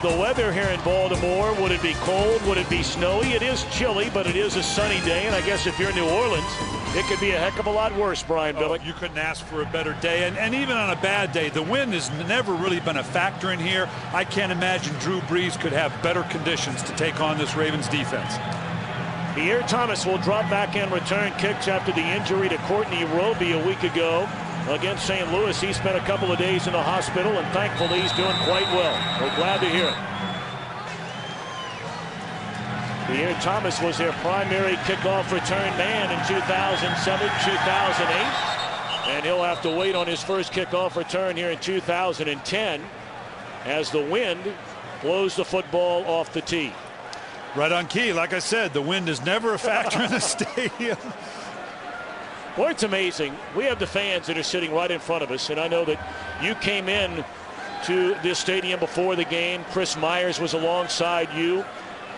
The weather here in Baltimore, would it be cold? Would it be snowy? It is chilly, but it is a sunny day, and I guess if you're in New Orleans, it could be a heck of a lot worse, Brian Billick. You couldn't ask for a better day, and even on a bad day, the wind has never really been a factor in here. I can't imagine Drew Brees could have better conditions to take on this Ravens defense. Pierre Thomas will drop back in return kicks after the injury to Courtney Roby a week ago against St. Louis. He spent a couple of days in the hospital, and thankfully he's doing quite well. We're glad to hear it. Pierre Thomas was their primary kickoff return man in 2007, 2008. And he'll have to wait on his first kickoff return here in 2010 as the wind blows the football off the tee. Right on key. Like I said, the wind is never a factor in the stadium. Boy, it's amazing. We have the fans that are sitting right in front of us, and I know that you came in to this stadium before the game. Chris Myers was alongside you.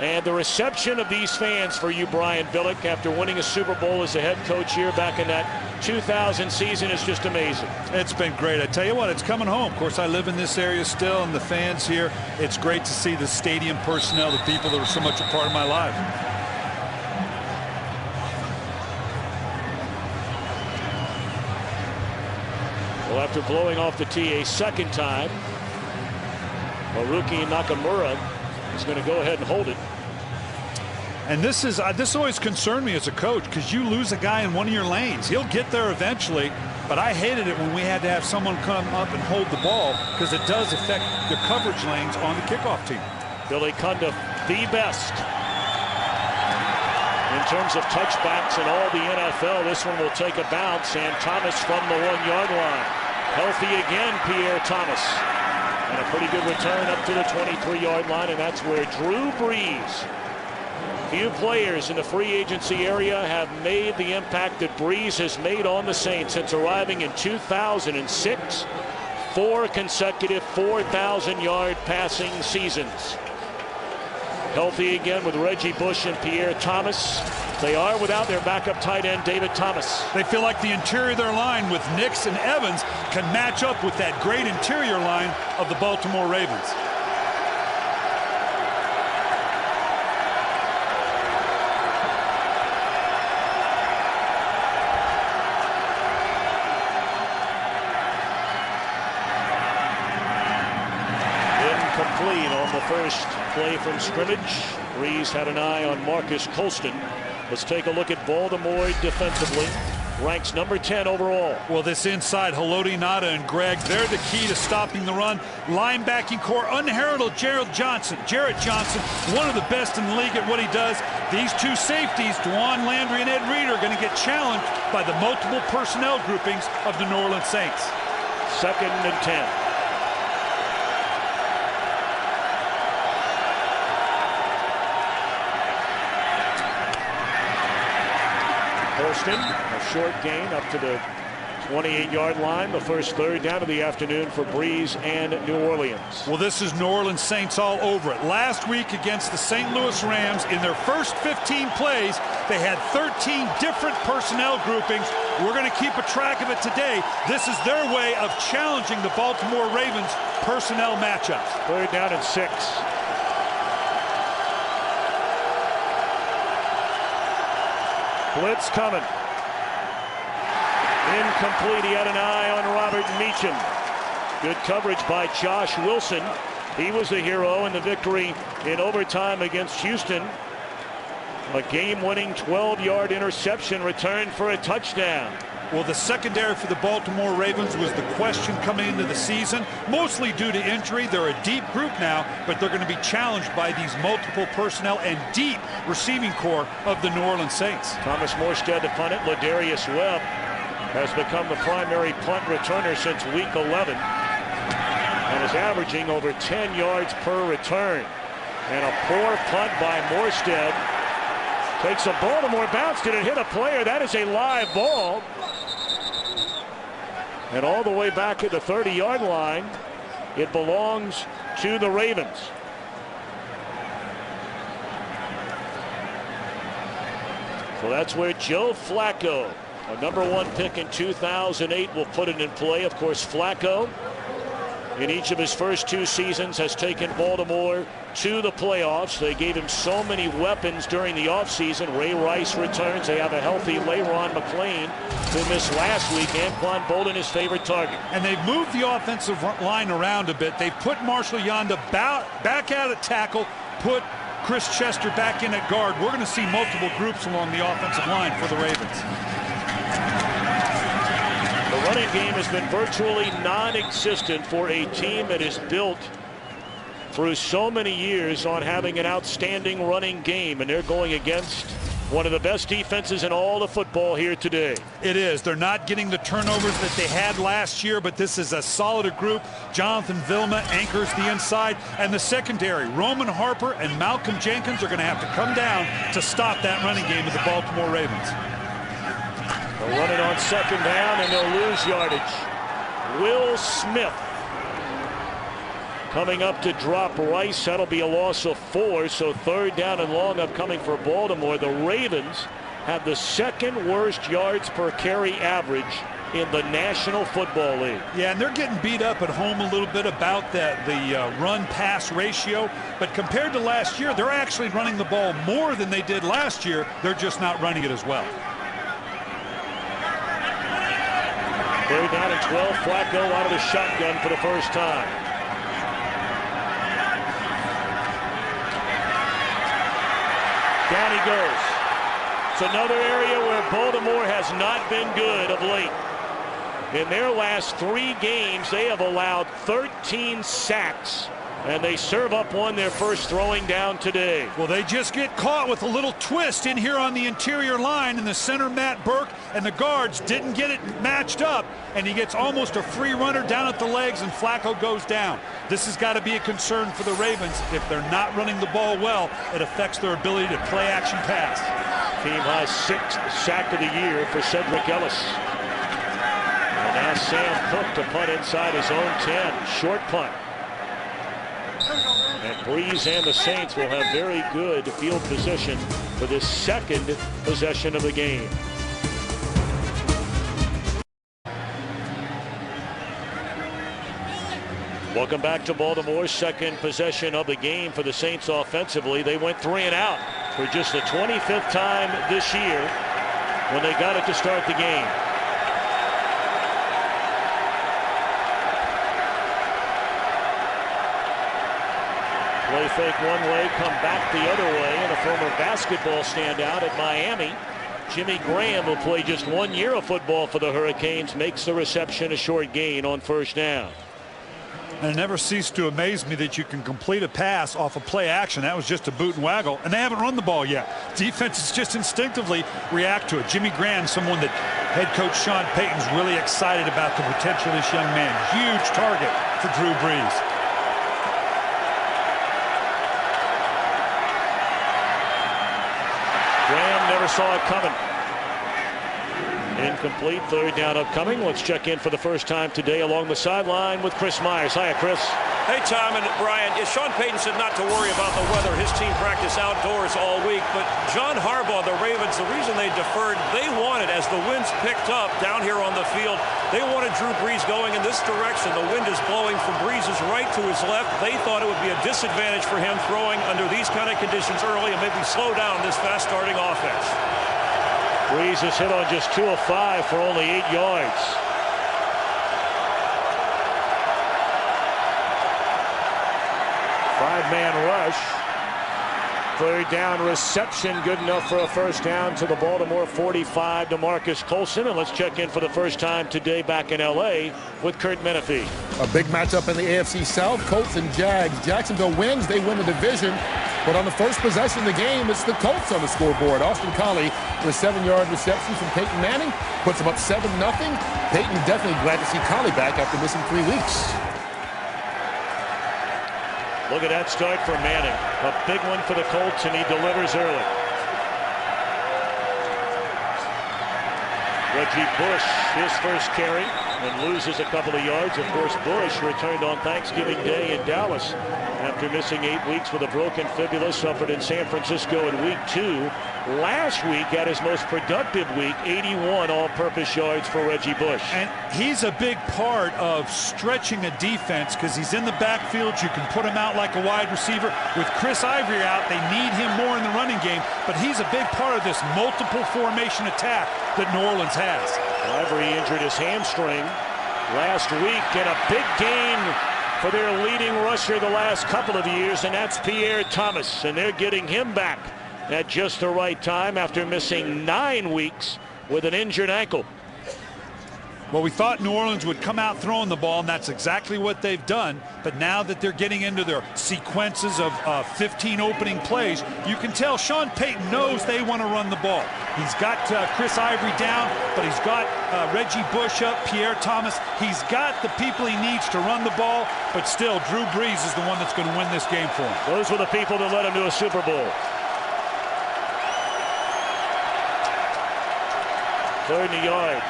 And the reception of these fans for you, Brian Billick, after winning a Super Bowl as a head coach here back in that 2000 season is just amazing. It's been great. I tell you what, it's coming home. Of course, I live in this area still, and the fans here, it's great to see the stadium personnel, the people that are so much a part of my life. Well, after blowing off the tee a second time, Haruki Nakamura is going to go ahead and hold it. And this always concerned me as a coach, because you lose a guy in one of your lanes. He'll get there eventually, but I hated it when we had to have someone come up and hold the ball, because it does affect the coverage lanes on the kickoff team. Billy Cundiff, the best in terms of touchbacks in all the NFL. This one will take a bounce, and Thomas from the 1-yard line. Healthy again, Pierre Thomas. And a pretty good return up to the 23-yard line, and that's where Drew Brees. Few players in the free agency area have made the impact that Brees has made on the Saints since arriving in 2006. 4 consecutive 4,000-yard passing seasons. Healthy again with Reggie Bush and Pierre Thomas. They are without their backup tight end, David Thomas. They feel like the interior of their line with Nix and Evans can match up with that great interior line of the Baltimore Ravens. Incomplete on the first play from scrimmage. Brees had an eye on Marcus Colston. Let's take a look at Baltimore defensively. Ranks number 10 overall. Well, this inside, Haloti Ngata and Greg, they're the key to stopping the run. Linebacking core, unheralded Jarrett Johnson, one of the best in the league at what he does. These two safeties, Dwan Landry and Ed Reed, are going to get challenged by the multiple personnel groupings of the New Orleans Saints. 2nd and 10. Colston, a short gain up to the 28-yard line. The first third down of the afternoon for Brees and New Orleans. Well, this is New Orleans Saints all over it. Last week against the St. Louis Rams, in their first 15 plays, they had 13 different personnel groupings. We're going to keep a track of it today. This is their way of challenging the Baltimore Ravens personnel matchups. 3rd down and 6. Blitz coming. Incomplete. He had an eye on Robert Meacham. Good coverage by Josh Wilson. He was the hero in the victory in overtime against Houston. A game-winning 12-yard interception return for a touchdown. Well, the secondary for the Baltimore Ravens was the question coming into the season, mostly due to injury. They're a deep group now, but they're going to be challenged by these multiple personnel and deep receiving core of the New Orleans Saints. Thomas Morstead to punt it. Ladarius Webb has become the primary punt returner since week 11 and is averaging over 10 yards per return. And a poor punt by Morstead. Takes a Baltimore bounce. Did it hit a player? That is a live ball. And all the way back at the 30-yard line, it belongs to the Ravens. So that's where Joe Flacco, a #1 pick in 2008, will put it in play. Of course, Flacco in each of his first 2 seasons has taken Baltimore to the playoffs. They gave him so many weapons during the offseason. Ray Rice returns. They have a healthy LaRon McClain, who missed last week. Anquan Bolden, his favorite target. And they've moved the offensive line around a bit. They've put Marshall Yanda back out at tackle, put Chris Chester back in at guard. We're going to see multiple groups along the offensive line for the Ravens. The running game has been virtually non-existent for a team that is built through so many years on having an outstanding running game, and they're going against one of the best defenses in all of football here today. It is. They're not getting the turnovers that they had last year, but this is a solid group. Jonathan Vilma anchors the inside, and the secondary, Roman Harper and Malcolm Jenkins, are going to have to come down to stop that running game of the Baltimore Ravens. They'll run it on second down, and they'll lose yardage. Will Smith coming up to drop Rice. That'll be a loss of 4, so third down and long upcoming for Baltimore. The Ravens have the second worst yards per carry average in the National Football League. Yeah, and they're getting beat up at home a little bit about the run-pass ratio. But compared to last year, they're actually running the ball more than they did last year. They're just not running it as well. Third down and 12. Flacco out of the shotgun for the first time. Down he goes. It's another area where Baltimore has not been good of late. In their last 3 games, they have allowed 13 sacks, and they serve up one, their first throwing down today. Well, they just get caught with a little twist in here on the interior line, and the center, Matt Burke, and the guards didn't get it matched up, and he gets almost a free runner down at the legs, and Flacco goes down. This has got to be a concern for the Ravens. If they're not running the ball well, it affects their ability to play action pass. Team high 6th sack of the year for Cedric Ellis. And now Sam Cook to punt inside his own 10. Short punt. And Breeze and the Saints will have very good field position for this second possession of the game. Welcome back to Baltimore. Second possession of the game for the Saints offensively. They went 3 and out for just the 25th time this year when they got it to start the game. Play fake one way, come back the other way, and a former basketball standout at Miami, Jimmy Graham, who played just 1 year of football for the Hurricanes, makes the reception, a short gain on first down. And it never ceased to amaze me that you can complete a pass off a play action. That was just a boot and waggle, and they haven't run the ball yet. Defenses just instinctively react to it. Jimmy Graham, someone that head coach Sean Payton's really excited about the potential of this young man. Huge target for Drew Brees. Graham never saw it coming. Incomplete. Third down upcoming. Let's check in for the first time today along the sideline with Chris Myers. Hiya, Chris. Hey, Tom and Brian. Sean Payton said not to worry about the weather. His team practiced outdoors all week. But John Harbaugh, the Ravens, the reason they deferred, they wanted, as the winds picked up down here on the field, they wanted Drew Brees going in this direction. The wind is blowing from Brees' right to his left. They thought it would be a disadvantage for him throwing under these kind of conditions early and maybe slow down this fast-starting offense. Brees is hit on just 2 of 5 for only 8 yards. Five-man rush. Third down reception, good enough for a first down to the Baltimore 45 to Marcus Colson. And let's check in for the first time today back in L.A. with Kurt Menefee. A big matchup in the AFC South. Colts and Jags. Jacksonville wins. They win the division. But on the first possession of the game, it's the Colts on the scoreboard. Austin Collie with a 7-yard reception from Peyton Manning puts them up 7-0. Peyton definitely glad to see Collie back after missing 3 weeks. Look at that start for Manning. A big one for the Colts, and he delivers early. Reggie Bush, his first carry. and loses a couple of yards. Of course, Bush returned on Thanksgiving Day in Dallas after missing 8 weeks with a broken fibula, suffered in San Francisco in week 2. Last week had his most productive week, 81 all-purpose yards for Reggie Bush. And he's a big part of stretching a defense because he's in the backfield. You can put him out like a wide receiver. With Chris Ivory out, they need him more in the running game, but he's a big part of this multiple formation attack that New Orleans has. Ivory injured his hamstring last week, and a big gain for their leading rusher the last couple of years, and that's Pierre Thomas, and they're getting him back at just the right time after missing 9 weeks with an injured ankle. Well, we thought New Orleans would come out throwing the ball, and that's exactly what they've done. But now that they're getting into their sequences of 15 opening plays, you can tell Sean Payton knows they want to run the ball. He's got Chris Ivory down, but he's got Reggie Bush up, Pierre Thomas. He's got the people he needs to run the ball, but still, Drew Brees is the one that's going to win this game for him. Those were the people that led him to a Super Bowl. 3rd and a yard.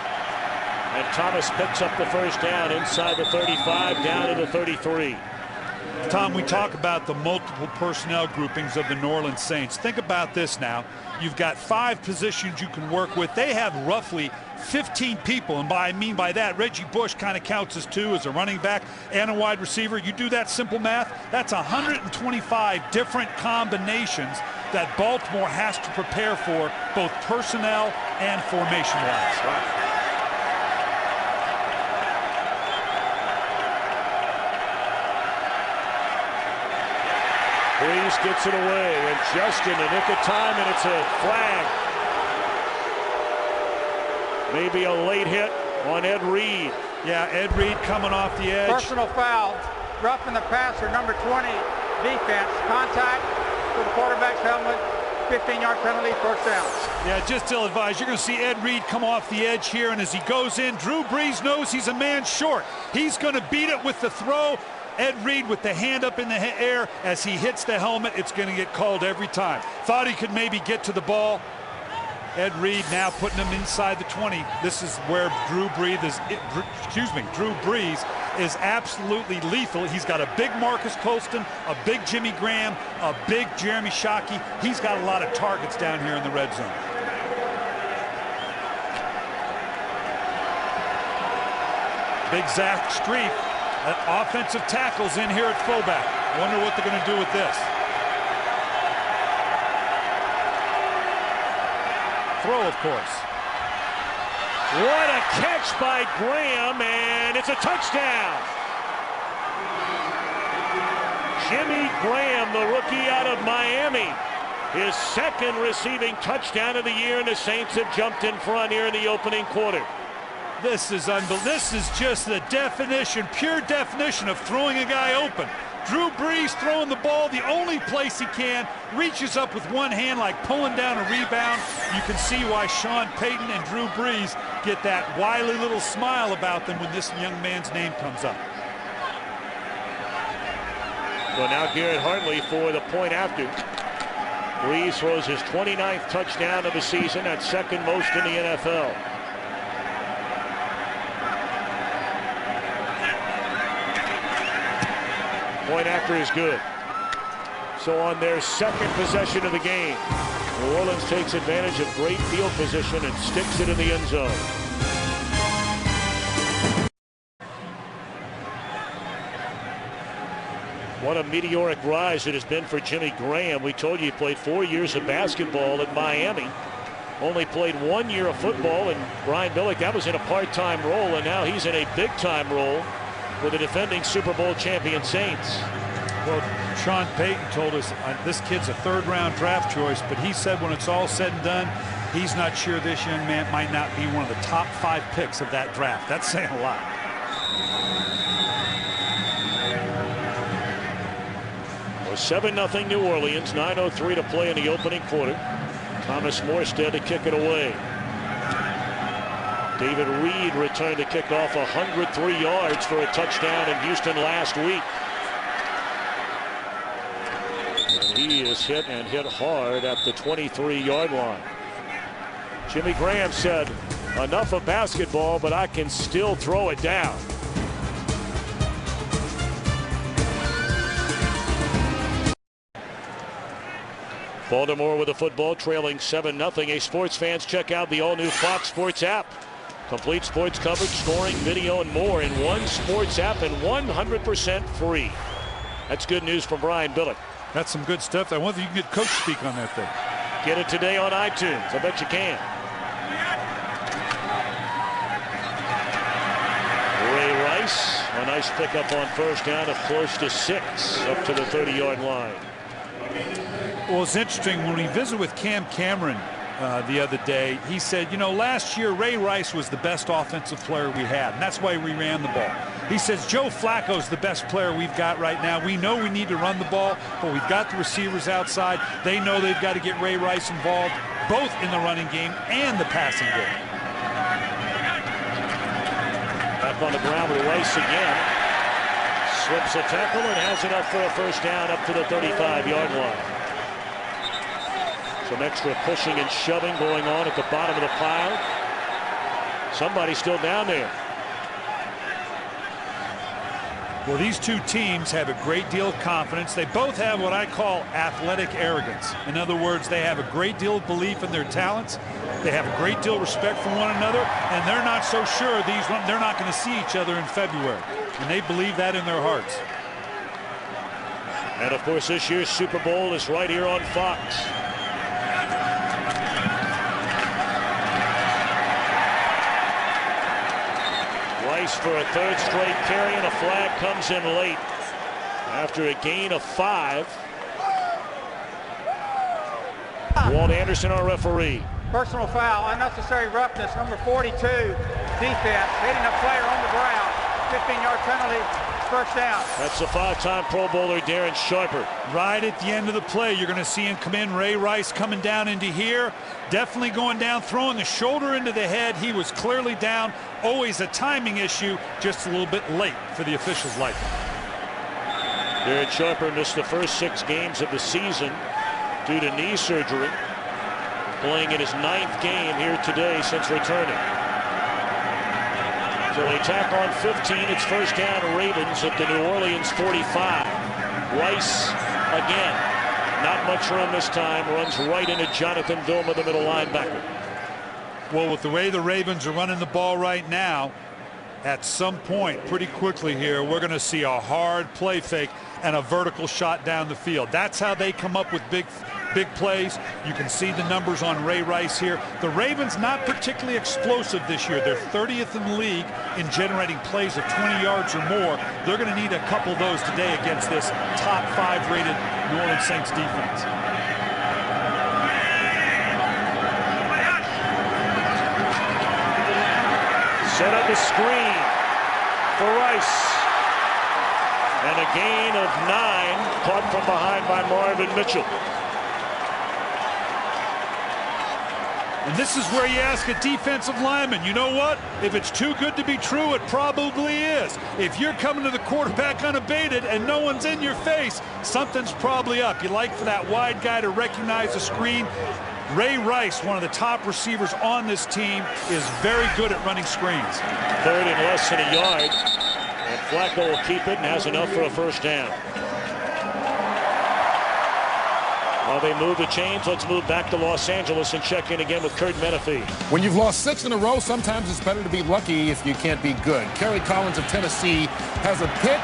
And Thomas picks up the first down inside the 35, down to the 33. Tom, we talk about the multiple personnel groupings of the New Orleans Saints. Think about this now. You've got 5 positions you can work with. They have roughly 15 people, and I mean by that, Reggie Bush kind of counts as 2 as a running back and a wide receiver. You do that simple math, that's 125 different combinations that Baltimore has to prepare for, both personnel and formation-wise. Right. Brees gets it away, and just in the nick of time, and it's a flag. Maybe a late hit on Ed Reed. Yeah, Ed Reed coming off the edge. Personal foul, roughing the passer, number 20, defense, contact with the quarterback's helmet, 15-yard penalty, first down. Yeah, just to advise, you're going to see Ed Reed come off the edge here, and as he goes in, Drew Brees knows he's a man short. He's going to beat it with the throw. Ed Reed with the hand up in the air as he hits the helmet. It's going to get called every time. Thought he could maybe get to the ball. Ed Reed now putting him inside the 20. This is where Drew Brees is absolutely lethal. He's got a big Marcus Colston, a big Jimmy Graham, a big Jeremy Shockey. He's got a lot of targets down here in the red zone. Big Zach Strief, offensive tackles in here at fullback. Wonder what they're going to do with this. Throw, of course. What a catch by Graham, and it's a touchdown. Jimmy Graham, the rookie out of Miami, his 2nd receiving touchdown of the year, and the Saints have jumped in front here in the opening quarter. This is unbelievable. This is just the definition, pure definition of throwing a guy open. Drew Brees throwing the ball the only place he can, reaches up with one hand like pulling down a rebound. You can see why Sean Payton and Drew Brees get that wily little smile about them when this young man's name comes up. So now Garrett Hartley for the point after. Brees throws his 29th touchdown of the season, that's 2nd most in the NFL. Point after is good. So on their 2nd possession of the game, New Orleans takes advantage of great field position and sticks it in the end zone. What a meteoric rise it has been for Jimmy Graham. We told you he played 4 years of basketball at Miami. Only played 1 year of football, and Brian Billick, that was in a part-time role, and now he's in a big-time role with the defending Super Bowl champion Saints. Well, Sean Payton told us this kid's a 3rd-round draft choice, but he said when it's all said and done, he's not sure this young man might not be one of the top 5 picks of that draft. That's saying a lot. Well, 7-0 New Orleans, 9:03 to play in the opening quarter. Thomas Morstead to kick it away. David Reed returned to kick off 103 yards for a touchdown in Houston last week. And he is hit and hit hard at the 23-yard line. Jimmy Graham said, enough of basketball, but I can still throw it down. Baltimore with the football, trailing 7-0. Hey, sports fans, check out the all-new Fox Sports app. Complete sports coverage, scoring, video, and more in one sports app and 100% free. That's good news from Brian Billick. That's some good stuff. I wonder if you can get Coach speak on that thing. Get it today on iTunes. I bet you can. Ray Rice, a nice pickup on first down of close to 6 up to the 30-yard line. Well, it's interesting. When we visited with Cam Cameron the other day, he said, you know, last year Ray Rice was the best offensive player we had, and that's why we ran the ball. He says Joe Flacco's the best player we've got right now. We know we need to run the ball, but we've got the receivers outside. They know they've got to get Ray Rice involved, both in the running game and the passing game. Back on the ground with Rice again. Slips a tackle and has enough for a first down up to the 35-yard line. Some extra pushing and shoving going on at the bottom of the pile. Somebody's still down there. Well, these two teams have a great deal of confidence. They both have what I call athletic arrogance. In other words, they have a great deal of belief in their talents. They have a great deal of respect for one another, and they're not so sure they're not going to see each other in February. And they believe that in their hearts. And, of course, this year's Super Bowl is right here on Fox. Rice for a third straight carry, and a flag comes in late after a gain of 5. Walt Anderson, our referee. Personal foul, unnecessary roughness, number 42, defense, hitting a player on the ground. 15-yard penalty, first down. That's the 5-time Pro Bowler Darren Sharper. Right at the end of the play, you're going to see him come in. Ray Rice coming down into here. Definitely going down, throwing the shoulder into the head. He was clearly down. Always a timing issue, just a little bit late for the officials' liking. Darren Sharper missed the first 6 games of the season due to knee surgery. Playing in his 9th game here today since returning. So they tack on 15. It's first down Ravens at the New Orleans 45. Rice again. Not much room this time. Runs right into Jonathan Vilma, the middle linebacker. Well, with the way the Ravens are running the ball right now, at some point pretty quickly here, we're going to see a hard play fake and a vertical shot down the field. That's how they come up with big plays. You can see the numbers on Ray Rice here. The Ravens not particularly explosive this year. They're 30th in the league in generating plays of 20 yards or more. They're going to need a couple of those today against this top 5 rated New Orleans Saints defense. Set up a screen for Rice. And a gain of 9, caught from behind by Marvin Mitchell. And this is where you ask a defensive lineman, you know what? If it's too good to be true, it probably is. If you're coming to the quarterback unabated and no one's in your face, something's probably up. You like for that wide guy to recognize the screen. Ray Rice, one of the top receivers on this team, is very good at running screens. Third and less than a yard. And Flacco will keep it and has enough for a first down. While they move the chains, let's move back to Los Angeles and check in again with Kurt Menefee. When you've lost 6 in a row, sometimes it's better to be lucky if you can't be good. Kerry Collins of Tennessee has a pick,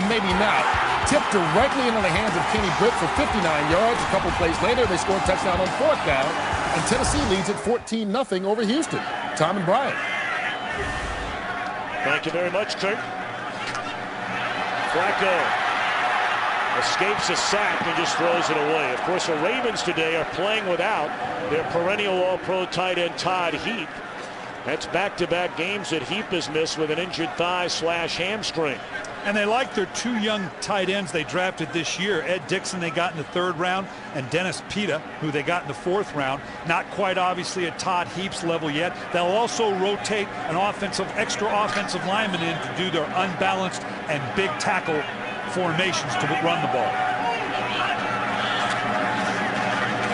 maybe not, tipped directly into the hands of Kenny Britt for 59 yards. A couple plays later, they scored a touchdown on 4th down, and Tennessee leads at 14-0 over Houston. Tom and Brian. Thank you very much, Kurt. Flacco escapes a sack and just throws it away. Of course, the Ravens today are playing without their perennial All-Pro tight end Todd Heap. That's back-to-back games that Heap has missed with an injured thigh/hamstring. And they like their 2 young tight ends they drafted this year. Ed Dixon they got in the 3rd round, and Dennis Pita, who they got in the 4th round. Not quite obviously at Todd Heap's level yet. They'll also rotate an extra offensive lineman in to do their unbalanced and big tackle formations to run the ball.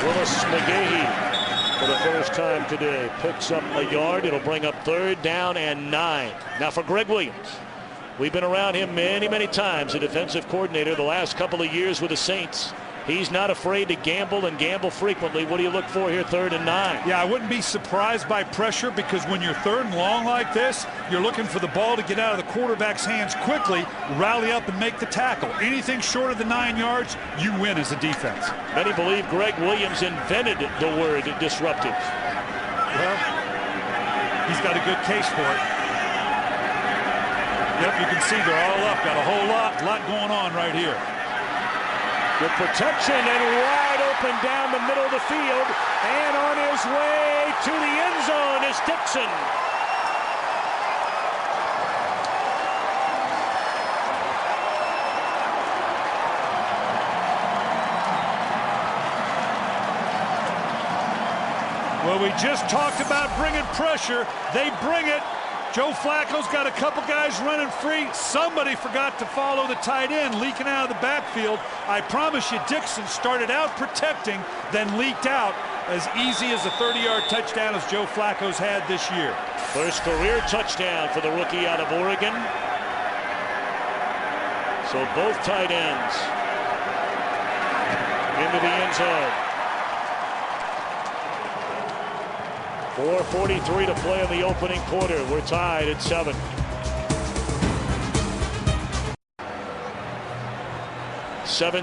Willis McGahee for the first time today. Picks up a yard. It'll bring up 3rd down and 9. Now for Greg Williams. We've been around him many times, a defensive coordinator the last couple of years with the Saints. He's not afraid to gamble and gamble frequently. What do you look for here, 3rd and 9? Yeah, I wouldn't be surprised by pressure because when you're 3rd and long like this, you're looking for the ball to get out of the quarterback's hands quickly, rally up and make the tackle. Anything short of the 9 yards, you win as a defense. Many believe Greg Williams invented the word disruptive. Well, he's got a good case for it. Yep, you can see they're all up. Got a whole lot going on right here. Good protection and wide open down the middle of the field. And on his way to the end zone is Dixon. Well, we just talked about bringing pressure. They bring it. Joe Flacco's got a couple guys running free. Somebody forgot to follow the tight end leaking out of the backfield. I promise you, Dixon started out protecting, then leaked out. As easy as a 30-yard touchdown as Joe Flacco's had this year. First career touchdown for the rookie out of Oregon. So both tight ends into the end zone. 4:43 to play in the opening quarter. We're tied at 7.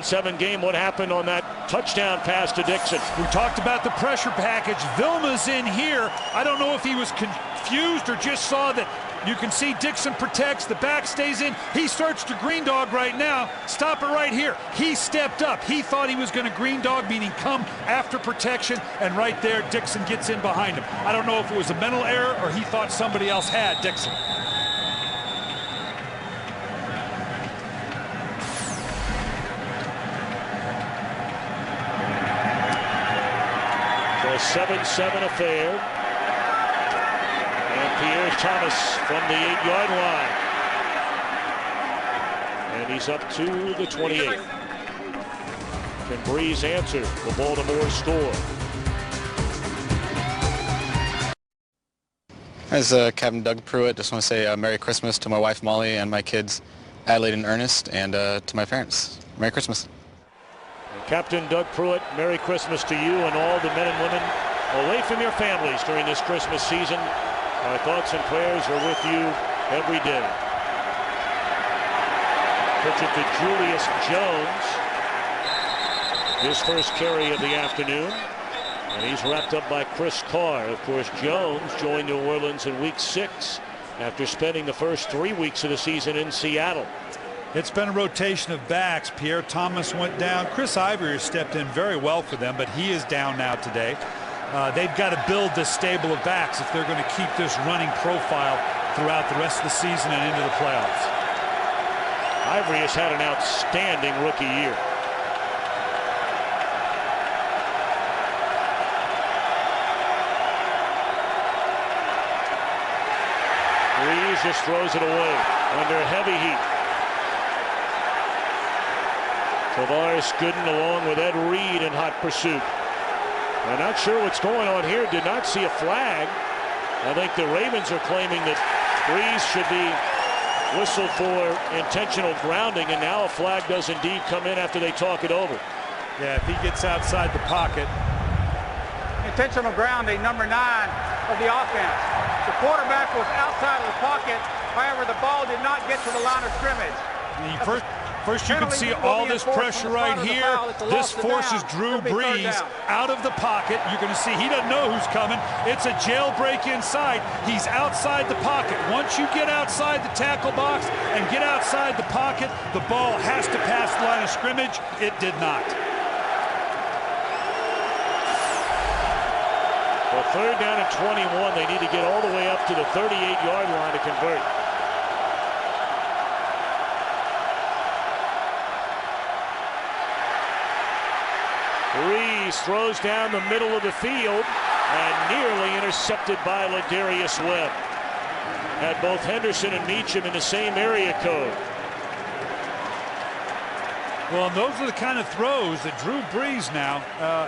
Seven game. What happened on that touchdown pass to Dixon? We talked about the pressure package. Vilma's in here. I don't know if he was confused or just saw that. You can see Dixon protects, the back stays in. He starts to green dog right now. Stop it right here. He stepped up. He thought he was going to green dog, meaning come after protection, and right there Dixon gets in behind him. I don't know if it was a mental error or he thought somebody else had Dixon. So a 7-7 affair. Pierre Thomas from the 8-yard line. And he's up to the 28. Can Breeze answer the Baltimore score? As Captain Doug Pruitt, just want to say Merry Christmas to my wife Molly and my kids Adelaide and Ernest, and to my parents. Merry Christmas. And Captain Doug Pruitt, Merry Christmas to you and all the men and women away from your families during this Christmas season. Our thoughts and prayers are with you every day. Pitch it to Julius Jones. His first carry of the afternoon. And he's wrapped up by Chris Carr. Of course, Jones joined New Orleans in week 6 after spending the first 3 weeks of the season in Seattle. It's been a rotation of backs. Pierre Thomas went down. Chris Ivory has stepped in very well for them, but he is down now today. They've got to build this stable of backs if they're going to keep this running profile throughout the rest of the season and into the playoffs. Ivory has had an outstanding rookie year. Breeze just throws it away under heavy heat. Tavares Gooden along with Ed Reed in hot pursuit. I'm not sure what's going on here. Did not see a flag. I think the Ravens are claiming that Breeze should be whistled for intentional grounding, and now a flag does indeed come in after they talk it over. Yeah, if he gets outside the pocket. Intentional grounding, number 9 of the offense. The quarterback was outside of the pocket. However, the ball did not get to the line of scrimmage. First you can see all this pressure right here. This forces Drew Brees out of the pocket. You're going to see he doesn't know who's coming. It's a jailbreak inside. He's outside the pocket. Once you get outside the tackle box and get outside the pocket, the ball has to pass the line of scrimmage. It did not. Well, 3rd down and 21. They need to get all the way up to the 38-yard line to convert. Breeze throws down the middle of the field and nearly intercepted by Ladarius Webb. Had both Henderson and Meacham in the same area code. Well, those are the kind of throws that Drew Brees now,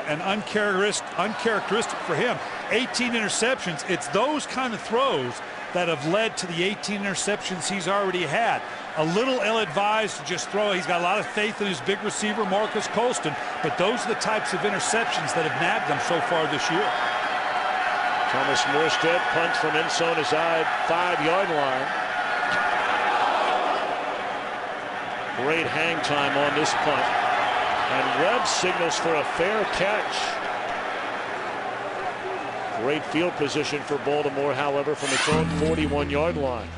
and uncharacteristic for him. 18 interceptions. It's those kind of throws that have led to the 18 interceptions he's already had. A little ill-advised to just throw. He's got a lot of faith in his big receiver, Marcus Colston, but those are the types of interceptions that have nagged him so far this year. Thomas Morstead punts from inside his 5-yard line. Great hang time on this punt. And Webb signals for a fair catch. Great field position for Baltimore, however, from its own 41-yard line.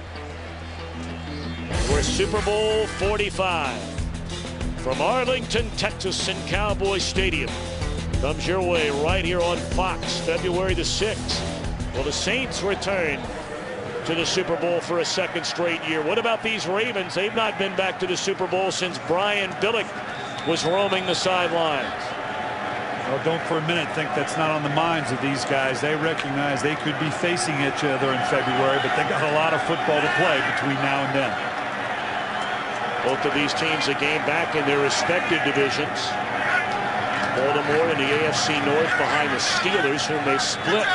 We're Super Bowl 45. From Arlington, Texas, and Cowboy Stadium. Comes your way right here on Fox, February the 6th. Well, the Saints return to the Super Bowl for a second straight year. What about these Ravens? They've not been back to the Super Bowl since Brian Billick was roaming the sidelines. Well, don't for a minute think that's not on the minds of these guys. They recognize they could be facing each other in February, but they got a lot of football to play between now and then. Both of these teams a game back in their respective divisions. Baltimore in the AFC North behind the Steelers, whom they split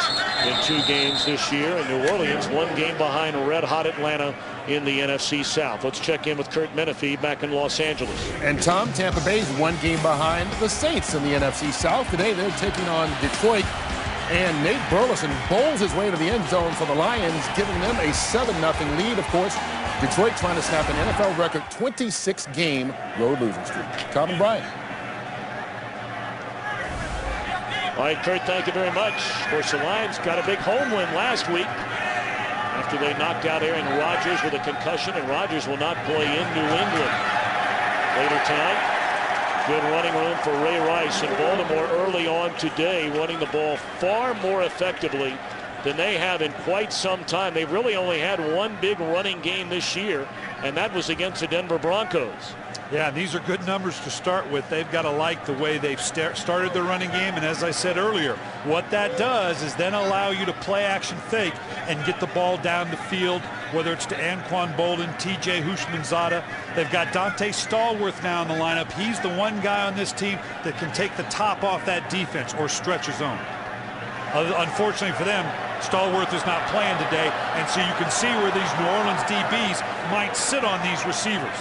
in 2 games this year. And New Orleans 1 game behind red-hot Atlanta in the NFC South. Let's check in with Kurt Menefee back in Los Angeles. And Tom, Tampa Bay's 1 game behind the Saints in the NFC South. Today they're taking on Detroit. And Nate Burleson bowls his way to the end zone for the Lions, giving them a 7-0 lead. Of course, Detroit trying to snap an NFL record 26-game road losing streak. Tom and Brian. All right, Kurt, thank you very much. Of course, the Lions got a big home win last week after they knocked out Aaron Rodgers with a concussion, and Rodgers will not play in New England later tonight. Good running room for Ray Rice in Baltimore early on today, running the ball far more effectively than they have in quite some time. They've really only had 1 big running game this year, and that was against the Denver Broncos. Yeah, these are good numbers to start with. They've got to like the way they've started their running game. And as I said earlier, what that does is then allow you to play action fake and get the ball down the field, whether it's to Anquan Bolden, TJ Houshmandzadeh. They've got Dante Stallworth now in the lineup. He's the one guy on this team that can take the top off that defense or stretch his own. Unfortunately for them, Stallworth is not playing today, and so you can see where these New Orleans DBs might sit on these receivers.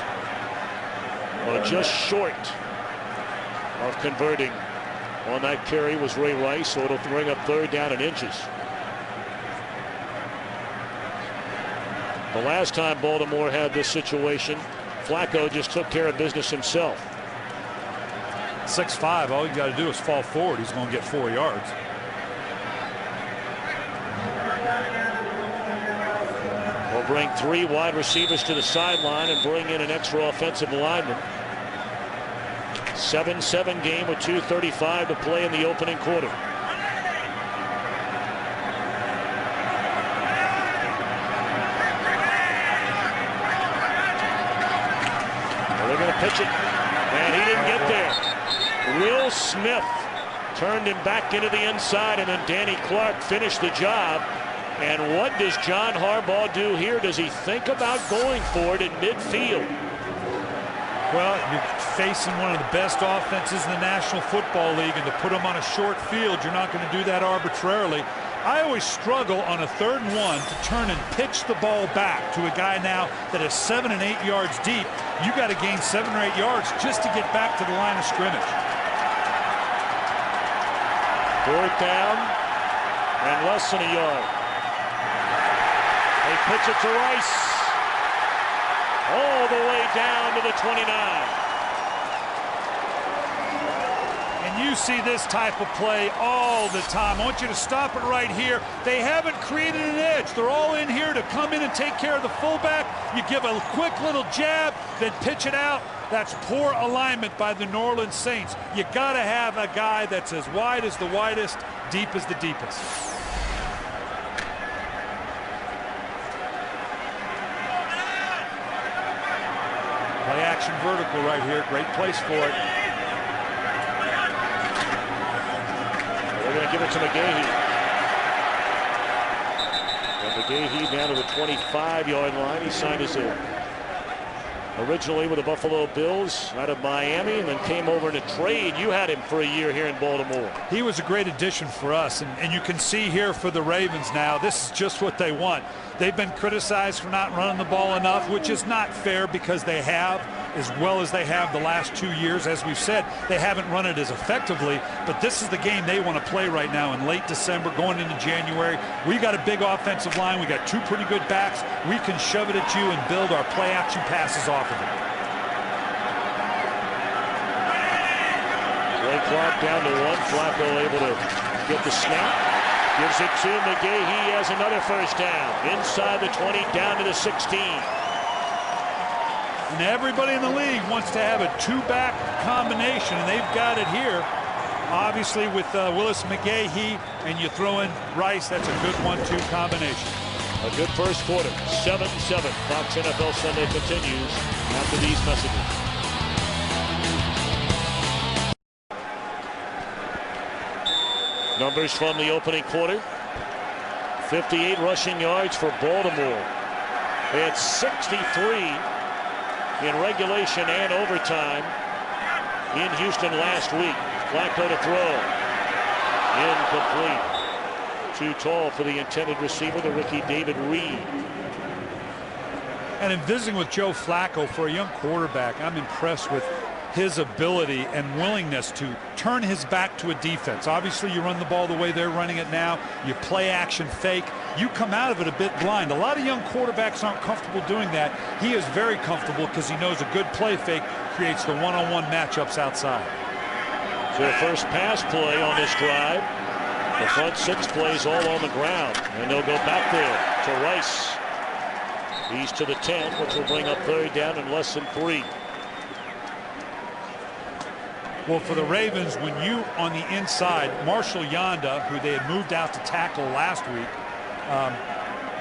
Well, just short of converting on that carry was Ray Rice, so it'll bring up 3rd down and inches. The last time Baltimore had this situation, Flacco just took care of business himself. 6'5", all you got to do is fall forward. He's going to get 4 yards. We'll bring 3 wide receivers to the sideline and bring in an extra offensive lineman. 7-7 game with 2:35 to play in the opening quarter. Well, they're going to pitch it, and he didn't get there. Will Smith turned him back into the inside, and then Danny Clark finished the job. And what does John Harbaugh do here? Does he think about going for it in midfield? Well, you're facing one of the best offenses in the National Football League, and to put them on a short field, you're not going to do that arbitrarily. I always struggle on a 3rd and 1 to turn and pitch the ball back to a guy now that is 7 and 8 yards deep. You got to gain 7 or 8 yards just to get back to the line of scrimmage. 4th down and less than a yard. They pitch it to Rice all the way down to the 29. And you see this type of play all the time. I want you to stop it right here. They haven't created an edge. They're all in here to come in and take care of the fullback. You give a quick little jab, then pitch it out. That's poor alignment by the New Orleans Saints. You got to have a guy that's as wide as the widest, deep as the deepest. Play action vertical right here. Great place for it. They're going to give it to McGahee. And McGahee down to the 25-yard line. He signed his Originally with the Buffalo Bills out of Miami, and then came over in a trade. You had him for a year here in Baltimore. He was a great addition for us, and you can see here for the Ravens now, this is just what they want. They've been criticized for not running the ball enough, which is not fair because they have, as well as they have the last 2 years. As we've said, they haven't run it as effectively, but this is the game they want to play right now in late December, going into January. We got a big offensive line. We got two pretty good backs. We can shove it at you and build our play action passes off of it. Play clock down to 1. Flacco able to get the snap. Gives it to McGahee. He has another first down. Inside the 20, down to the 16. And everybody in the league wants to have a two-back combination, and they've got it here. Obviously with Willis McGahee, and you throw in Rice, that's a good 1-2 combination. A good first quarter. 7-7. Fox NFL Sunday continues after these messages. Numbers from the opening quarter. 58 rushing yards for Baltimore. They had 63 in regulation and overtime in Houston last week. Flacco to throw. Incomplete. Too tall for the intended receiver, the rookie David Reed. And in visiting with Joe Flacco, for a young quarterback, I'm impressed with his ability and willingness to turn his back to a defense. Obviously, you run the ball the way they're running it now. You play action fake. You come out of it a bit blind. A lot of young quarterbacks aren't comfortable doing that. He is very comfortable because he knows a good play fake creates the one-on-one matchups outside. So their first pass play on this drive. The front 6 plays all on the ground, and they'll go back there to Rice. He's to the 10, which will bring up third down in less than 3. Well, for the Ravens, when you on the inside, Marshall Yanda, who they had moved out to tackle last week,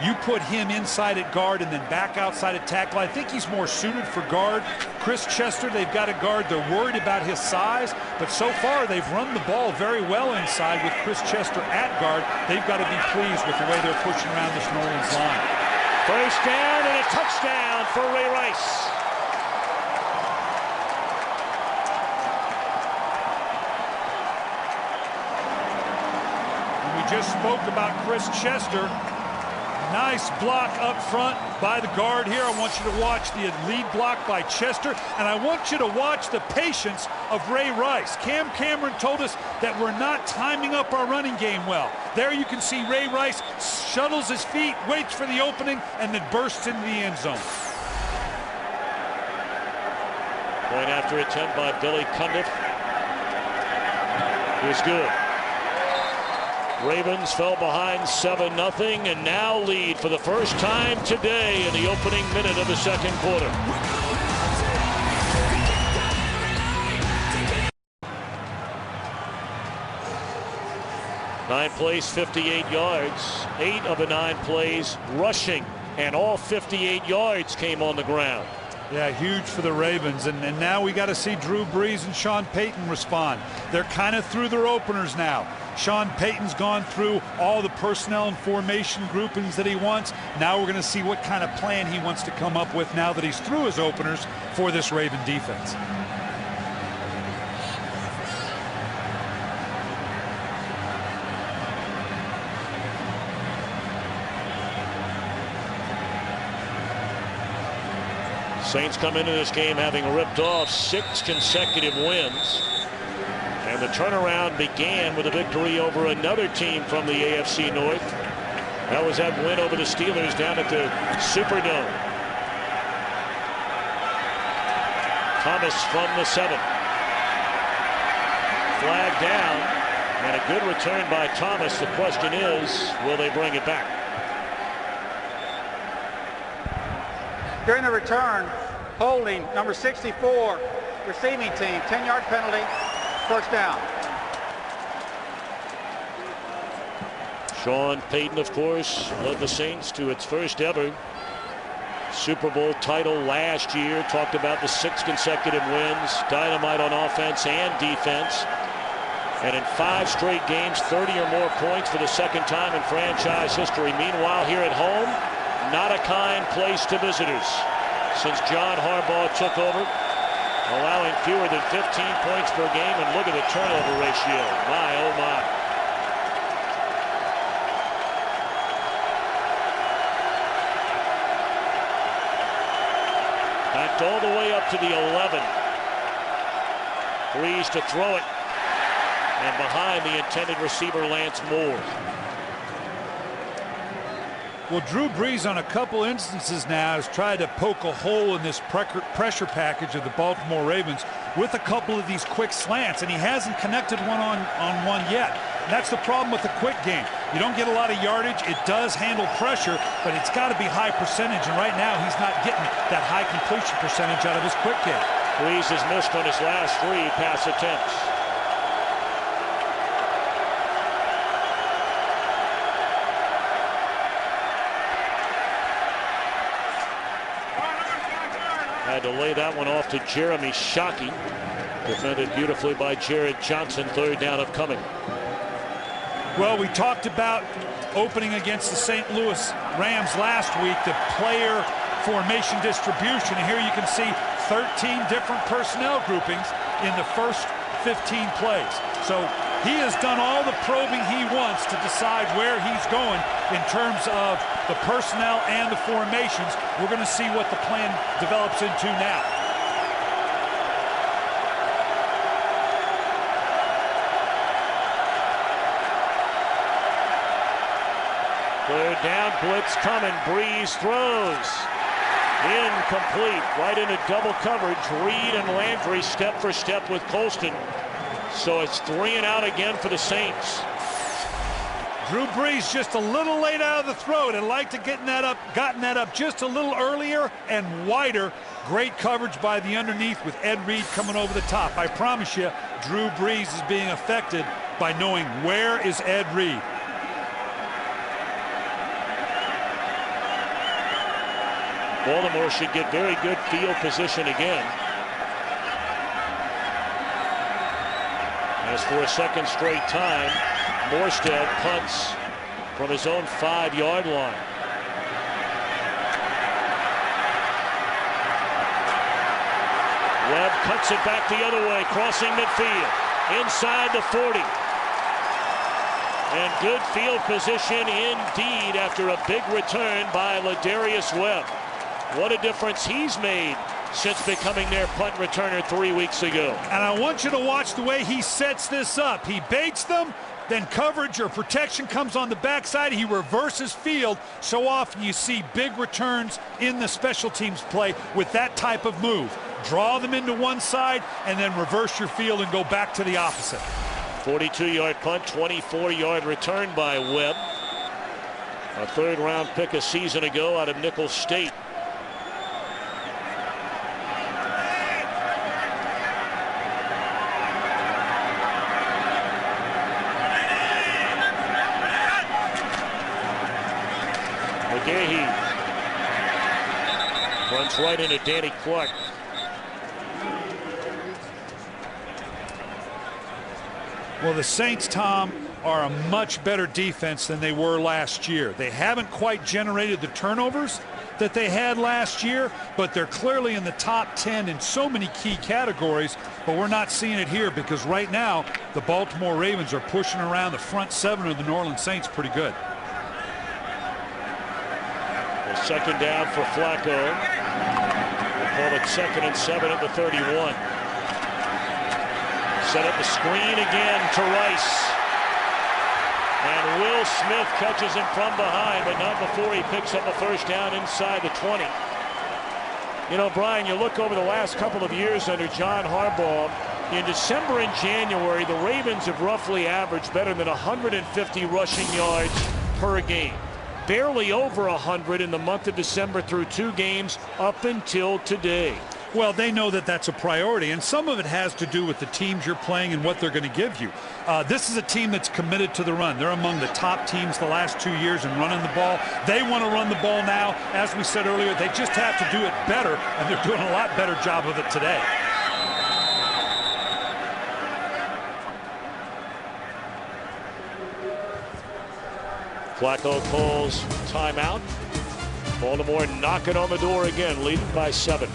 you put him inside at guard and then back outside at tackle. I think he's more suited for guard. Chris Chester, they've got a guard. They're worried about his size, but so far they've run the ball very well inside with Chris Chester at guard. They've got to be pleased with the way they're pushing around this New Orleans line. First down and a touchdown for Ray Rice. Just spoke about Chris Chester. Nice block up front by the guard here. I want you to watch the lead block by Chester, and I want you to watch the patience of Ray Rice. Cam Cameron told us that we're not timing up our running game well. There you can see Ray Rice shuttles his feet, waits for the opening, and then bursts into the end zone. Point after attempt by Billy Cundiff is good. Ravens fell behind 7-0 and now lead for the first time today in the opening minute of the second quarter. Nine plays, 58 yards. 8 of the 9 plays rushing, and all 58 yards came on the ground. Yeah, huge for the Ravens, and now we got to see Drew Brees and Sean Payton respond. They're kind of through their openers now. Sean Payton's gone through all the personnel and formation groupings that he wants. Now we're going to see what kind of plan he wants to come up with now that he's through his openers for this Raven defense. Saints come into this game having ripped off 6 consecutive wins. And the turnaround began with a victory over another team from the AFC North. That was that win over the Steelers down at the Superdome. Thomas from the 7. Flag down, and a good return by Thomas. The question is, will they bring it back? During the return, holding number 64, receiving team, 10-yard penalty, first down. Sean Payton, of course, led the Saints to its first ever Super Bowl title last year. Talked about the 6 consecutive wins, dynamite on offense and defense. And in 5 straight games, 30 or more points for the second time in franchise history. Meanwhile, here at home, not a kind place to visitors. since John Harbaugh took over, allowing fewer than 15 points per game, and look at the turnover ratio. My, oh my. Backed all the way up to the 11. Breeze to throw it. And behind the intended receiver, Lance Moore. Well, Drew Brees on a couple instances now has tried to poke a hole in this pressure package of the Baltimore Ravens with a couple of these quick slants, and he hasn't connected one on one yet. And that's the problem with the quick game. You don't get a lot of yardage. It does handle pressure, but it's got to be high percentage, and right now he's not getting that high completion percentage out of his quick game. Brees has missed on his last 3 pass attempts. Had to lay that one off to Jeremy Shockey. Defended beautifully by Jared Johnson. 3rd down upcoming. Well, we talked about opening against the St. Louis Rams last week, the player formation distribution. And here you can see 13 different personnel groupings in the first 15 plays. So he has done all the probing he wants to decide where he's going in terms of the personnel and the formations. We're going to see what the plan develops into now. Third down, blitz coming. Breeze throws. Incomplete. Right into double coverage. Reed and Landry step for step with Colston. So it's 3 and out again for the Saints. Drew Brees just a little late out of the throw. I'd like to gotten that up just a little earlier and wider. Great coverage by the underneath with Ed Reed coming over the top. I promise you, Drew Brees is being affected by knowing where is Ed Reed. Baltimore should get very good field position again. As for a second straight time, Morstead punts from his own 5-yard line. Webb cuts it back the other way, crossing midfield, inside the 40. And good field position indeed after a big return by Ladarius Webb. What a difference he's made since becoming their punt returner 3 weeks ago. And I want you to watch the way he sets this up. He baits them, then coverage or protection comes on the backside. He reverses field. So often you see big returns in the special teams play with that type of move. Draw them into one side and then reverse your field and go back to the opposite. 42-yard punt, 24-yard return by Webb. A 3rd-round pick a season ago out of Nicholls State. McGahee runs right into Danny Clark. Well, the Saints, Tom, are a much better defense than they were last year. They haven't quite generated the turnovers that they had last year, but they're clearly in the top 10 in so many key categories, but we're not seeing it here because right now the Baltimore Ravens are pushing around the front 7 of the New Orleans Saints pretty good. The 2nd down for Flacco. We'll call it 2nd and 7 at the 31. Set up the screen again to Rice. And Will Smith catches him from behind, but not before he picks up a 1st down inside the 20. You know, Brian, you look over the last couple of years under John Harbaugh, in December and January, the Ravens have roughly averaged better than 150 rushing yards per game. Barely over 100 in the month of December through 2 games up until today. Well, they know that that's a priority, and some of it has to do with the teams you're playing and what they're going to give you. This is a team that's committed to the run. They're among the top teams the last 2 years in running the ball. They want to run the ball now. As we said earlier, they just have to do it better, and they're doing a lot better job of it today. Flacco calls timeout. Baltimore knocking on the door again, leading by 7.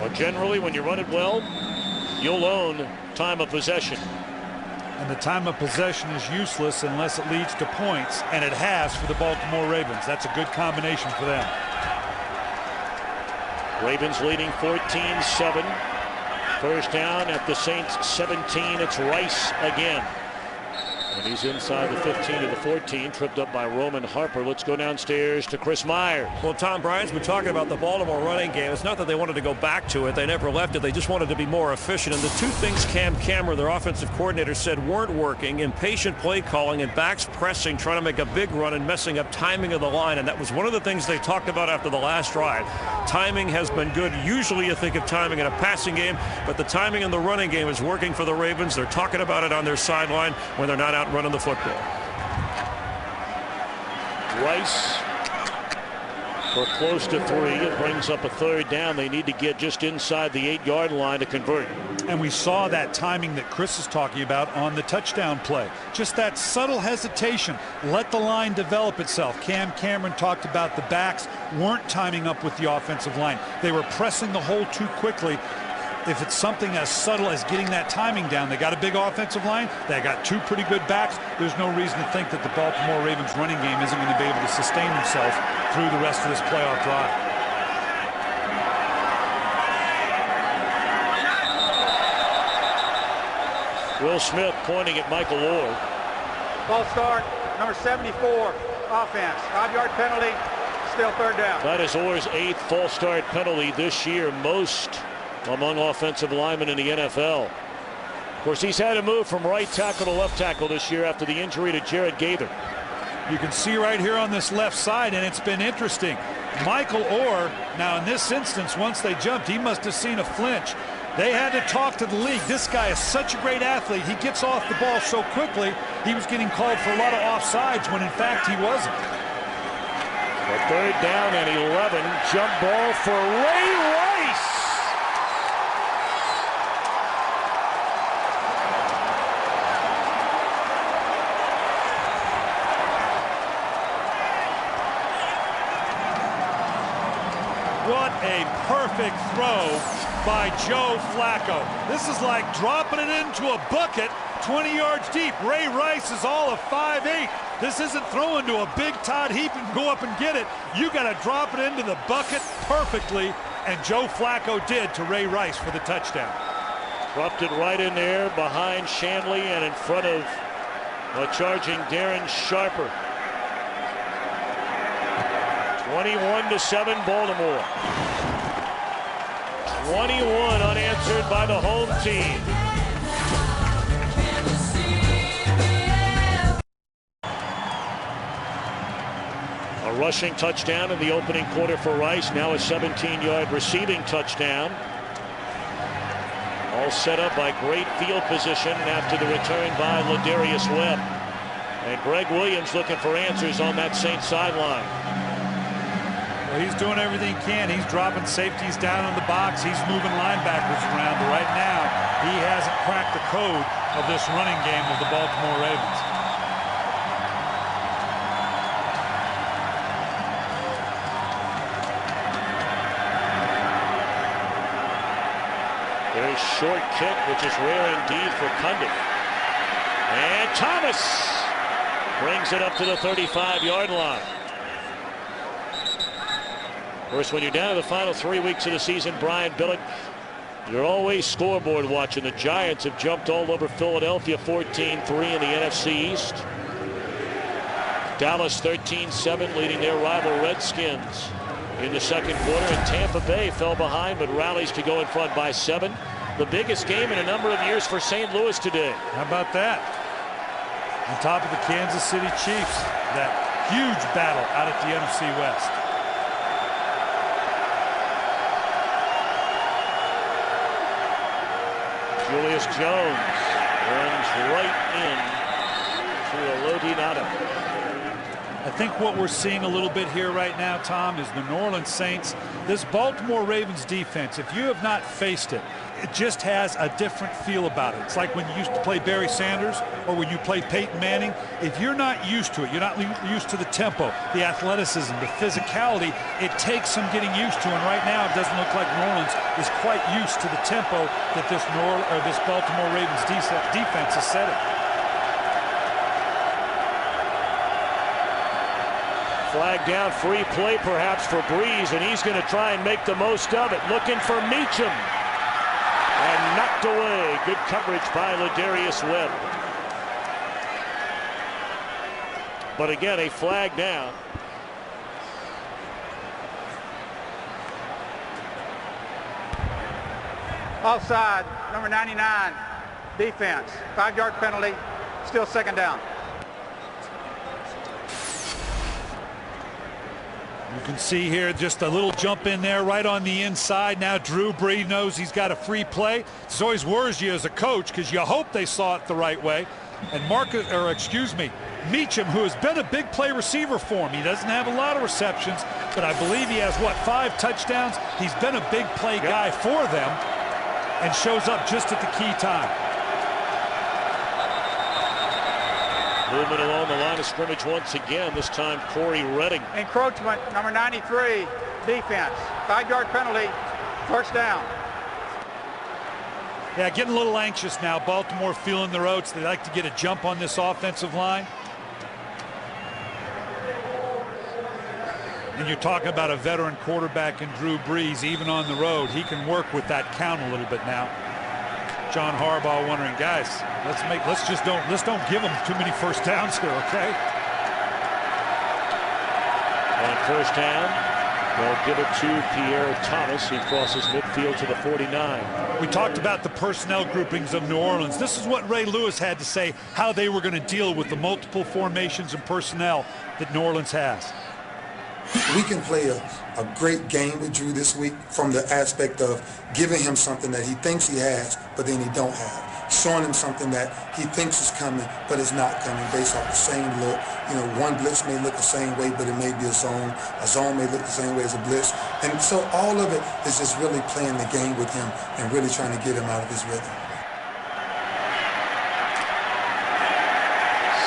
Well, generally, when you run it well, you'll own time of possession. And the time of possession is useless unless it leads to points, and it has for the Baltimore Ravens. That's a good combination for them. Ravens leading 14-7. First down at the Saints 17. It's Rice again. And he's inside the 15 to the 14, tripped up by Roman Harper. Let's go downstairs to Chris Myers. Well, Tom, Bryant's been talking about the Baltimore running game. It's not that they wanted to go back to it. They never left it. They just wanted to be more efficient. And the two things Cam Cameron, their offensive coordinator, said weren't working: impatient play calling and backs pressing, trying to make a big run and messing up timing of the line. And that was one of the things they talked about after the last drive. Timing has been good. Usually you think of timing in a passing game, but the timing in the running game is working for the Ravens. They're talking about it on their sideline when they're not out running the football. Rice for close to 3. It brings up a third down. They need to get just inside the 8-yard line to convert. And we saw that timing that Chris is talking about on the touchdown play. Just that subtle hesitation. Let the line develop itself. Cam Cameron talked about the backs weren't timing up with the offensive line. They were pressing the hole too quickly. If it's something as subtle as getting that timing down, they got a big offensive line, they got two pretty good backs, there's no reason to think that the Baltimore Ravens running game isn't going to be able to sustain themselves through the rest of this playoff drive. Will Smith pointing at Michael Orr. Ball start, number 74, offense. 5-yard penalty, still third down. That is Orr's 8th false start penalty this year, most among offensive linemen in the NFL. Of course, he's had to move from right tackle to left tackle this year after the injury to Jared Gaither. You can see right here on this left side, and it's been interesting. Michael Orr, now in this instance, once they jumped, he must have seen a flinch. They had to talk to the league. This guy is such a great athlete. He gets off the ball so quickly, he was getting called for a lot of offsides when in fact he wasn't. A third down and 11. Jump ball for Ray Rice. What a perfect throw by Joe Flacco. This is like dropping it into a bucket 20 yards deep. Ray Rice is all of 5'8". This isn't throwing to a big Todd Heap and go up and get it. You got to drop it into the bucket perfectly, and Joe Flacco did to Ray Rice for the touchdown. Dropped it right in there behind Shanley and in front of a charging Darren Sharper. 21-7 Baltimore. 21 unanswered by the home team. A rushing touchdown in the opening quarter for Rice. Now a 17-yard receiving touchdown. All set up by great field position after the return by Ladarius Webb. And Greg Williams looking for answers on that Saints sideline. Well, he's doing everything he can. He's dropping safeties down in the box. He's moving linebackers around. But right now, he hasn't cracked the code of this running game of the Baltimore Ravens. Very short kick, which is rare indeed for Condit. And Thomas brings it up to the 35-yard line. Of course, when you're down to the final 3 weeks of the season, Brian Billick, you're always scoreboard watching. The Giants have jumped all over Philadelphia 14-3 in the NFC East. Dallas 13-7 leading their rival Redskins in the second quarter. And Tampa Bay fell behind but rallies to go in front by 7. The biggest game in a number of years for St. Louis today. How about that? On top of the Kansas City Chiefs, that huge battle out at the NFC West. Julius Jones runs right in to Elodie Nada. I think what we're seeing a little bit here right now, Tom, is the New Orleans Saints, this Baltimore Ravens defense, if you have not faced it, it just has a different feel about it. It's like when you used to play Barry Sanders or when you play Peyton Manning. If you're not used to it, you're not used to the tempo, the athleticism, the physicality, it takes some getting used to. And right now, it doesn't look like New Orleans is quite used to the tempo that this Baltimore Ravens defense is setting. Flag down, free play perhaps for Breeze, and he's going to try and make the most of it. Looking for Meacham. And knocked away. Good coverage by Ladarius Webb. But again, a flag down. Offside, number 99, defense. 5-yard penalty, still second down. You can see here just a little jump in there right on the inside. Now Drew Brees knows he's got a free play. This always worries you as a coach because you hope they saw it the right way. And Meacham, who has been a big play receiver for him. He doesn't have a lot of receptions, but I believe he has, 5 touchdowns? He's been a big play guy for them and shows up just at the key time. Movement along the line of scrimmage once again, this time Corey Redding. Encroachment, number 93, defense. 5-yard penalty, first down. Yeah, getting a little anxious now. Baltimore feeling their oats. They like to get a jump on this offensive line. And you're talking about a veteran quarterback in Drew Brees, even on the road. He can work with that count a little bit now. John Harbaugh wondering, guys, let's don't give them too many first downs here, okay? On first down, they'll give it to Pierre Thomas. He crosses midfield to the 49. We talked about the personnel groupings of New Orleans. This is what Ray Lewis had to say, how they were going to deal with the multiple formations and personnel that New Orleans has. We can play a great game with Drew this week from the aspect of giving him something that he thinks he has, but then he don't have. Showing him something that he thinks is coming, but it's not coming based off the same look. You know, one blitz may look the same way, but it may be a zone. A zone may look the same way as a blitz. And so all of it is just really playing the game with him and really trying to get him out of his rhythm.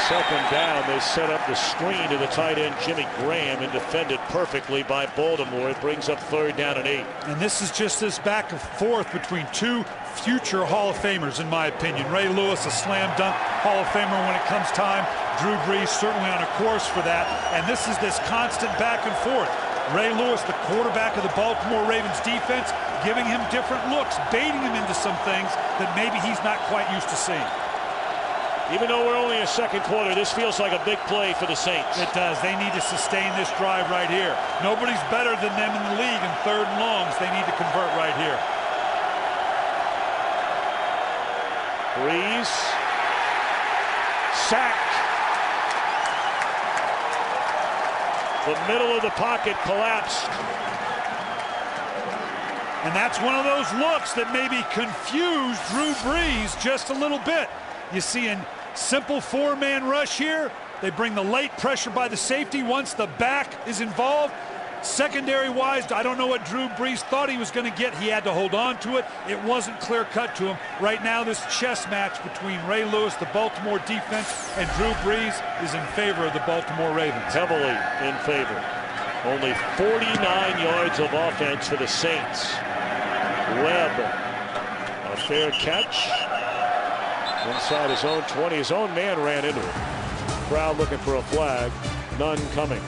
Second down, they set up the screen to the tight end Jimmy Graham and defended perfectly by Baltimore. It brings up third down and 8. And this is just this back and forth between two future Hall of Famers, in my opinion. Ray Lewis, a slam dunk Hall of Famer when it comes time. Drew Brees certainly on a course for that. And this is this constant back and forth. Ray Lewis, the quarterback of the Baltimore Ravens defense, giving him different looks, baiting him into some things that maybe he's not quite used to seeing. Even though we're only in second quarter, this feels like a big play for the Saints. It does. They need to sustain this drive right here. Nobody's better than them in the league in third and longs. They need to convert right here. Brees. Sacked. The middle of the pocket collapsed. And that's one of those looks that maybe confused Drew Brees just a little bit. You see in simple 4-man rush here. They bring the late pressure by the safety once the back is involved. Secondary-wise, I don't know what Drew Brees thought he was going to get. He had to hold on to it. It wasn't clear-cut to him. Right now, this chess match between Ray Lewis, the Baltimore defense, and Drew Brees is in favor of the Baltimore Ravens. Heavily in favor. Only 49 yards of offense for the Saints. Webb, a fair catch. Inside his own 20, his own man ran into it. Crowd looking for a flag, none coming.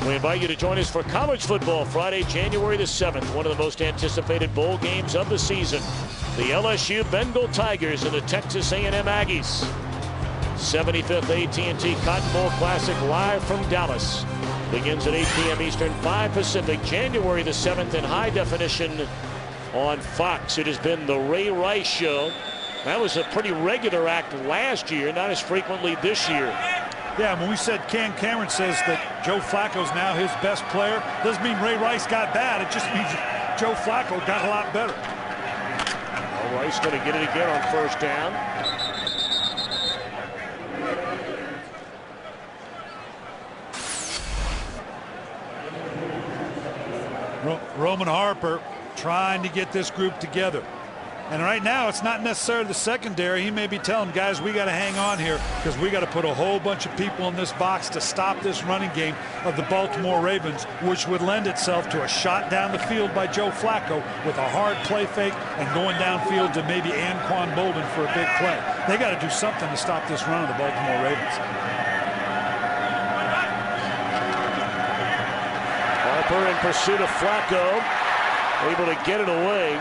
We invite you to join us for college football Friday, January the 7th, one of the most anticipated bowl games of the season. The LSU Bengal Tigers and the Texas A&M Aggies. 75th AT&T Cotton Bowl Classic live from Dallas. Begins at 8 p.m. Eastern, 5 Pacific, January the 7th in high definition on Fox. It has been the Ray Rice Show. That was a pretty regular act last year, not as frequently this year. Yeah, when we said Cameron says that Joe Flacco's now his best player, doesn't mean Ray Rice got bad. It just means Joe Flacco got a lot better. Rice going to get it again on first down. Roman Harper trying to get this group together. And right now, it's not necessarily the secondary. He may be telling them, guys, we got to hang on here because we got to put a whole bunch of people in this box to stop this running game of the Baltimore Ravens, which would lend itself to a shot down the field by Joe Flacco with a hard play fake and going downfield to maybe Anquan Bolden for a big play. They got to do something to stop this run of the Baltimore Ravens. Harper in pursuit of Flacco, able to get it away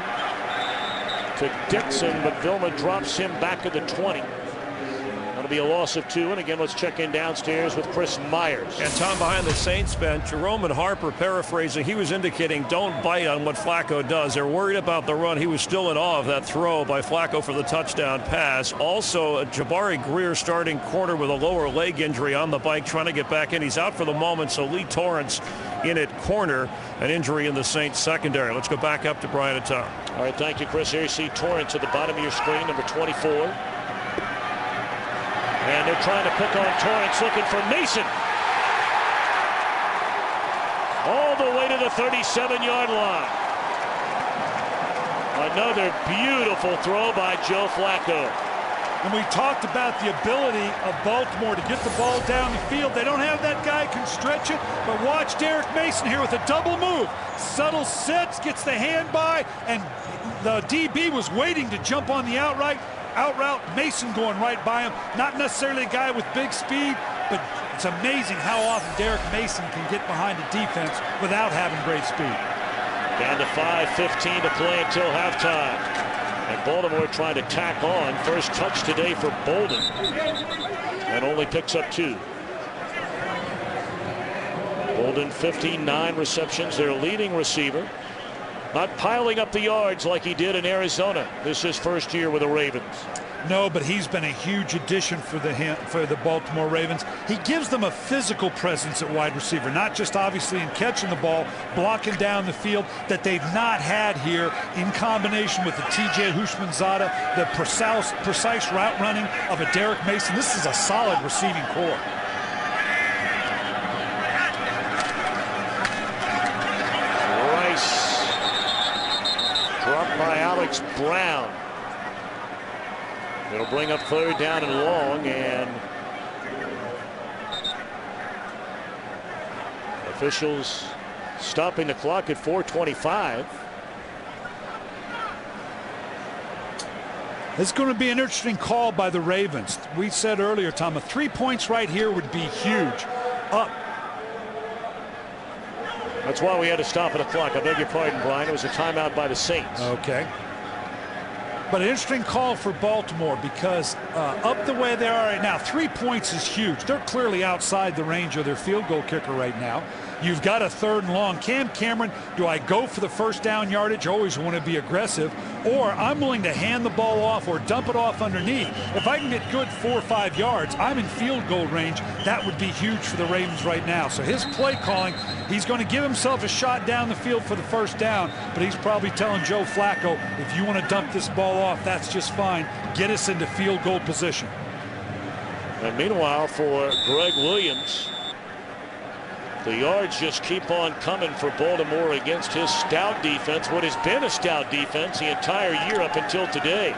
to Dixon, but Vilma drops him back at the 20. That'll be a loss of 2. And again, let's check in downstairs with Chris Myers. And Tom, behind the Saints bench, Roman Harper paraphrasing, he was indicating don't bite on what Flacco does. They're worried about the run. He was still in awe of that throw by Flacco for the touchdown pass. Also, Jabari Greer, starting corner with a lower leg injury on the bike, trying to get back in. He's out for the moment, so Lee Torrance in at corner, an injury in the Saints secondary. Let's go back up to Brian and Tom. All right, thank you, Chris. Here you see Torrance at the bottom of your screen, number 24. And they're trying to pick on Torrance, looking for Mason. All the way to the 37-yard line. Another beautiful throw by Joe Flacco. And we talked about the ability of Baltimore to get the ball down the field. They don't have that guy who can stretch it, but watch Derek Mason here with a double move. Subtle sets, gets the hand by, and the DB was waiting to jump on the out route. Mason going right by him. Not necessarily a guy with big speed, but it's amazing how often Derek Mason can get behind a defense without having great speed. Down to 5:15 to play until halftime. And Baltimore trying to tack on. First touch today for Bolden. And only picks up 2. Bolden, 59 receptions, their leading receiver. Not piling up the yards like he did in Arizona. This is his first year with the Ravens. No, but he's been a huge addition for the Baltimore Ravens. He gives them a physical presence at wide receiver, not just obviously in catching the ball, blocking down the field, that they've not had here in combination with the T.J. Houshmandzadeh, the precise route running of a Derek Mason. This is a solid receiving core. Rice dropped by Alex Brown. It'll bring up 3rd down and long, and officials stopping the clock at 4:25. It's going to be an interesting call by the Ravens. We said earlier, Tom, 3 points right here would be huge. That's why we had to stop at the clock. I beg your pardon, Brian. It was a timeout by the Saints. Okay. But an interesting call for Baltimore because up the way they are right now, 3 points is huge. They're clearly outside the range of their field goal kicker right now. You've got a 3rd and long. Cam Cameron, do I go for the first down yardage? Always want to be aggressive. Or I'm willing to hand the ball off or dump it off underneath. If I can get good 4 or 5 yards, I'm in field goal range. That would be huge for the Ravens right now. So his play calling, he's going to give himself a shot down the field for the first down, but he's probably telling Joe Flacco, if you want to dump this ball off, that's just fine. Get us into field goal position. And meanwhile, for Greg Williams, the yards just keep on coming for Baltimore against his stout defense, what has been a stout defense the entire year up until today.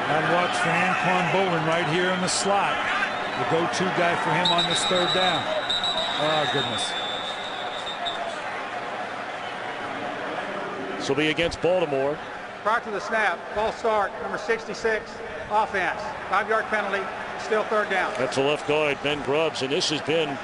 I'd watch for Anquan Bolden right here in the slot. The go-to guy for him on this 3rd down. Oh, goodness. This will be against Baltimore. Prior to the snap, false start, number 66, offense. 5-yard penalty, still 3rd down. That's the left guard, Ben Grubbs, and this has been,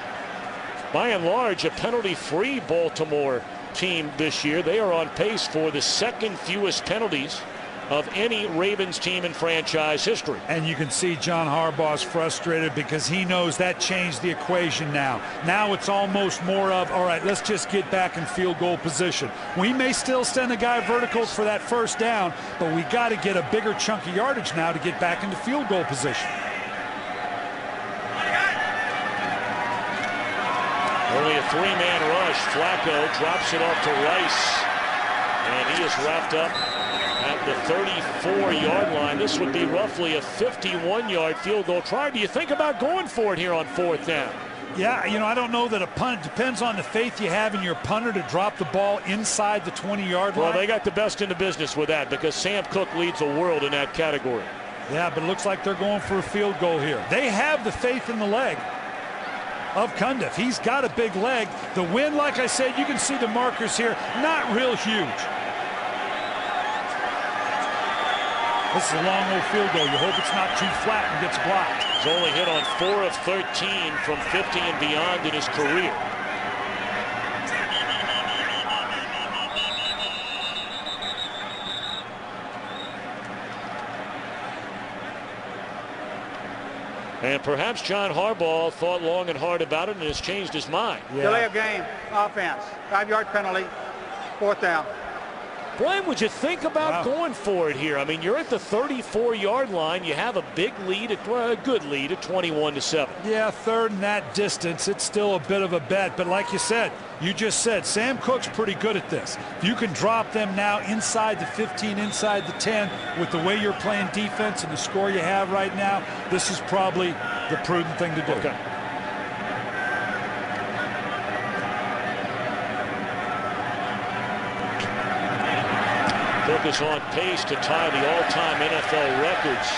by and large, a penalty-free Baltimore team this year. They are on pace for the 2nd fewest penalties of any Ravens team in franchise history. And you can see John Harbaugh's frustrated because he knows that changed the equation now. Now it's almost more of, all right, let's just get back in field goal position. We may still send a guy vertical for that 1st down, but we got to get a bigger chunk of yardage now to get back into field goal position. Only a 3-man rush. Flacco drops it off to Rice, and he is wrapped up at the 34-yard line. This would be roughly a 51-yard field goal try. Do you think about going for it here on 4th down? Yeah, you know, I don't know that a punt depends on the faith you have in your punter to drop the ball inside the 20-yard line. Well, they got the best in the business with that because Sam Cook leads the world in that category. Yeah, but it looks like they're going for a field goal here. They have the faith in the leg of Cundiff. He's got a big leg. The wind, like I said, you can see the markers here, not real huge. This is a long old field goal. You hope it's not too flat and gets blocked. He's only hit on 4 of 13 from 50 and beyond in his career. And perhaps John Harbaugh thought long and hard about it and has changed his mind. Yeah. Delay of game, offense, 5-yard penalty, 4th down. Brian, would you think about going for it here? I mean, you're at the 34-yard line. You have a big lead, a good lead at 21-7. Yeah, 3rd and that distance, it's still a bit of a bet. But like you said, you just said, Sam Cook's pretty good at this. If you can drop them now inside the 15, inside the 10, with the way you're playing defense and the score you have right now, this is probably the prudent thing to do. Okay. Cook is on pace to tie the all-time NFL records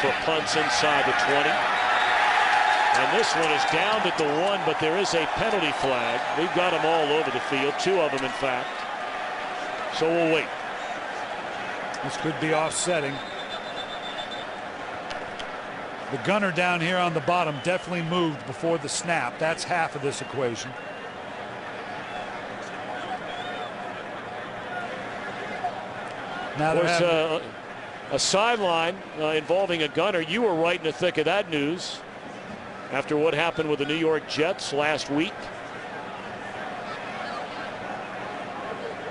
for punts inside the 20. And this one is down at the 1, but there is a penalty flag. We've got them all over the field, 2 of them in fact. So we'll wait. This could be offsetting. The gunner down here on the bottom definitely moved before the snap. That's half of this equation. Now there's a sideline involving a gunner. You were right in the thick of that news after what happened with the New York Jets last week.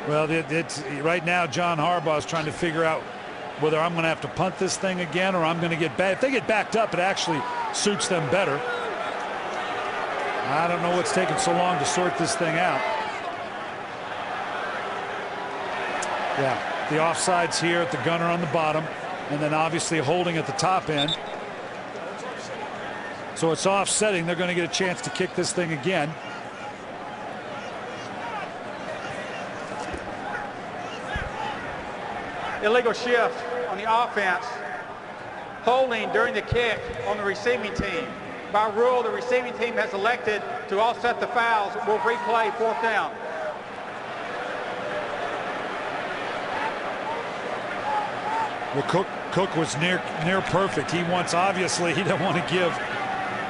Well, right now John Harbaugh is trying to figure out whether I'm going to have to punt this thing again or I'm going to get back. If they get backed up, it actually suits them better. I don't know what's taking so long to sort this thing out. Yeah. The offsides here at the gunner on the bottom, and then obviously holding at the top end. So it's offsetting. They're going to get a chance to kick this thing again. Illegal shift on the offense. Holding during the kick on the receiving team. By rule, the receiving team has elected to offset the fouls. We'll replay 4th down. Well, Cook was near perfect. He wants, obviously, he didn't want to give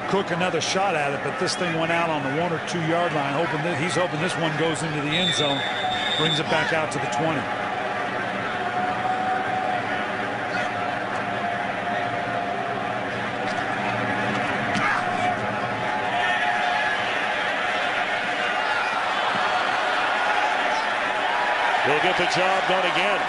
Cook another shot at it, but this thing went out on the 1 or 2 yard line. He's hoping this one goes into the end zone, brings it back out to the 20. We'll get the job done again.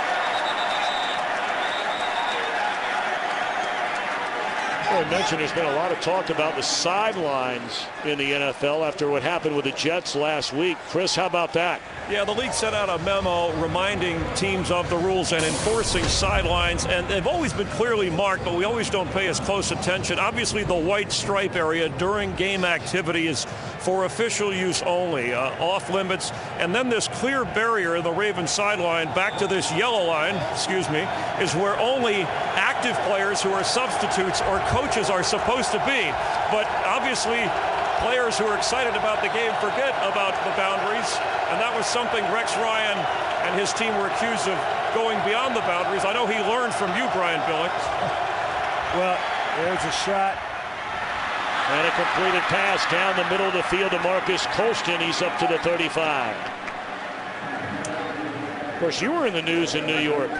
I mentioned there's been a lot of talk about the sidelines in the NFL after what happened with the Jets last week. Chris, how about that? Yeah, the league sent out a memo reminding teams of the rules and enforcing sidelines, and they've always been clearly marked, but we always don't pay as close attention. Obviously, the white stripe area during game activity is for official use only, off limits, and then this clear barrier in the Ravens sideline back to this yellow line, is where only active players who are substitutes or coaches are supposed to be. But obviously, players who are excited about the game forget about the boundaries, and that was something Rex Ryan and his team were accused of going beyond the boundaries. I know he learned from you, Brian Billick. Well, there's a shot. And a completed pass down the middle of the field to Marcus Colston. He's up to the 35. Of course, you were in the news in New York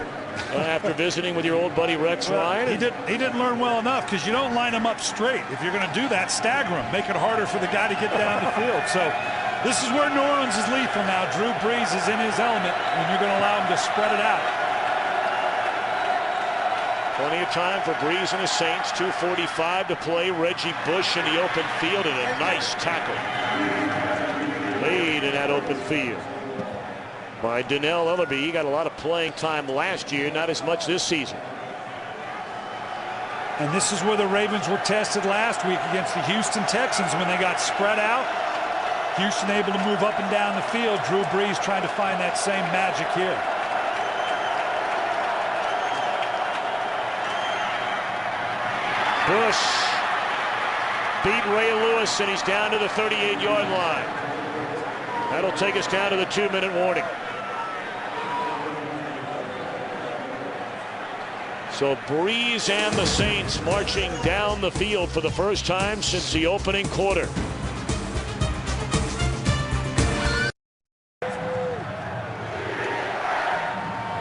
after visiting with your old buddy Rex Ryan. He didn't learn well enough because you don't line them up straight. If you're going to do that, stagger them. Make it harder for the guy to get down the field. So this is where New Orleans is lethal now. Drew Brees is in his element when you're going to allow him to spread it out. Plenty of time for Brees and the Saints. 2:45 to play. Reggie Bush in the open field and a nice tackle. Laid in that open field. by Donnell Ellerby. He got a lot of playing time last year, not as much this season. And this is where the Ravens were tested last week against the Houston Texans when they got spread out. Houston able to move up and down the field. Drew Brees trying to find that same magic here. Bush beat Ray Lewis, and he's down to the 38-yard line. That'll take us down to the 2-minute warning. So Brees and the Saints marching down the field for the first time since the opening quarter.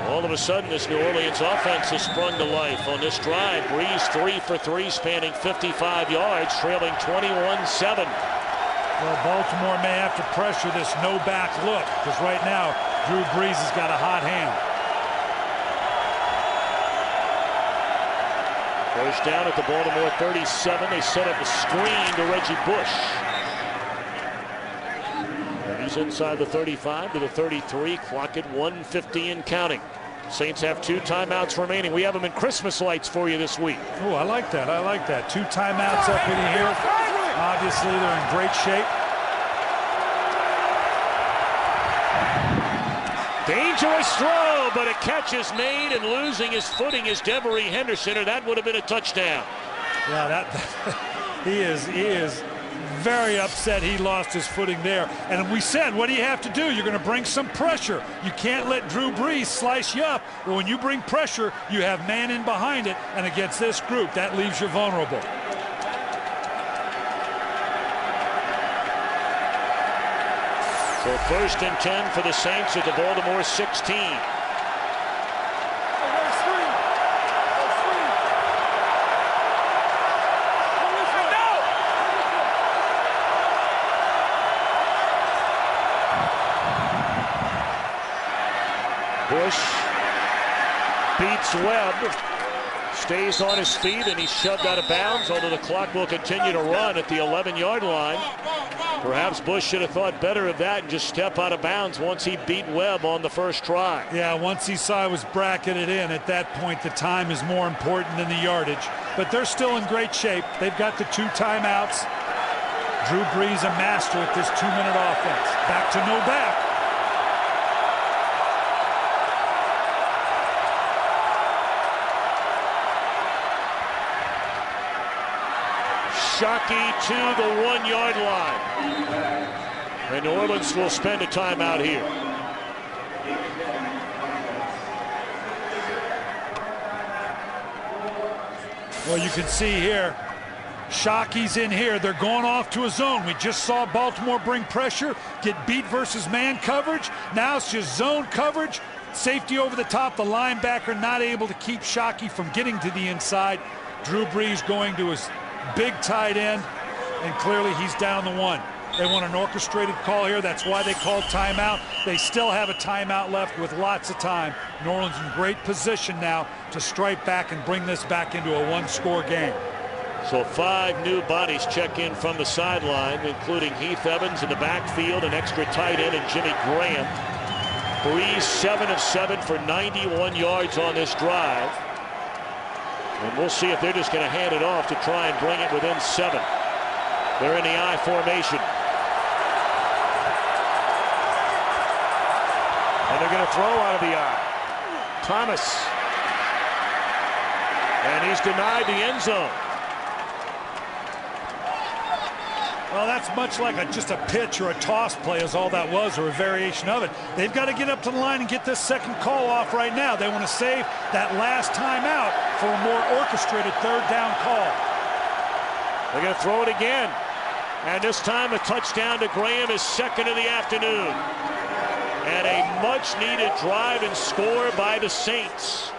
All of a sudden, this New Orleans offense has sprung to life on this drive. Brees 3 for 3, spanning 55 yards, trailing 21-7. Well, Baltimore may have to pressure this no-back look, because right now, Drew Brees has got a hot hand. First down at the Baltimore 37. They set up a screen to Reggie Bush. And he's inside the 35 to the 33. Clock at 1:50 and counting. Saints have 2 timeouts remaining. We have them in Christmas lights for you this week. Oh, I like that. I like that. 2 timeouts up in here. Obviously, they're in great shape. Dangerous throw, but a catch is made, and losing his footing is Devery Henderson, or that would have been a touchdown. Yeah, he is very upset he lost his footing there. And we said, what do you have to do? You're going to bring some pressure. You can't let Drew Brees slice you up. But when you bring pressure, you have man in behind it, and against this group, that leaves you vulnerable. So 1st and 10 for the Saints at the Baltimore 16. Bush beats Webb, stays on his feet, and he's shoved out of bounds, although the clock will continue to run at the 11-yard line. Perhaps Bush should have thought better of that and just step out of bounds once he beat Webb on the first try. Yeah, once he saw it was bracketed in, at that point the time is more important than the yardage. But they're still in great shape. They've got the 2 timeouts. Drew Brees a master at this 2-minute offense. Back to no back. Shockey to the 1-yard line. And New Orleans will spend a timeout here. Well, you can see here, Shockey's in here. They're going off to a zone. We just saw Baltimore bring pressure, get beat versus man coverage. Now it's just zone coverage. Safety over the top. The linebacker not able to keep Shockey from getting to the inside. Drew Brees going to his big tight end, and clearly he's down the 1. They want an orchestrated call here. That's why they called timeout. They still have a timeout left with lots of time. New Orleans in great position now to strike back and bring this back into a 1-score game. So 5 new bodies check in from the sideline, including Heath Evans in the backfield, an extra tight end, and Jimmy Graham. Brees 7 of 7 for 91 yards on this drive. And we'll see if they're just going to hand it off to try and bring it within 7. They're in the I formation. And they're going to throw out of the I. Thomas. And he's denied the end zone. Well, that's much like just a pitch or a toss play is all that was, or a variation of it. They've got to get up to the line and get this second call off right now. They want to save that last timeout for a more orchestrated 3rd down call. They're going to throw it again. And this time a touchdown to Graham, his 2nd of the afternoon. And a much-needed drive and score by the Saints.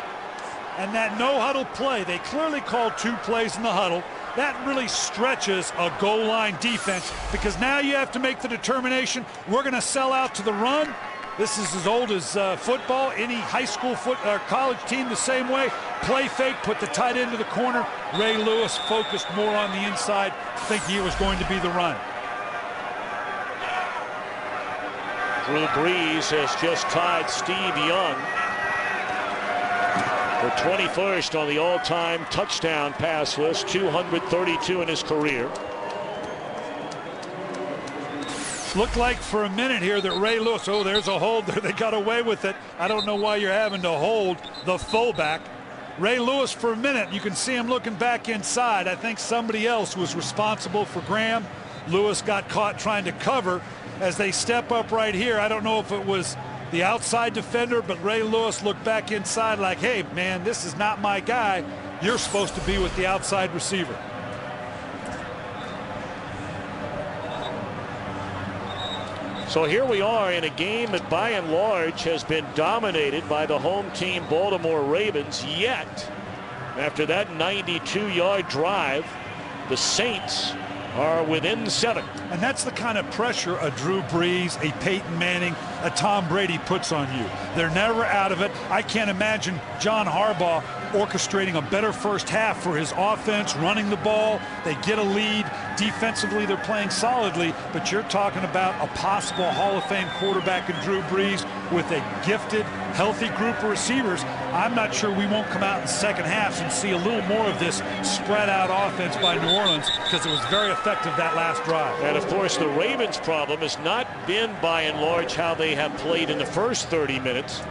And that no-huddle play, they clearly called 2 plays in the huddle. That really stretches a goal line defense, because now you have to make the determination, we're going to sell out to the run. This is as old as football. Any high school or college team the same way. Play fake, put the tight end to the corner. Ray Lewis focused more on the inside, thinking it was going to be the run. Drew Brees has just tied Steve Young for 21st on the all-time touchdown pass list, 232 in his career. Looked like for a minute here that Ray Lewis, oh, there's a hold there. They got away with it. I don't know why you're having to hold the fullback. Ray Lewis, for a minute, you can see him looking back inside. I think somebody else was responsible for Graham. Lewis got caught trying to cover. As they step up right here, I don't know if it was the outside defender, but Ray Lewis looked back inside like, hey, man, this is not my guy. You're supposed to be with the outside receiver. So here we are in a game that by and large has been dominated by the home team Baltimore Ravens. Yet, after that 92-yard drive, the Saints are within 7. And that's the kind of pressure a Drew Brees, a Peyton Manning, a Tom Brady puts on you. They're never out of it. I can't imagine John Harbaugh orchestrating a better first half for his offense, running the ball. They get a lead. Defensively, they're playing solidly, but you're talking about a possible Hall of Fame quarterback in Drew Brees with a gifted, healthy group of receivers. I'm not sure we won't come out in second halves and see a little more of this spread out offense by New Orleans, because it was very effective that last drive. And of course, the Ravens' problem has not been by and large how they have played in the first 30 minutes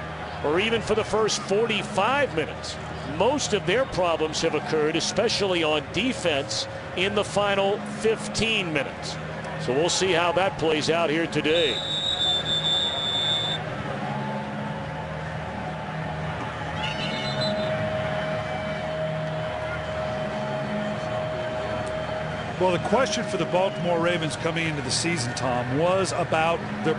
or even for the first 45 minutes. Most of their problems have occurred, especially on defense, in the final 15 minutes. So we'll see how that plays out here today. Well, the question for the Baltimore Ravens coming into the season, Tom, was about their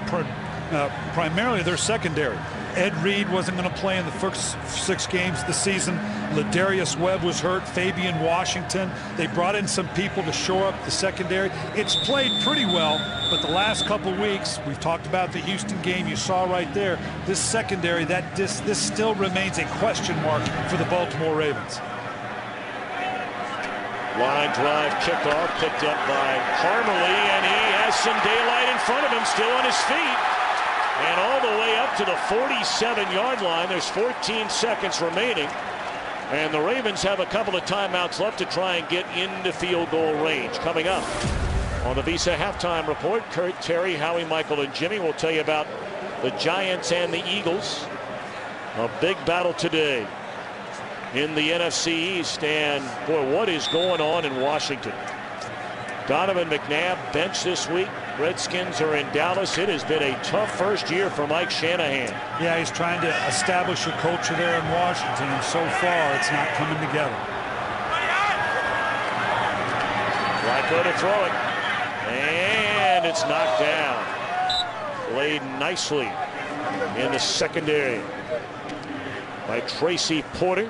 primarily their secondary. Ed Reed wasn't going to play in the first 6 games of the season. Ladarius Webb was hurt. Fabian Washington. They brought in some people to shore up the secondary. It's played pretty well, but the last couple weeks, we've talked about the Houston game you saw right there. This secondary, this still remains a question mark for the Baltimore Ravens. Line drive kickoff picked up by Parmalee, and he has some daylight in front of him, still on his feet. And all the way up to the 47-yard line. There's 14 seconds remaining. And the Ravens have a couple of timeouts left to try and get into field goal range. Coming up on the Visa Halftime Report, Kurt, Terry, Howie, Michael, and Jimmy will tell you about the Giants and the Eagles. A big battle today in the NFC East. And, boy, what is going on in Washington? Donovan McNabb benched this week. Redskins are in Dallas. It has been a tough first year for Mike Shanahan. Yeah, he's trying to establish a culture there in Washington, and so far it's not coming together. Flacco to throw it. And it's knocked down. Played nicely in the secondary by Tracy Porter,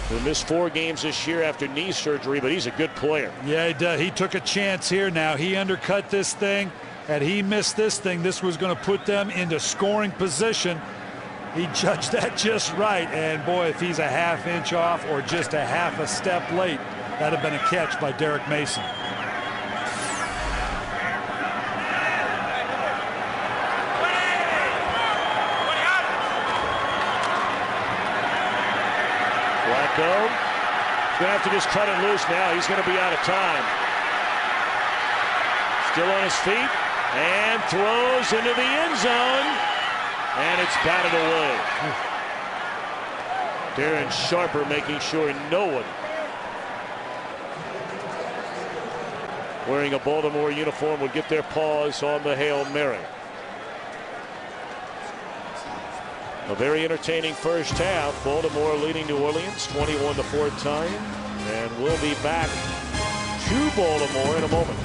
who missed 4 games this year after knee surgery, but he's a good player. Yeah, he does. He took a chance here now. He undercut this thing. Had he missed this thing, this was going to put them into scoring position. He judged that just right. And, boy, if he's a half inch off or just a half a step late, that'd have been a catch by Derek Mason. He's going to have to just cut it loose now. He's going to be out of time. Still on his feet and throws into the end zone, and it's batted away. Darren Sharper making sure no one wearing a Baltimore uniform would get their paws on the Hail Mary. A very entertaining first half. Baltimore leading New Orleans 21-4 time. And we'll be back to Baltimore in a moment.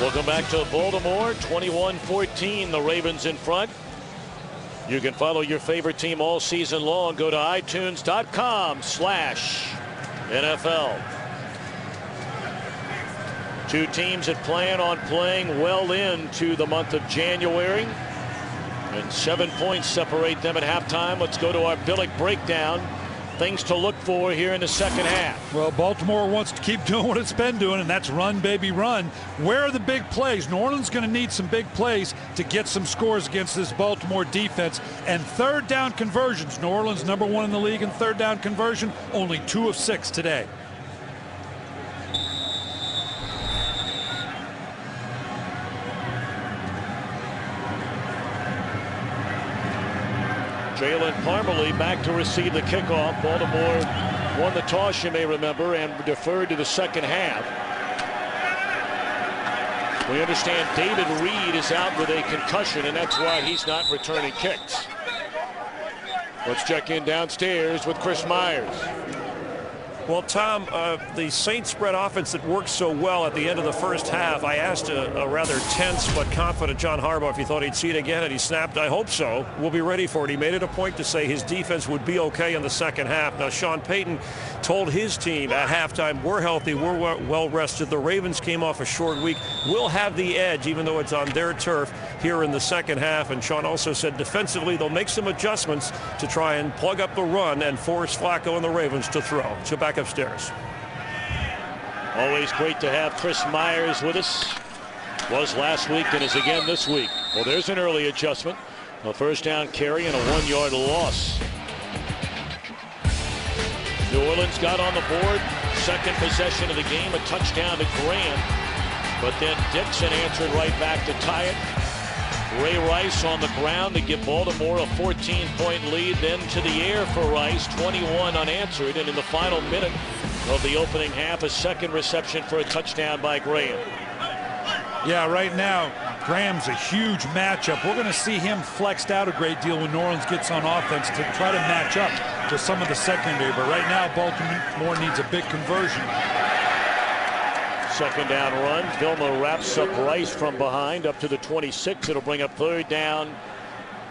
Welcome back to Baltimore. 21-14, the Ravens in front. You can follow your favorite team all season long. Go to iTunes.com/NFL. Two teams that plan on playing well into the month of January. And 7 points separate them at halftime. Let's go to our Billick breakdown. Things to look for here in the second half. Well, Baltimore wants to keep doing what it's been doing, and that's run, baby, run. Where are the big plays? New Orleans going to need some big plays to get some scores against this Baltimore defense. And third down conversions. New Orleans #1 in the league in third down conversion, only 2 of 6 today. Jalen Parmalee back to receive the kickoff. Baltimore won the toss, you may remember, and deferred to the second half. We understand David Reed is out with a concussion, and that's why he's not returning kicks. Let's check in downstairs with Chris Myers. Well, Tom, the Saints spread offense that worked so well at the end of the first half, I asked a rather tense but confident John Harbaugh if he thought he'd see it again, and he snapped, "I hope so. We'll be ready for it." He made it a point to say his defense would be okay in the second half. Now, Sean Payton told his team at halftime, "We're healthy, we're well rested. The Ravens came off a short week. We'll have the edge, even though it's on their turf here in the second half." And Sean also said defensively they'll make some adjustments to try and plug up the run and force Flacco and the Ravens to throw. So back upstairs. Always great to have Chris Myers with us. Was last week and is again this week. Well, there's an early adjustment. A first down carry and a 1-yard loss. New Orleans got on the board. Second possession of the game, a touchdown to Graham. But then Dixon answered right back to tie it. Ray Rice on the ground to give Baltimore a 14-point lead. Then to the air for Rice, 21 unanswered. And in the final minute of the opening half, a second reception for a touchdown by Graham. Yeah, right now, Graham's a huge matchup. We're going to see him flexed out a great deal when New Orleans gets on offense to try to match up to some of the secondary. But right now, Baltimore needs a big conversion. Second down run. Vilma wraps up Rice from behind up to the 26. It'll bring up third down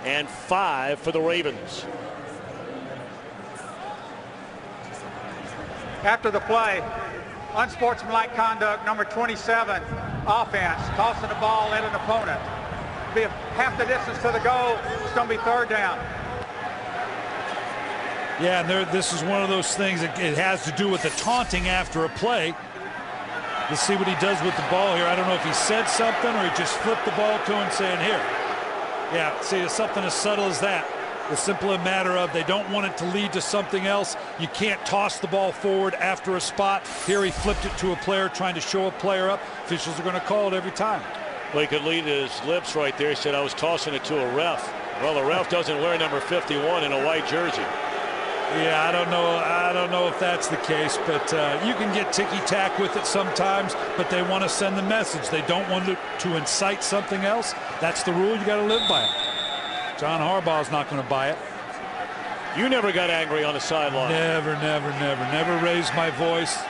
and 5 for the Ravens. After the play, unsportsmanlike conduct, number 27, offense, tossing the ball at an opponent. Be half the distance to the goal, it's going to be third down. Yeah, and this is one of those things that it has to do with the taunting after a play. Let's see what he does with the ball here. I don't know if he said something or he just flipped the ball to him saying, "Here." Yeah, see, it's something as subtle as that. It's simply a matter of they don't want it to lead to something else. You can't toss the ball forward after a spot. Here he flipped it to a player trying to show a player up. Officials are going to call it every time. Well, he could lead his lips right there. He said, "I was tossing it to a ref." Well, the ref doesn't wear number 51 in a white jersey. Yeah, I don't know if that's the case, but you can get ticky-tack with it sometimes, but they want to send the message. They don't want to incite something else. That's the rule. You got to live by it. John Harbaugh's not going to buy it. You never got angry on the sideline. Never raised my voice.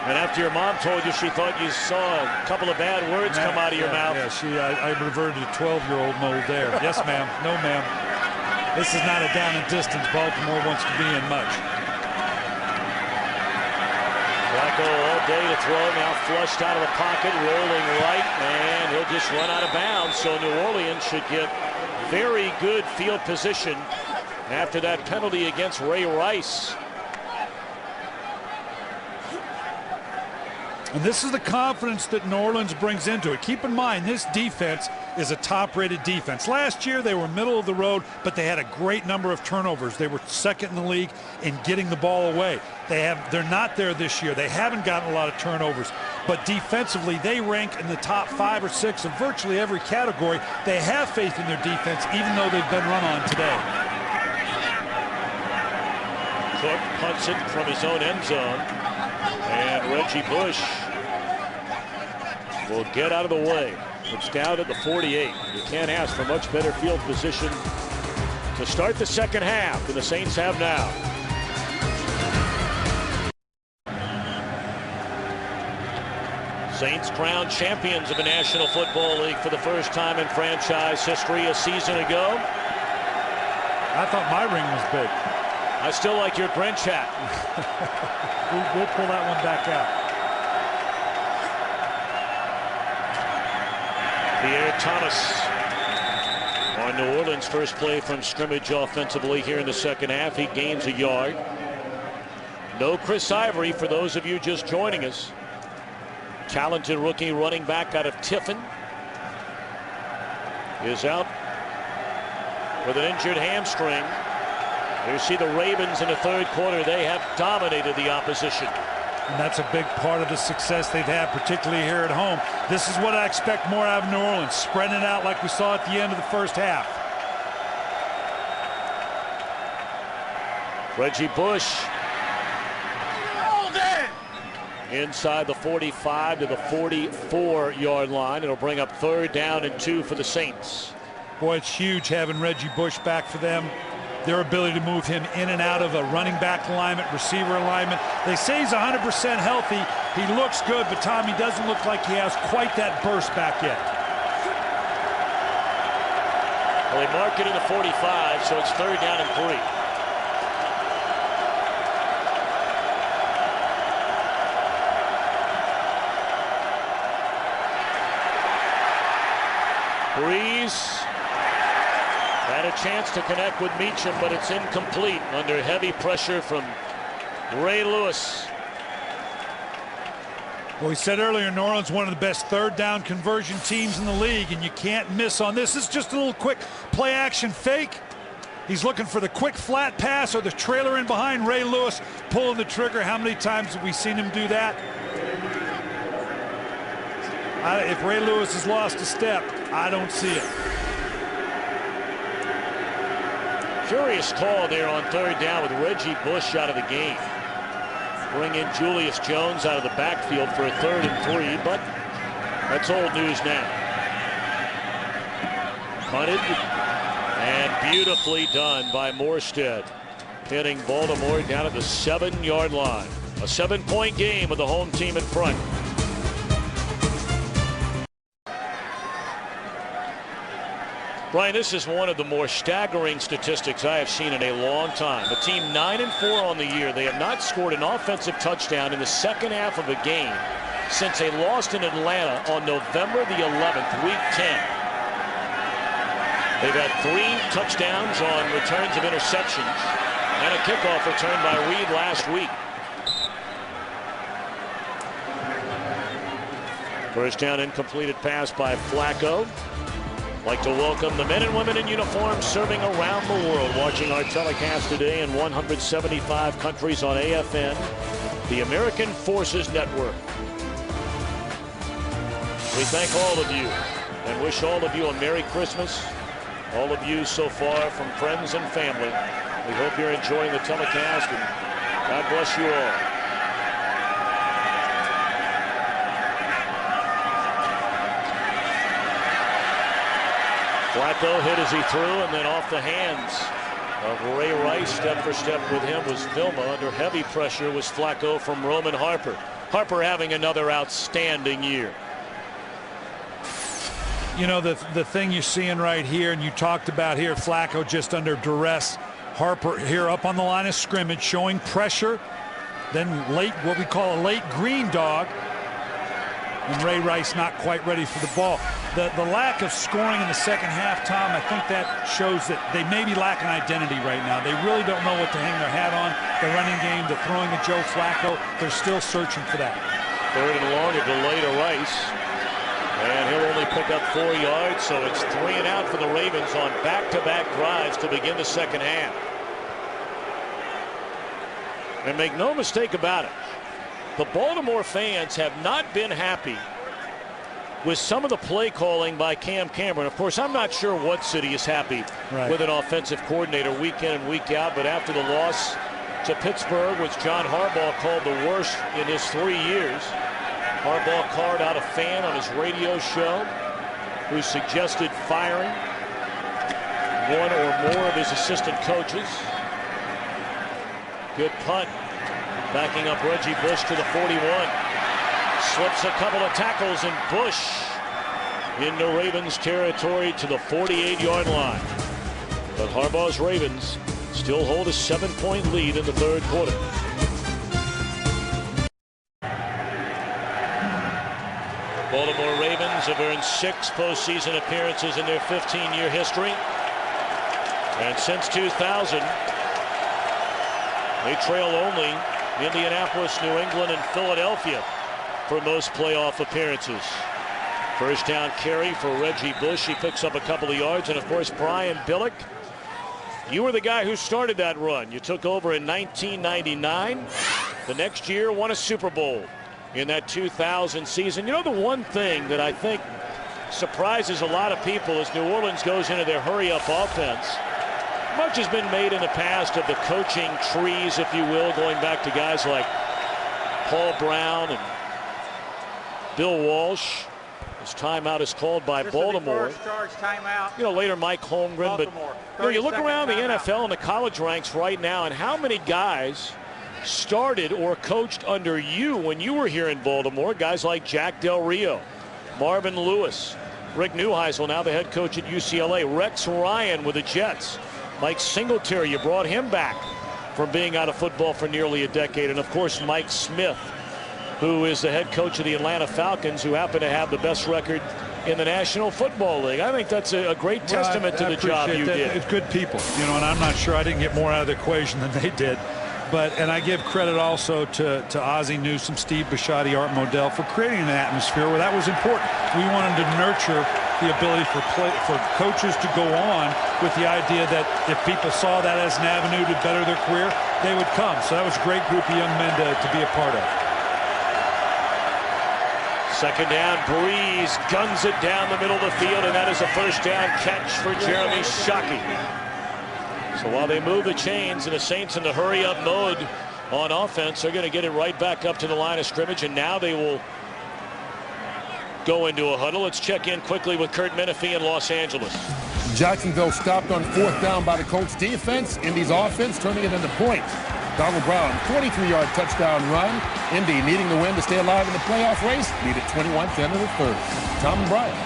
And after your mom told you she thought you saw a couple of bad words come out of your mouth. Yeah, I reverted to 12-year-old mode there. Yes, ma'am. No, ma'am. This is not a down and distance Baltimore wants to be in much. Flacco all day to throw, now flushed out of the pocket, rolling right, and he'll just run out of bounds. So New Orleans should get very good field position after that penalty against Ray Rice. And this is the confidence that New Orleans brings into it. Keep in mind, this defense is a top-rated defense. Last year, they were middle of the road, but they had a great number of turnovers. They were second in the league in getting the ball away. They're not there this year. They haven't gotten a lot of turnovers. But defensively, they rank in the top 5 or 6 of virtually every category. They have faith in their defense, even though they've been run on today. Cook punts it from his own end zone. And Reggie Bush will get out of the way. It's down at the 48. You can't ask for much better field position to start the second half than the Saints have now. Saints crowned champions of the National Football League for the first time in franchise history a season ago. I thought my ring was big. I still like your Grinch hat. We'll pull that one back out. Pierre Thomas on New Orleans' first play from scrimmage offensively here in the second half. He gains a yard. No Chris Ivory for those of you just joining us. Talented rookie running back out of Tiffin is out with an injured hamstring. You see the Ravens in the third quarter. They have dominated the opposition. And that's a big part of the success they've had, particularly here at home. This is what I expect more out of New Orleans, spreading it out like we saw at the end of the first half. Reggie Bush inside the 45 to the 44-yard line. It'll bring up 3rd down and 2 for the Saints. Boy, it's huge having Reggie Bush back for them. Their ability to move him in and out of a running back alignment, receiver alignment. They say he's 100% healthy. He looks good, but Tommy doesn't look like he has quite that burst back yet. Well, they mark it in the 45, so it's 3rd down and 3. Breeze had a chance to connect with Meacham, but it's incomplete under heavy pressure from Ray Lewis. Well, we said earlier, New Orleans, one of the best 3rd down conversion teams in the league, and you can't miss on this. It's just a little quick play action fake. He's looking for the quick flat pass or the trailer in behind. Ray Lewis pulling the trigger. How many times have we seen him do that? If Ray Lewis has lost a step, I don't see it. Curious call there on 3rd down with Reggie Bush out of the game. Bring in Julius Jones out of the backfield for a 3rd and 3, but that's old news now. Punted and beautifully done by Morstead, hitting Baltimore down at the 7-yard line. A 7-point game with the home team in front. Brian, this is one of the more staggering statistics I have seen in a long time. A team 9-4 on the year. They have not scored an offensive touchdown in the second half of a game since they lost in Atlanta on November the 11th, week 10. They've had 3 touchdowns on returns of interceptions and a kickoff return by Reed last week. First down, incompleted pass by Flacco. Like to welcome the men and women in uniform serving around the world, watching our telecast today in 175 countries on AFN, the American Forces Network. We thank all of you and wish all of you a Merry Christmas. All of you so far from friends and family. We hope you're enjoying the telecast, and God bless you all. Flacco hit as he threw, and then off the hands of Ray Rice. Step for step with him was Vilma. Under heavy pressure was Flacco from Roman Harper. Harper having another outstanding year. You know, the thing you're seeing right here, and you talked about here, Flacco just under duress. Harper here up on the line of scrimmage, showing pressure. Then late, what we call a late green dog. And Ray Rice not quite ready for the ball. The lack of scoring in the second half, Tom, I think that shows that they maybe lack an identity right now. They really don't know what to hang their hat on. The running game, the throwing of Joe Flacco, they're still searching for that. 3rd and long, a delay to Rice. And he'll only pick up 4 yards, so it's 3 and out for the Ravens on back-to-back drives to begin the second half. And make no mistake about it, the Baltimore fans have not been happy with some of the play calling by Cam Cameron. Of course, I'm not sure what city is happy with an offensive coordinator week in and week out, but after the loss to Pittsburgh, which John Harbaugh called the worst in his 3 years, Harbaugh called out a fan on his radio show who suggested firing one or more of his assistant coaches. Good punt. Backing up Reggie Bush to the 41. Slips a couple of tackles, and Bush into Ravens territory to the 48-yard line. But Harbaugh's Ravens still hold a 7-point lead in the third quarter. Baltimore Ravens have earned 6 postseason appearances in their 15-year history. And since 2000, they trail only Indianapolis, New England, and Philadelphia for most playoff appearances. First down carry for Reggie Bush. He picks up a couple of yards. And, of course, Brian Billick, you were the guy who started that run. You took over in 1999. The next year, won a Super Bowl in that 2000 season. You know, the one thing that I think surprises a lot of people as New Orleans goes into their hurry-up offense, much has been made in the past of the coaching trees, if you will, going back to guys like Paul Brown and Bill Walsh. His timeout is called by Baltimore. You know, later Mike Holmgren. But you know, you look around the NFL and the college ranks right now, and how many guys started or coached under you when you were here in Baltimore? Guys like Jack Del Rio, Marvin Lewis, Rick Neuheisel, now the head coach at UCLA, Rex Ryan with the Jets, Mike Singletary, you brought him back from being out of football for nearly a decade, and of course Mike Smith, who is the head coach of the Atlanta Falcons, who happen to have the best record in the National Football League. I think that's a great testament to the job you did. It's good people, you know, and I'm not sure I didn't get more out of the equation than they did. And I give credit also to Ozzie Newsome, Steve Bisciotti, Art Modell for creating an atmosphere where that was important. We wanted to nurture the ability for coaches to go on with the idea that if people saw that as an avenue to better their career, they would come. So that was a great group of young men to be a part of. Second down, Breeze guns it down the middle of the field, and that is a first down catch for Jeremy Shockey. So while they move the chains and the Saints in the hurry-up mode on offense, they're going to get it right back up to the line of scrimmage, and now they will go into a huddle. Let's check in quickly with Kurt Menefee in Los Angeles. Jacksonville stopped on 4th down by the Colts defense. Indy's offense turning it into points. Donald Brown, 43-yard touchdown run. Indy needing the win to stay alive in the playoff race. Needed 21 to end of the third. Tom and Brian.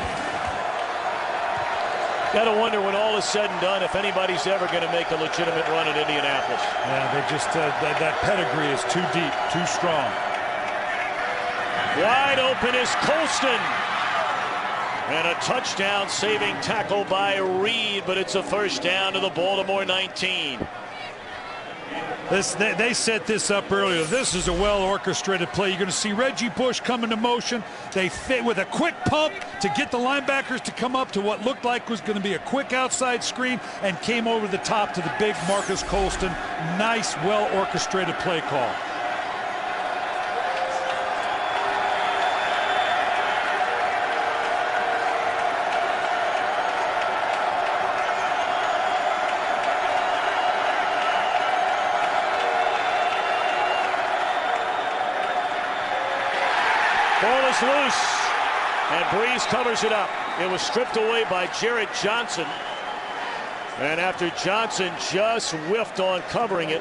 Got to wonder when all is said and done if anybody's ever going to make a legitimate run in Indianapolis. Yeah, they just that pedigree is too deep, too strong. Wide open is Colston. And a touchdown saving tackle by Reed, but it's a first down to the Baltimore 19. They set this up earlier. This is a well-orchestrated play. You're going to see Reggie Bush come into motion. They fit with a quick pump to get the linebackers to come up to what looked like was going to be a quick outside screen, and came over the top to the big Marcus Colston. Nice, well-orchestrated play call. Ball is loose, and Breeze covers it up. It was stripped away by Jarrett Johnson, and after Johnson just whiffed on covering it,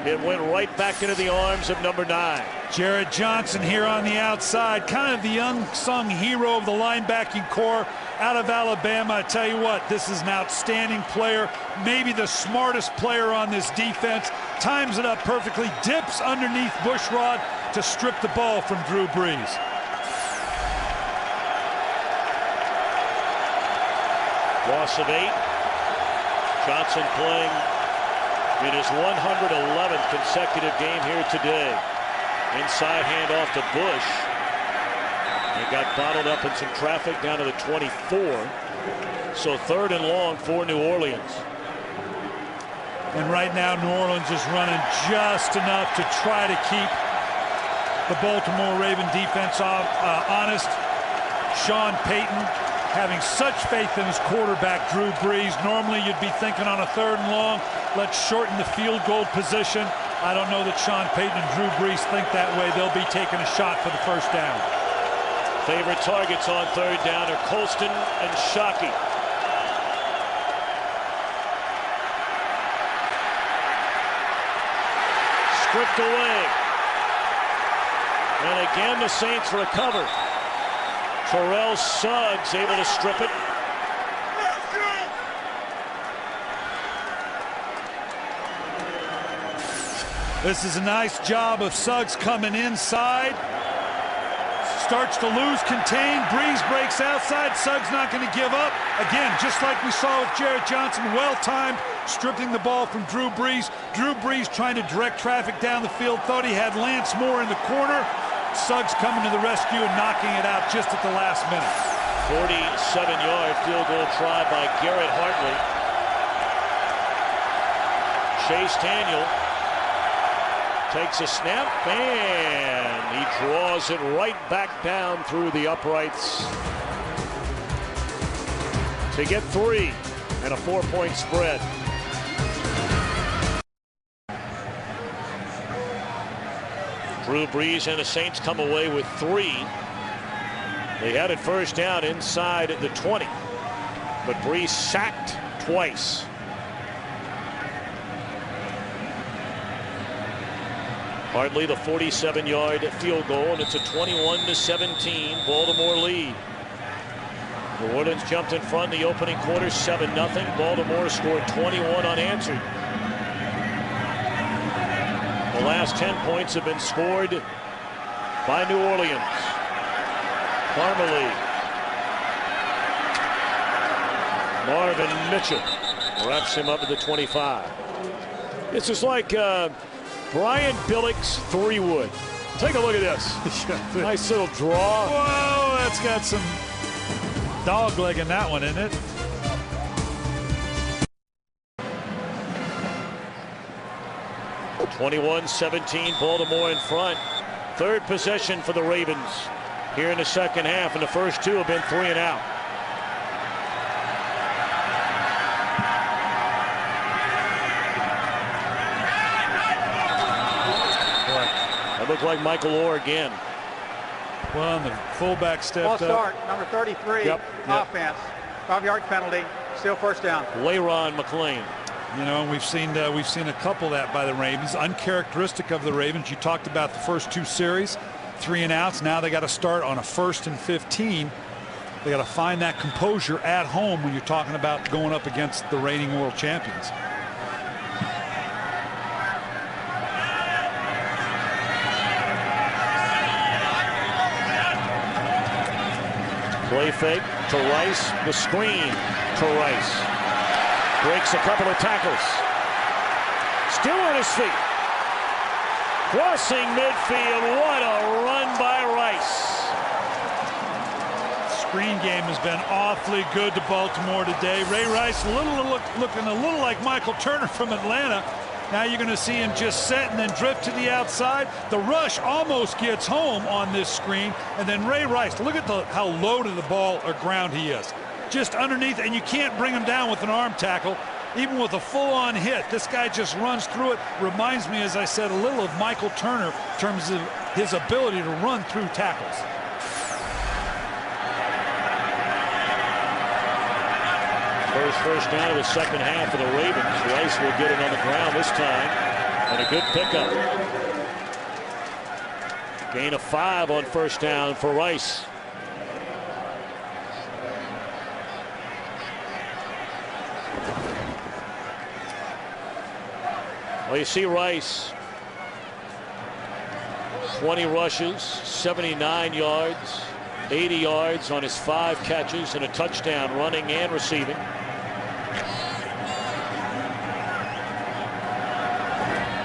it went right back into the arms of number 9. Jarrett Johnson here on the outside, kind of the unsung hero of the linebacking corps out of Alabama. I tell you what, this is an outstanding player, maybe the smartest player on this defense. Times it up perfectly, dips underneath Bushrod to strip the ball from Drew Brees. Loss of 8. Johnson playing in his 111th consecutive game here today. Inside handoff to Bush. He got bottled up in some traffic down to the 24. So 3rd and long for New Orleans. And right now New Orleans is running just enough to try to keep the Baltimore Raven defense honest. Sean Payton having such faith in his quarterback, Drew Brees. Normally you'd be thinking on a 3rd and long, let's shorten the field goal position. I don't know that Sean Payton and Drew Brees think that way. They'll be taking a shot for the first down. Favorite targets on 3rd down are Colston and Shockey. Stripped away. And again the Saints recover. Terrell Suggs able to strip it. This is a nice job of Suggs coming inside. Starts to lose contain. Breeze breaks outside. Suggs not going to give up. Again, just like we saw with Jarrett Johnson, well-timed, stripping the ball from Drew Brees. Drew Brees trying to direct traffic down the field. Thought he had Lance Moore in the corner. Suggs coming to the rescue and knocking it out just at the last minute. 47-yard field goal try by Garrett Hartley. Chase Daniel takes a snap, and he draws it right back down through the uprights to get 3 and a 4-point spread. Drew Brees and the Saints come away with 3. They had it first down inside the 20, but Brees sacked twice. Hartley, the 47-yard field goal, and it's a 21-17 Baltimore lead. New Orleans jumped in front in the opening quarter, 7-0. Baltimore scored 21 unanswered. The last 10 points have been scored by New Orleans. Parmalee. Marvin Mitchell wraps him up at the 25. This is like Brian Billick's 3-wood. Take a look at this. Nice little draw. Whoa, that's got some dog leg in that one, isn't it? (21-17) Baltimore in front. Third possession for the Ravens here in the second half, and the first 2 have been 3 and out. That looked like Michael Orr again. Well, and the fullback stepped up. Start, number 33, offense. 5-yard penalty, still first down. Layron McClain. You know, we've seen a couple of that by the Ravens. Uncharacteristic of the Ravens. You talked about the first 2 series, 3 and outs. Now they got to start on a 1st and 15. They got to find that composure at home when you're talking about going up against the reigning world champions. Play fake to Rice. The screen to Rice. Breaks a couple of tackles. Still on his feet. Crossing midfield. What a run by Rice. Screen game has been awfully good to Baltimore today. Ray Rice looking a little like Michael Turner from Atlanta. Now you're going to see him just set and then drift to the outside. The rush almost gets home on this screen. And then Ray Rice, look at how low to the ball or ground he is. Just underneath, and you can't bring him down with an arm tackle, even with a full-on hit. This guy just runs through it. Reminds me, as I said, a little of Michael Turner in terms of his ability to run through tackles. First down of the second half for the Ravens. Rice will get it on the ground this time, and a good pickup. Gain of 5 on first down for Rice. Well, you see Rice, 20 rushes, 79 yards, 80 yards on his 5 catches and a touchdown running and receiving.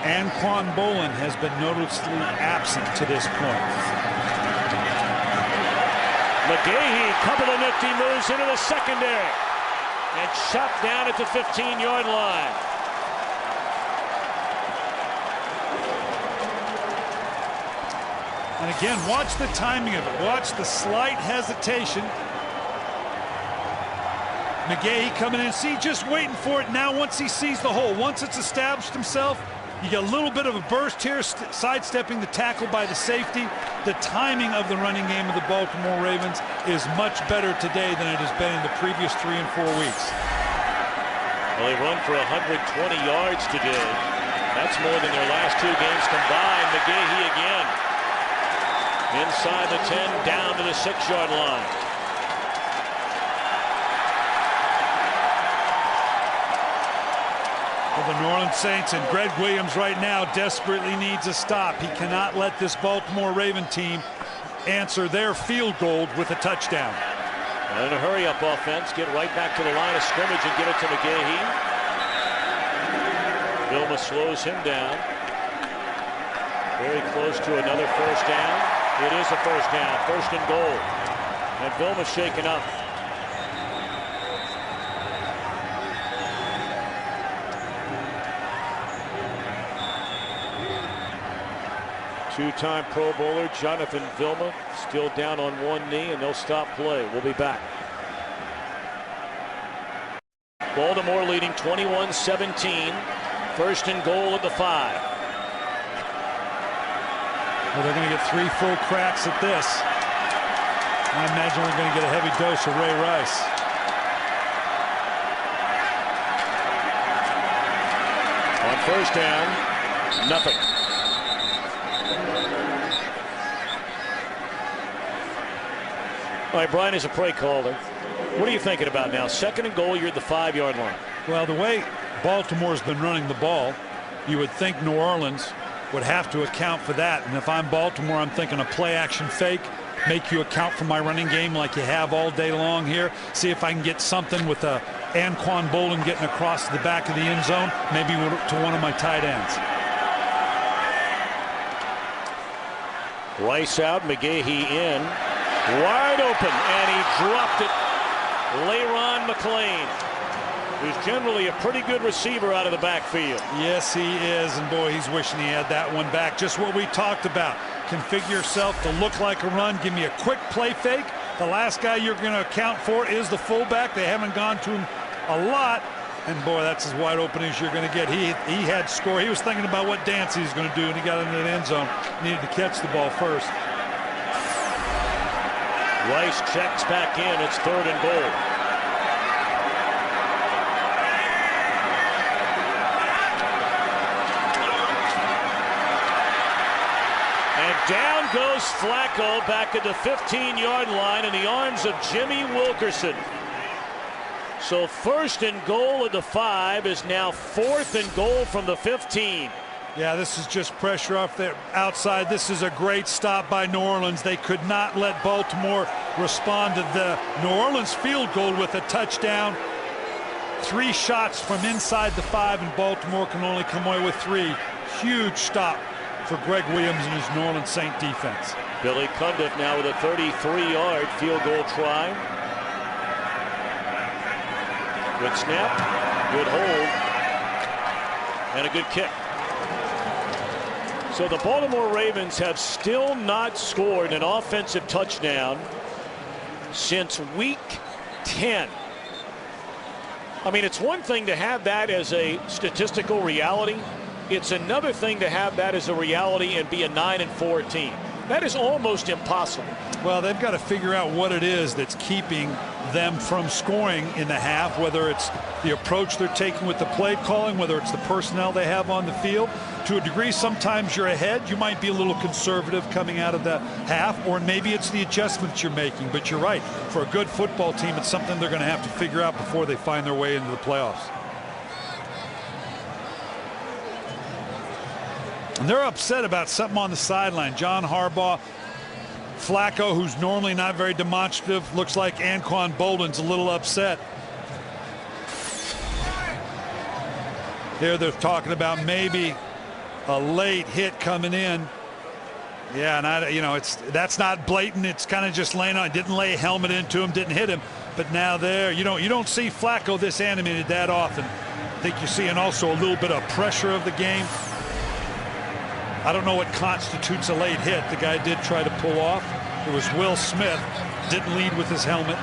Anquan Bolin has been noticeably absent to this point. McGahee, couple of nifty moves into the secondary and chopped down at the 15-yard line. And again, watch the timing of it. Watch the slight hesitation. McGahee coming in. See, just waiting for it now once he sees the hole. Once it's established himself, you get a little bit of a burst here, sidestepping the tackle by the safety. The timing of the running game of the Baltimore Ravens is much better today than it has been in the previous 3 and 4 weeks. Well, they run for 120 yards today. That's more than their last 2 games combined. McGahee again. Inside the 10, down to the 6-yard line. Well, the New Orleans Saints and Greg Williams right now desperately needs a stop. He cannot let this Baltimore Raven team answer their field goal with a touchdown. And a hurry-up offense, get right back to the line of scrimmage and give it to McGahee. Vilma slows him down. Very close to another first down. It is a first down, 1st and goal. And Vilma's shaken up. Two-time Pro Bowler Jonathan Vilma still down on one knee, and they'll stop play. We'll be back. Baltimore leading 21-17. 1st and goal at the 5. Well, they're going to get 3 full cracks at this. I imagine we're going to get a heavy dose of Ray Rice. On 1st down, nothing. All right, Brian is a play caller. What are you thinking about now? 2nd and goal, you're at the 5-yard line. Well, the way Baltimore's been running the ball, you would think New Orleans would have to account for that. And if I'm Baltimore, I'm thinking a play-action fake, make you account for my running game like you have all day long here. See if I can get something with Anquan Bolden getting across the back of the end zone, maybe to one of my tight ends. Rice out, McGahee in. Wide open, and he dropped it. LeRon McClain, who's generally a pretty good receiver out of the backfield. Yes, he is, and boy, he's wishing he had that one back. Just what we talked about. Configure yourself to look like a run. Give me a quick play fake. The last guy you're going to account for is the fullback. They haven't gone to him a lot, and boy, that's as wide open as you're going to get. He had score. He was thinking about what dance he was going to do, and he got into the end zone. Needed to catch the ball first. Rice checks back in. It's 3rd and goal. And down goes Flacco back at the 15-yard line in the arms of Jimmy Wilkerson. So 1st and goal at the 5 is now 4th and goal from the 15. Yeah, this is just pressure off the outside. This is a great stop by New Orleans. They could not let Baltimore respond to the New Orleans field goal with a touchdown. 3 shots from inside the 5, and Baltimore can only come away with 3. Huge stop for Greg Williams and his New Orleans Saint defense. Billy Cundiff now with a 33-yard field goal try. Good snap, good hold, and a good kick. So the Baltimore Ravens have still not scored an offensive touchdown since week 10. I mean, it's one thing to have that as a statistical reality. It's another thing to have that as a reality and be a 9-4 team. That is almost impossible. Well, they've got to figure out what it is that's keeping them from scoring in the half, whether it's the approach they're taking with the play calling, whether it's the personnel they have on the field. To a degree, sometimes you're ahead. You might be a little conservative coming out of the half, or maybe it's the adjustments you're making. But you're right. For a good football team, it's something they're going to have to figure out before they find their way into the playoffs. And they're upset about something on the sideline. John Harbaugh, Flacco, who's normally not very demonstrative, looks like Anquan Bolden's a little upset. Here they're talking about maybe a late hit coming in. Yeah, and that's not blatant. It's kind of just laying on. Didn't lay a helmet into him, didn't hit him. But now there, you don't see Flacco this animated that often. I think you're seeing also a little bit of pressure of the game. I don't know what constitutes a late hit. The guy did try to pull off. It was Will Smith. Didn't lead with his helmet.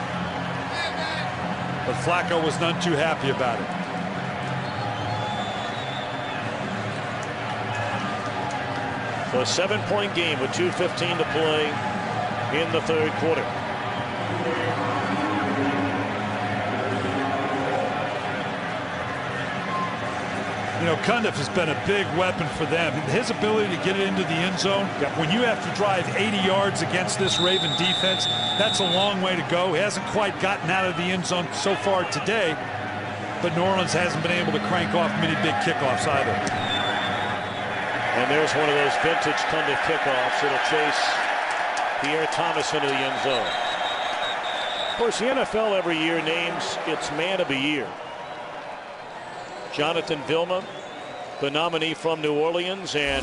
But Flacco was none too happy about it. So a 7-point game with 2:15 to play in the 3rd quarter. You know, Cundiff has been a big weapon for them. His ability to get it into the end zone, when you have to drive 80 yards against this Raven defense, that's a long way to go. He hasn't quite gotten out of the end zone so far today. but New Orleans hasn't been able to crank off many big kickoffs either. And there's one of those vintage kind of kickoffs. It'll chase Pierre Thomas into the end zone. Of course, the NFL every year names its man of the year. Jonathan Vilma, the nominee from New Orleans, and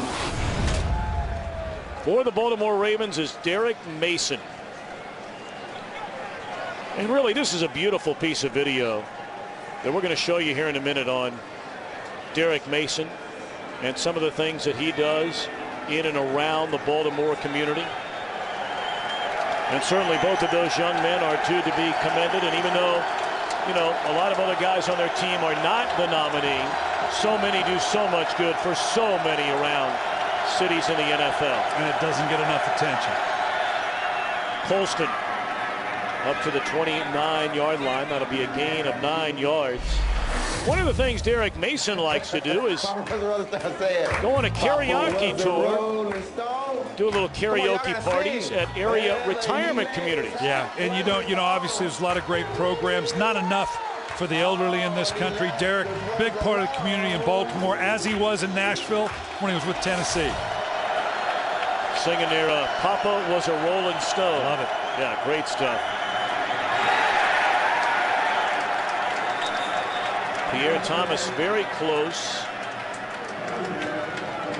for the Baltimore Ravens is Derek Mason. And really, this is a beautiful piece of video that we're going to show you here in a minute on Derek Mason and some of the things that he does in and around the Baltimore community. And certainly both of those young men are to be commended. And even though, you know, a lot of other guys on their team are not the nominee, so many do so much good for so many around cities in the NFL. And it doesn't get enough attention. Colston up to the 29-yard line. That'll be a gain of 9 yards. One of the things Derek Mason likes to do is go on a karaoke tour, do a little karaoke parties at area retirement communities. Yeah, and you know, obviously there's a lot of great programs, not enough for the elderly in this country. Derek, big part of the community in Baltimore, as he was in Nashville when he was with Tennessee. Singing their Papa Was a Rolling Stone. Love it. Yeah, great stuff. Pierre Thomas very close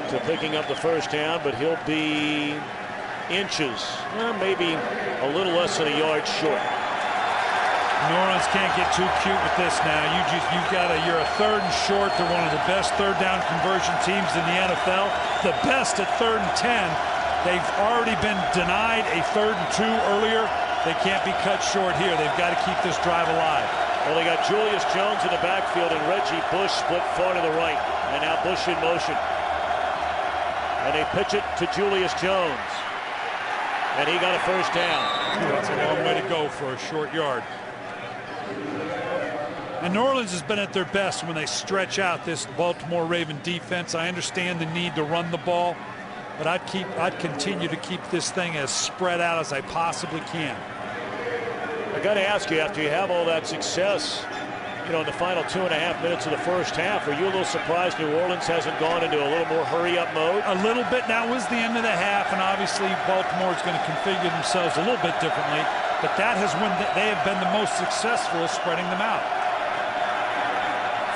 to picking up the first down, but he'll be inches, maybe a little less than a yard short. New Orleans can't get too cute with this now. You're a 3rd and short. They're one of the best 3rd down conversion teams in the NFL. The best at 3rd and 10. They've already been denied a 3rd and 2 earlier. They can't be cut short here. They've got to keep this drive alive. Well, they got Julius Jones in the backfield and Reggie Bush split far to the right. And now Bush in motion. And they pitch it to Julius Jones. And he got a first down. That's a long way to go for a short yard. And New Orleans has been at their best when they stretch out this Baltimore Raven defense. I understand the need to run the ball, but I'd continue to keep this thing as spread out as I possibly can. I got to ask you, after you have all that success, you know, in the final 2.5 minutes of the first half, are you a little surprised New Orleans hasn't gone into a little more hurry-up mode? A little bit. Now was the end of the half, and obviously Baltimore is going to configure themselves a little bit differently, but that has when they have been the most successful at spreading them out.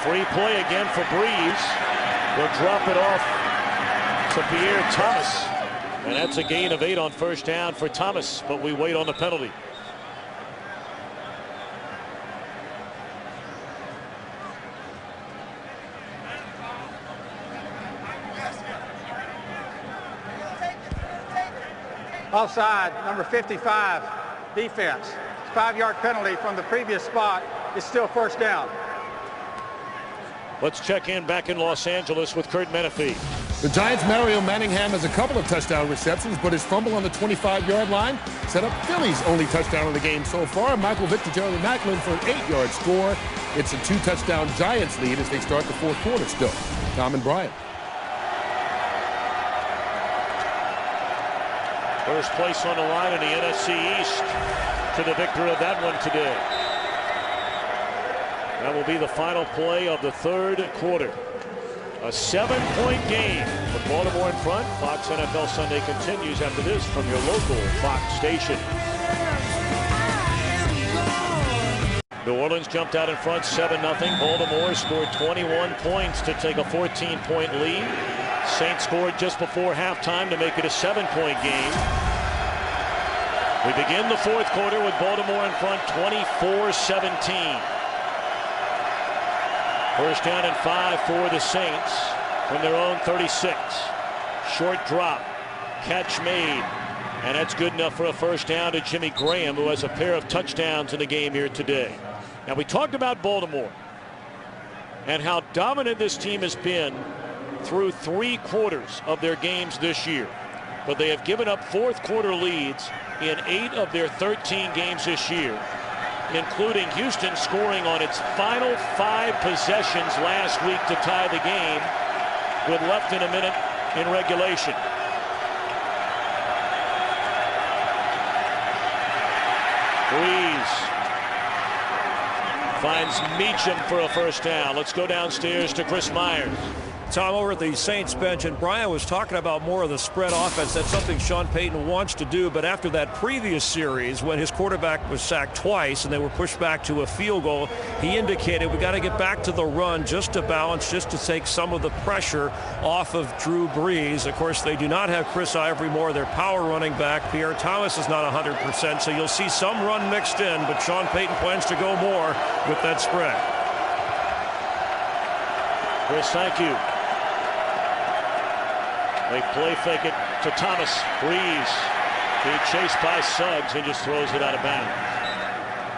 Free play again for Breeze. They'll drop it off to Pierre Thomas, and that's a gain of 8 on first down for Thomas, but we wait on the penalty. Offside, number 55, defense. 5-yard penalty from the previous spot. It's still first down. Let's check in back in Los Angeles with Kurt Menefee. The Giants' Mario Manningham has a couple of touchdown receptions, but his fumble on the 25-yard line set up Philly's only touchdown of the game so far. Michael Vick to Jeremy Maclin for an 8-yard score. It's a 2-touchdown Giants lead as they start the 4th quarter still. Tom and Brian. First place on the line in the NFC East to the victor of that one today. That will be the final play of the 3rd quarter. A 7-point game with Baltimore in front. Fox NFL Sunday continues after this from your local Fox station. New Orleans jumped out in front 7-0. Baltimore scored 21 points to take a 14-point lead. Saints scored just before halftime to make it a 7-point game. We begin the 4th quarter with Baltimore in front 24-17. First down and 5 for the Saints from their own 36. Short drop, catch made, and that's good enough for a first down to Jimmy Graham, who has a pair of touchdowns in the game here today. Now, we talked about Baltimore and how dominant this team has been through 3 quarters of their games this year. But they have given up 4th quarter leads in 8 of their 13 games this year, including Houston scoring on its final 5 possessions last week to tie the game with left in a minute in regulation. Breeze Finds Meacham for a first down. Let's go downstairs to Chris Myers. Tom, over at the Saints bench, and Brian was talking about more of the spread offense. That's something Sean Payton wants to do, but after that previous series when his quarterback was sacked twice and they were pushed back to a field goal, he indicated we got to get back to the run just to balance, just to take some of the pressure off of Drew Brees. Of course, they do not have Chris Ivory Moore, their power running back. Pierre Thomas is not 100%, so you'll see some run mixed in, but Sean Payton plans to go more with that spread. Chris, thank you. They play fake it to Thomas. Brees being chased by Suggs and just throws it out of bounds.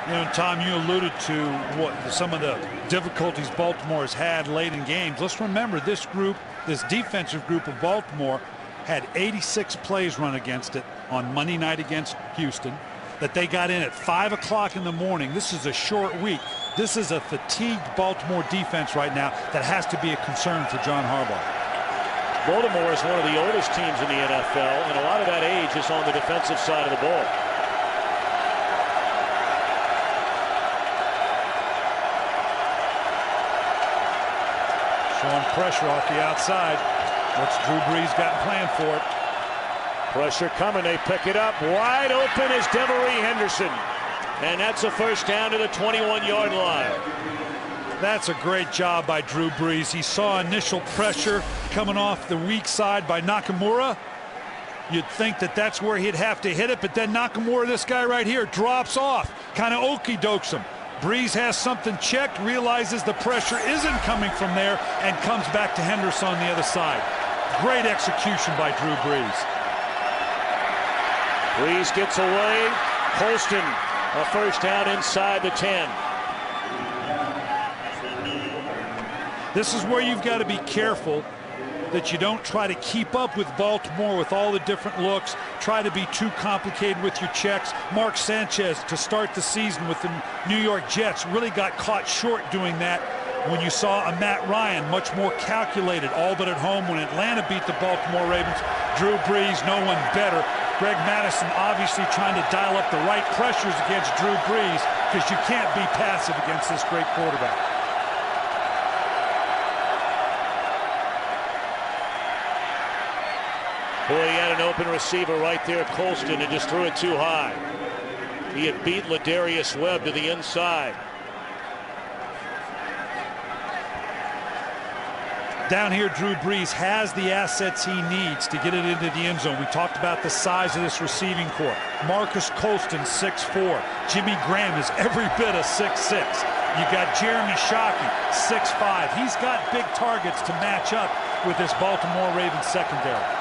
You know, Tom, you alluded to what some of the difficulties Baltimore has had late in games. Let's remember this group, this defensive group of Baltimore, had 86 plays run against it on Monday night against Houston, that they got in at 5 o'clock in the morning. This is a short week. This is a fatigued Baltimore defense right now that has to be a concern for John Harbaugh. Baltimore is one of the oldest teams in the NFL, and a lot of that age is on the defensive side of the ball. Showing pressure off the outside. What's Drew Brees got planned for it? Pressure coming. They pick it up. Wide open is Devery Henderson. And that's a first down to the 21-yard line. That's a great job by Drew Brees. He saw initial pressure coming off the weak side by Nakamura. You'd think that that's where he'd have to hit it, but then Nakamura, this guy right here, drops off, kind of okey-dokes him. Brees has something checked, realizes the pressure isn't coming from there, and comes back to Henderson on the other side. Great execution by Drew Brees. Brees gets away. Colston, a first down inside the 10. This is where you've got to be careful that you don't try to keep up with Baltimore with all the different looks, try to be too complicated with your checks. Mark Sanchez, to start the season with the New York Jets, really got caught short doing that when you saw a Matt Ryan much more calculated, all but at home when Atlanta beat the Baltimore Ravens. Drew Brees, no one better. Greg Madison obviously trying to dial up the right pressures against Drew Brees, because you can't be passive against this great quarterback. Boy, he had an open receiver right there, Colston, and just threw it too high. He had beat Ladarius Webb to the inside. Down here, Drew Brees has the assets he needs to get it into the end zone. We talked about the size of this receiving corps. Marcus Colston, 6'4". Jimmy Graham is every bit of 6'6". You got Jeremy Shockey, 6'5". He's got big targets to match up with this Baltimore Ravens secondary.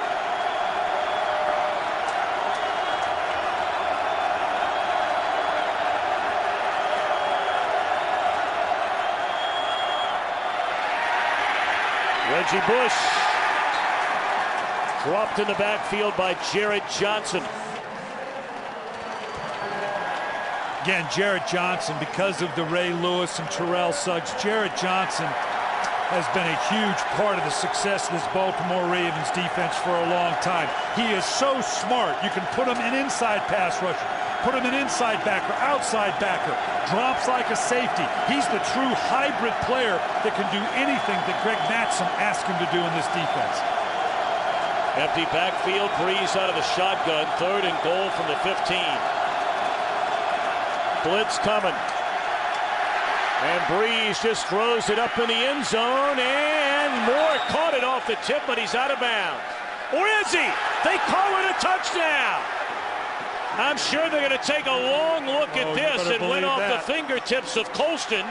Reggie Bush dropped in the backfield by Jarrett Johnson. Again, Jarrett Johnson, because of the Ray Lewis and Terrell Suggs, Jarrett Johnson has been a huge part of the success of this Baltimore Ravens defense for a long time. He is so smart. You can put him in inside pass rusher, put him in inside backer, outside backer, drops like a safety. He's the true hybrid player that can do anything that Greg Mattson asked him to do in this defense. Empty backfield, Brees out of the shotgun, 3rd and goal from the 15. Blitz coming. And Brees just throws it up in the end zone, and Moore caught it off the tip, but he's out of bounds. Or is he? They call it a touchdown. I'm sure they're going to take a long look at this. It went off the fingertips of Colston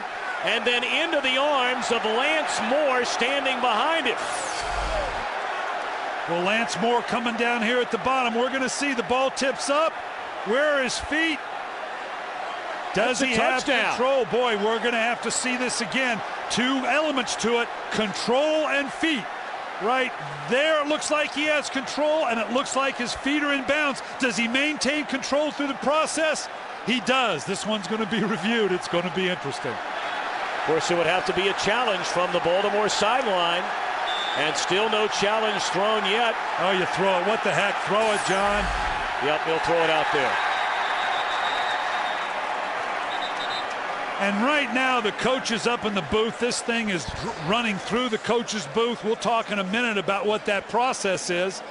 and then into the arms of Lance Moore standing behind him. Well, Lance Moore coming down here at the bottom. We're going to see the ball tips up. Where are his feet? Does he have control? Boy, we're going to have to see this again. 2 elements to it, control and feet. Right there, it looks like he has control, and it looks like his feet are in bounds. Does he maintain control through the process? He does. This one's going to be reviewed. It's going to be interesting. Of course, it would have to be a challenge from the Baltimore sideline, and still no challenge thrown yet. Oh, you throw it. What the heck? Throw it, John. Yep, he'll throw it out there. And right now, the coach is up in the booth. This thing is running through the coach's booth. We'll talk in a minute about what that process is.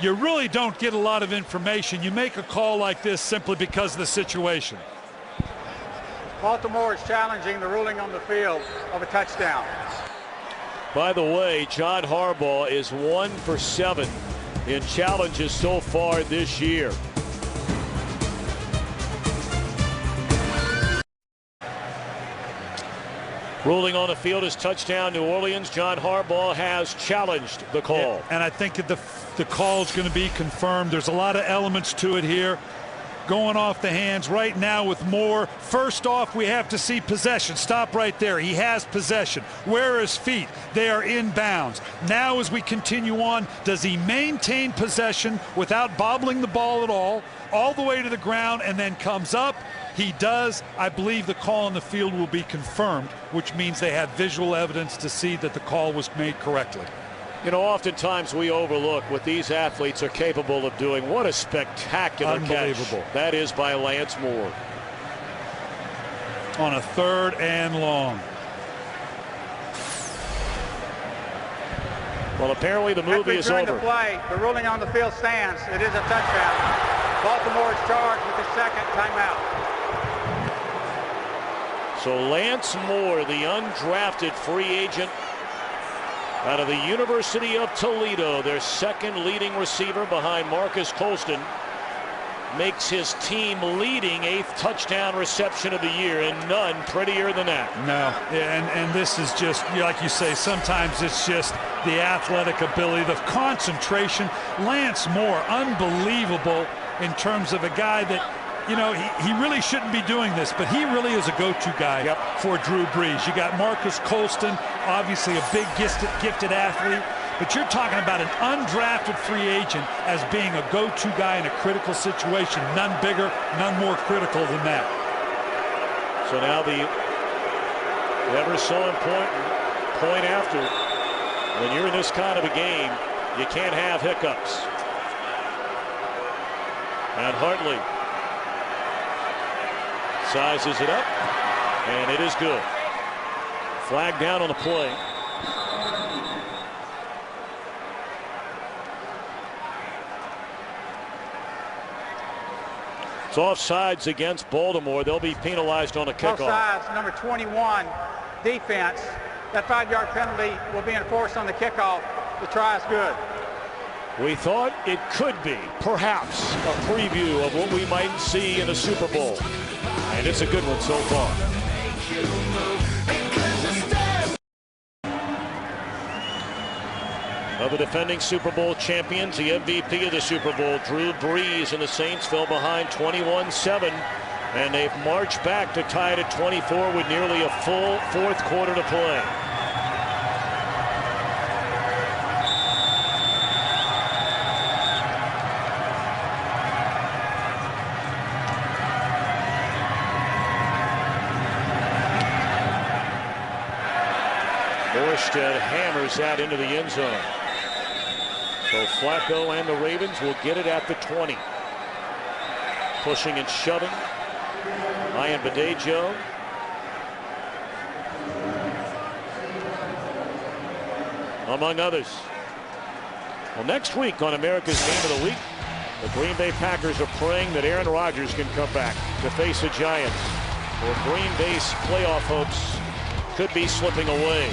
You really don't get a lot of information. You make a call like this simply because of the situation. Baltimore is challenging the ruling on the field of a touchdown. By the way, John Harbaugh is 1 for 7 in challenges so far this year. Ruling on the field is touchdown New Orleans. John Harbaugh has challenged the call. Yeah, and I think the call is going to be confirmed. There's a lot of elements to it here. Going off the hands right now with Moore. First off, we have to see possession. Stop right there. He has possession. Where are his feet? They are inbounds. Now as we continue on, does he maintain possession without bobbling the ball at all the way to the ground, and then comes up? He does. I believe the call on the field will be confirmed, which means they have visual evidence to see that the call was made correctly. You know, oftentimes we overlook what these athletes are capable of doing. What a spectacular Unbelievable catch that is by Lance Moore. On a 3rd and long. Well, apparently the movie is over. During the play, the ruling on the field stands. It is a touchdown. Baltimore is charged with the second timeout. So Lance Moore, the undrafted free agent out of the University of Toledo, their second leading receiver behind Marcus Colston, makes his team leading 8th touchdown reception of the year, and none prettier than that. No, and this is just, like you say, sometimes it's just the athletic ability, the concentration. Lance Moore, unbelievable in terms of a guy that, you know, he really shouldn't be doing this, but he really is a go-to guy for Drew Brees. You got Marcus Colston, obviously a big gifted athlete, but you're talking about an undrafted free agent as being a go-to guy in a critical situation. None bigger, none more critical than that. So now the ever so important point after, when you're in this kind of a game, you can't have hiccups. And Hartley sizes it up, and it is good. Flag down on the play. It's offsides against Baltimore. They'll be penalized on a kickoff. Offsides, number 21, defense. That 5-yard penalty will be enforced on the kickoff. The try is good. We thought it could be, perhaps, a preview of what we might see in the Super Bowl. And it's a good one so far. Of the defending Super Bowl champions, the MVP of the Super Bowl, Drew Brees, and the Saints fell behind 21-7. And they've marched back to tie it at 24 with nearly a full 4th quarter to play. Morstead hammers out into the end zone. So Flacco and the Ravens will get it at the 20. Pushing and shoving. Ryan Badejo. Among others. Well, next week on America's Game of the Week, the Green Bay Packers are praying that Aaron Rodgers can come back to face the Giants. Or Green Bay's playoff hopes could be slipping away.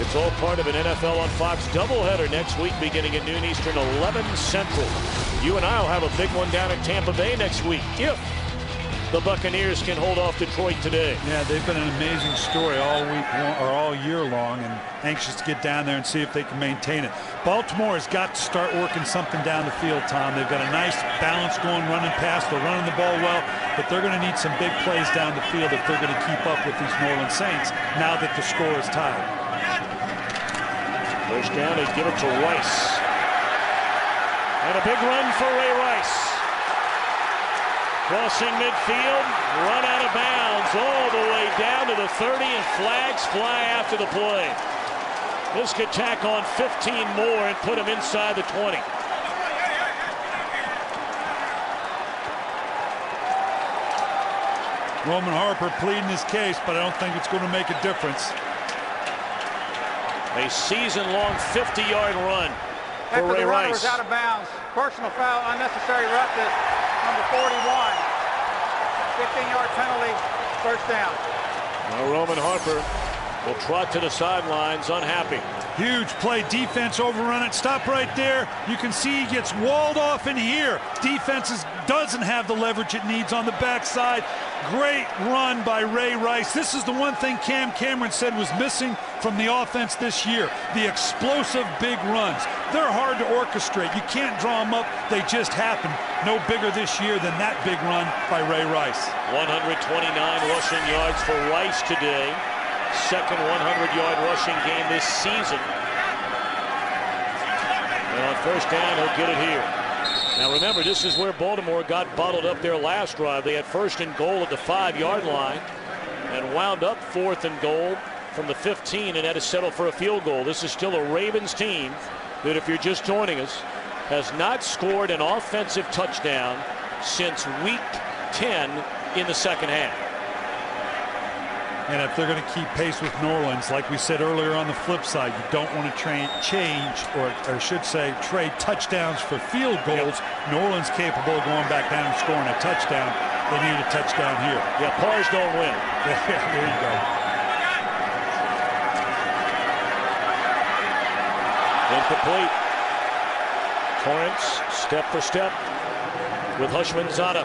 It's all part of an NFL on Fox doubleheader next week beginning at noon Eastern, 11 Central. You and I will have a big one down in Tampa Bay next week if the Buccaneers can hold off Detroit today. Yeah, they've been an amazing story all week or all year long, and anxious to get down there and see if they can maintain it. Baltimore has got to start working something down the field, Tom. They've got a nice balance going running past. They're running the ball well, but they're going to need some big plays down the field if they're going to keep up with these New Orleans Saints now that the score is tied. First down, they give it to Rice. And a big run for Ray Rice. Crossing midfield, run out of bounds all the way down to the 30, and flags fly after the play. This could tack on 15 more and put him inside the 20. Roman Harper pleading his case, but I don't think it's going to make a difference. A season-long 50-yard run for After Ray the runner Rice. was out of bounds. Personal foul, unnecessary roughness, number 41. 15-yard penalty, first down. Now Roman Harper will trot to the sidelines, unhappy. Huge play, defense overrun it. Stop right there. You can see he gets walled off in here. Defense doesn't have the leverage it needs on the backside. Great run by Ray Rice. This is the one thing Cam Cameron said was missing from the offense this year. The explosive big runs. They're hard to orchestrate. You can't draw them up. They just happen. No bigger this year than that big run by Ray Rice. 129 rushing yards for Rice today. Second 100-yard rushing game this season. And on first down, he'll get it here. Now remember, this is where Baltimore got bottled up their last drive. They had first and goal at the 5-yard line and wound up fourth and goal from the 15 and had to settle for a field goal. This is still a Ravens team that, if you're just joining us, has not scored an offensive touchdown since week 10 in the second half. And if they're going to keep pace with New Orleans, like we said earlier on the flip side, you don't want to trade touchdowns for field goals. New Orleans capable of going back down and scoring a touchdown. They need a touchdown here. Yeah, pars don't win. There you go. Incomplete. Torrance, step for step with Hushmanzada.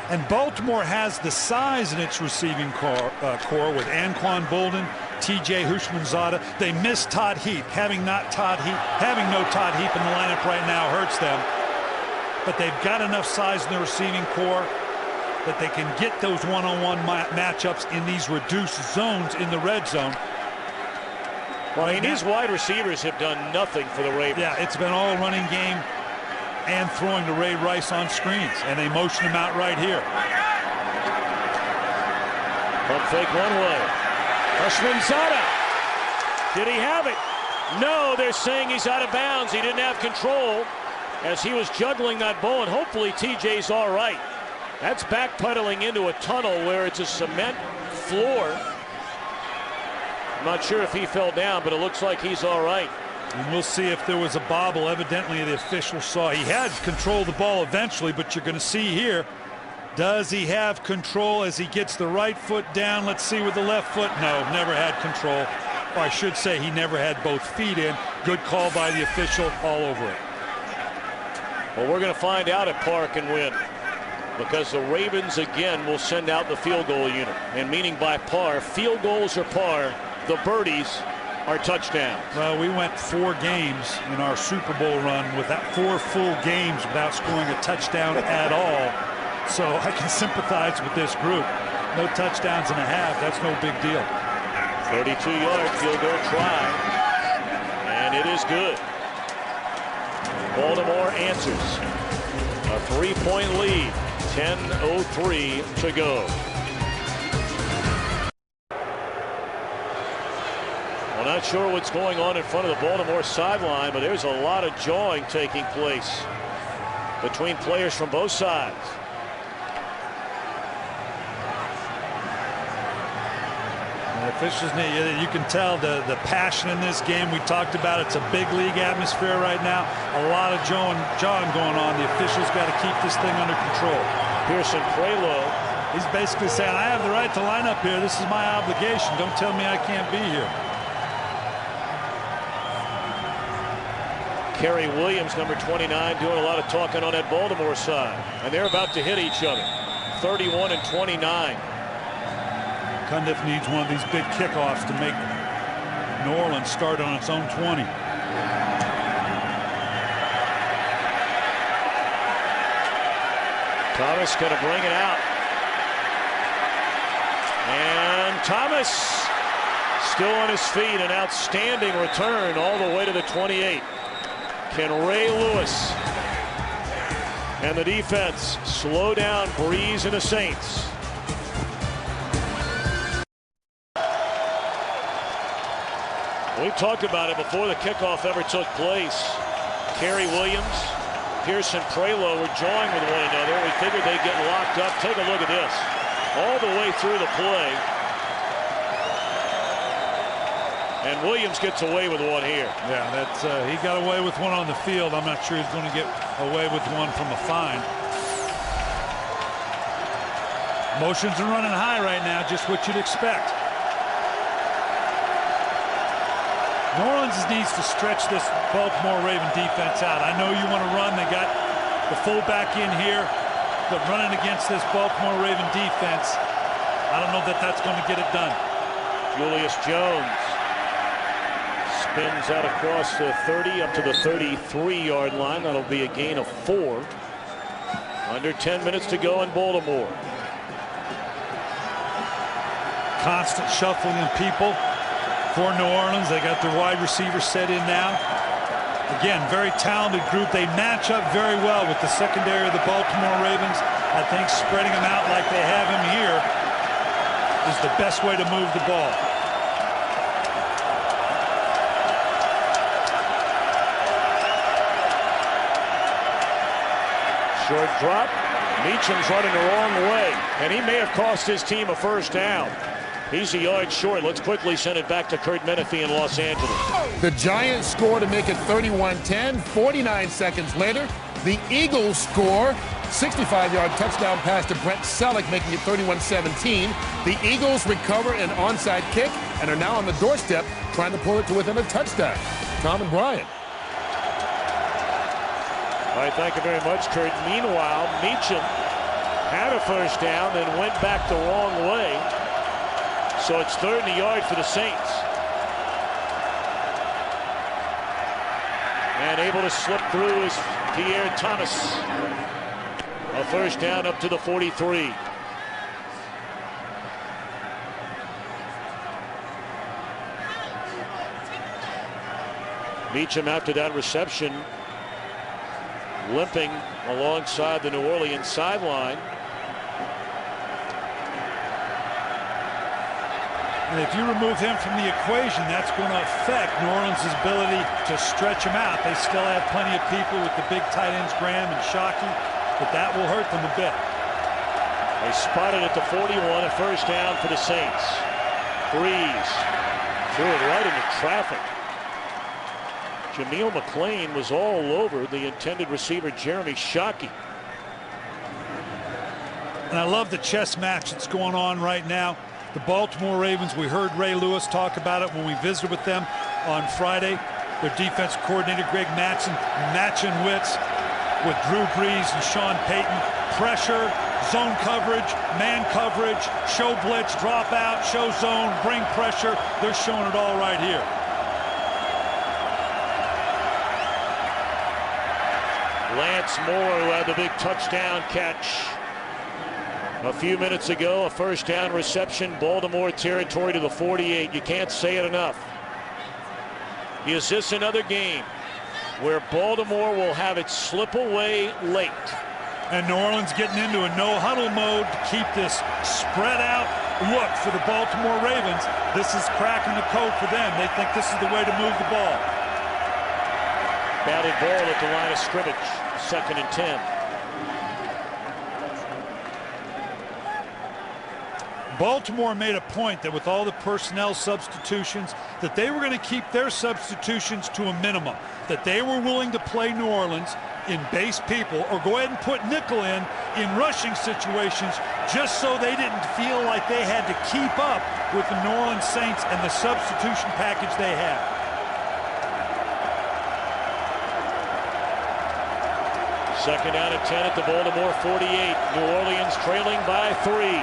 And Baltimore has the size in its receiving core with Anquan Bolden, T.J. Hushmanzada. They miss Todd Heap. Having no Todd Heap in the lineup right now hurts them. But they've got enough size in the receiving core that they can get those one-on-one matchups in these reduced zones in the red zone. Well, I mean, these wide receivers have done nothing for the Ravens. Yeah, it's been all running game and throwing to Ray Rice on screens, and they motion him out right here. Pump fake one way. Hushmanzada. Did he have it? No, they're saying he's out of bounds. He didn't have control as he was juggling that ball, and hopefully TJ's all right. That's backpedaling into a tunnel where it's a cement floor. I'm not sure if he fell down, but it looks like he's all right. And we'll see if there was a bobble. Evidently, the official saw he had control of the ball eventually, but you're going to see here, does he have control as he gets the right foot down? Let's see with the left foot. No, never had control. Or I should say he never had both feet in. Good call by the official, all over it. Well, we're going to find out if Parr can win, because the Ravens again will send out the field goal unit. And meaning by Parr, field goals are par, the birdies are touchdowns. Well, we went 4 games in our Super Bowl run without 4 full games without scoring a touchdown at all. So I can sympathize with this group. No touchdowns and a half, that's no big deal. 32-yard field goal try, and it is good. Baltimore answers. A 3-point lead, 10:03 to go. Well, not sure what's going on in front of the Baltimore sideline, but there's a lot of jawing taking place between players from both sides. Officials, you can tell the passion in this game. We talked about it's a big league atmosphere right now. A lot of jawing going on. The officials got to keep this thing under control. Pearson Prelo. He's basically saying, I have the right to line up here. This is my obligation. Don't tell me I can't be here. Kerry Williams, number 29, doing a lot of talking on that Baltimore side. And they're about to hit each other. 31 and 29. Cundiff needs one of these big kickoffs to make New Orleans start on its own 20. Thomas going to bring it out. And Thomas still on his feet. An outstanding return all the way to the 28. Can Ray Lewis and the defense slow down Breeze and the Saints? We talked about it before the kickoff ever took place. Kerry Williams Pearson-Prelo were jawing with one another. We figured they'd get locked up. Take a look at this. All the way through the play. And Williams gets away with one here. Yeah, that's he got away with one on the field. I'm not sure he's going to get away with one from a fine. Motions are running high right now, just what you'd expect. New Orleans needs to stretch this Baltimore Raven defense out. I know you want to run. They got the fullback in here, but running against this Baltimore Raven defense, I don't know that that's going to get it done. Julius Jones spins out across the 30 up to the 33-yard line. That'll be a gain of 4. Under 10 minutes to go in Baltimore. Constant shuffling of people for New Orleans. They got their wide receiver set in now. Again, very talented group. They match up very well with the secondary of the Baltimore Ravens. I think spreading them out like they have him here is the best way to move the ball. Short drop. Meacham's running the wrong way, and he may have cost his team a first down. He's a yard short. Let's quickly send it back to Kurt Menefee in Los Angeles. The Giants score to make it 31-10. 49 seconds later, the Eagles score. 65-yard touchdown pass to Brent Selleck, making it 31-17. The Eagles recover an onside kick and are now on the doorstep trying to pull it to within a touchdown. Tom and Brian. All right, thank you very much, Kurt. Meanwhile, Meacham had a first down, then went back the wrong way. So it's 3rd and a yard for the Saints. And able to slip through is Pierre Thomas. A first down up to the 43. Meacham after that reception, limping alongside the New Orleans sideline. And if you remove him from the equation, that's going to affect New Orleans' ability to stretch him out. They still have plenty of people with the big tight ends, Graham and Shockey, but that will hurt them a bit. They spotted at the 41, a first down for the Saints. Breeze threw it right into traffic. Jameel McClain was all over the intended receiver, Jeremy Shockey. And I love the chess match that's going on right now. The Baltimore Ravens, we heard Ray Lewis talk about it when we visited with them on Friday. Their defensive coordinator, Greg Matson, matching wits with Drew Brees and Sean Payton. Pressure, zone coverage, man coverage, show blitz, drop out, show zone, bring pressure. They're showing it all right here. Lance Moore, who had the big touchdown catch a few minutes ago, a first down reception, Baltimore territory to the 48. You can't say it enough. Is this another game where Baltimore will have it slip away late? And New Orleans getting into a no-huddle mode to keep this spread-out look for the Baltimore Ravens. This is cracking the code for them. They think this is the way to move the ball. Batted ball at the line of scrimmage, 2nd and 10. Baltimore made a point that with all the personnel substitutions, that they were going to keep their substitutions to a minimum, that they were willing to play New Orleans in base people or go ahead and put nickel in rushing situations just so they didn't feel like they had to keep up with the New Orleans Saints and the substitution package they had. Second down at 10 at the Baltimore 48. New Orleans trailing by 3.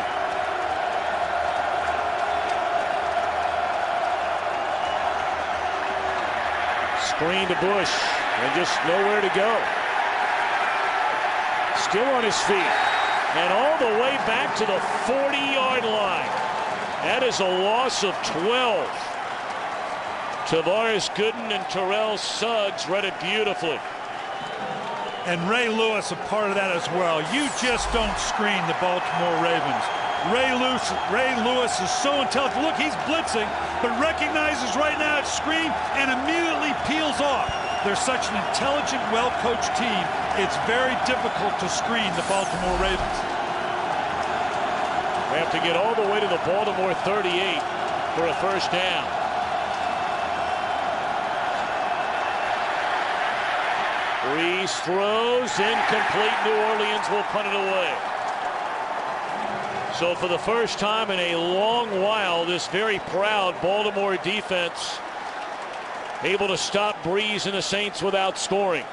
Screen to Bush, and just nowhere to go. Still on his feet, and all the way back to the 40-yard line. That is a loss of 12. Tavares Gooden and Terrell Suggs read it beautifully. And Ray Lewis a part of that as well. You just don't screen the Baltimore Ravens. Ray Lewis is so intelligent. Look, he's blitzing, but recognizes right now it's screen and immediately peels off. They're such an intelligent, well-coached team. It's very difficult to screen the Baltimore Ravens. They have to get all the way to the Baltimore 38 for a first down. Breeze throws, incomplete. New Orleans will punt it away. So for the first time in a long while, this very proud Baltimore defense able to stop Breeze and the Saints without scoring.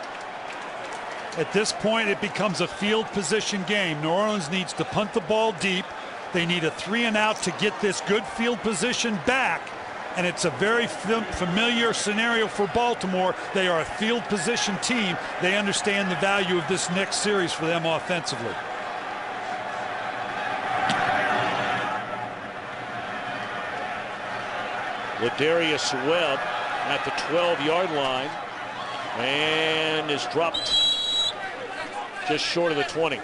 At this point, it becomes a field position game. New Orleans needs to punt the ball deep. They need a 3-and-out to get this good field position back. And it's a very familiar scenario for Baltimore. They are a field position team. They understand the value of this next series for them offensively. Ladarius Webb at the 12-yard line and is dropped just short of the 20.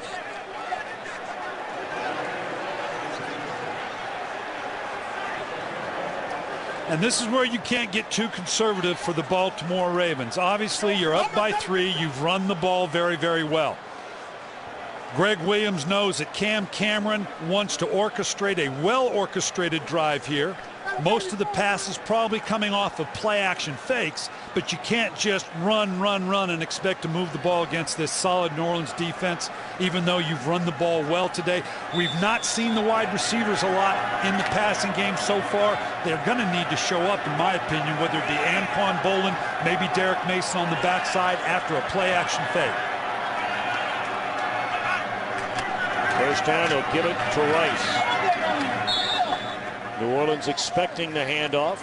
And this is where you can't get too conservative for the Baltimore Ravens. Obviously, you're up by 3. You've run the ball very, very well. Greg Williams knows that Cam Cameron wants to orchestrate a well-orchestrated drive here. Most of the passes probably coming off of play-action fakes, but you can't just run, and expect to move the ball against this solid New Orleans defense, even though you've run the ball well today. We've not seen the wide receivers a lot in the passing game so far. They're going to need to show up, in my opinion, whether it be Anquan Bolin, maybe Derek Mason on the backside after a play-action fake. First down, they'll give it to Rice. New Orleans expecting the handoff,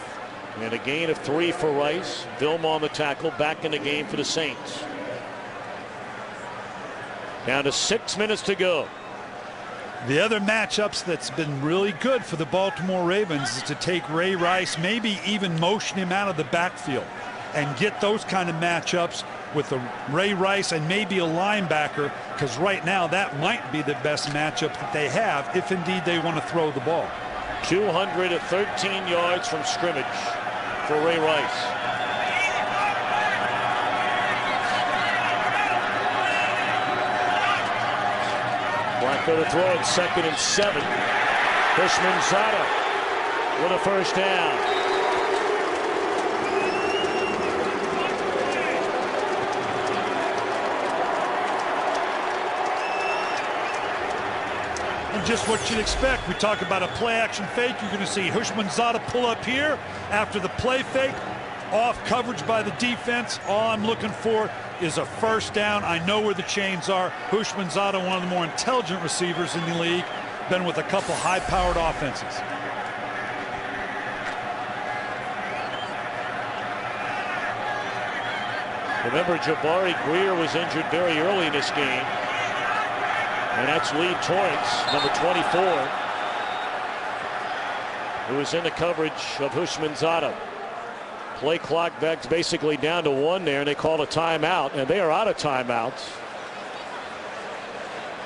and a gain of 3 for Rice. Vilma on the tackle, back in the game for the Saints. Down to 6 minutes to go. The other matchups that's been really good for the Baltimore Ravens is to take Ray Rice, maybe even motion him out of the backfield and get those kind of matchups with a Ray Rice and maybe a linebacker, because right now that might be the best matchup that they have if indeed they want to throw the ball. 213 yards from scrimmage for Ray Rice. Flacco to throw it, 2nd and 7. Houshmandzadeh with a first down. Just what you'd expect. We talk about a play action fake. You're going to see Houshmandzadeh pull up here after the play fake, off coverage by the defense. All I'm looking for is a first down. I know where the chains are. Houshmandzadeh, one of the more intelligent receivers in the league, been with a couple high-powered offenses. Remember, Jabari Greer was injured very early in this game. And that's Lee Torrance, number 24, who is in the coverage of Houshmandzadeh. Play clock back basically down to 1 there, and they call a timeout, and they are out of timeouts.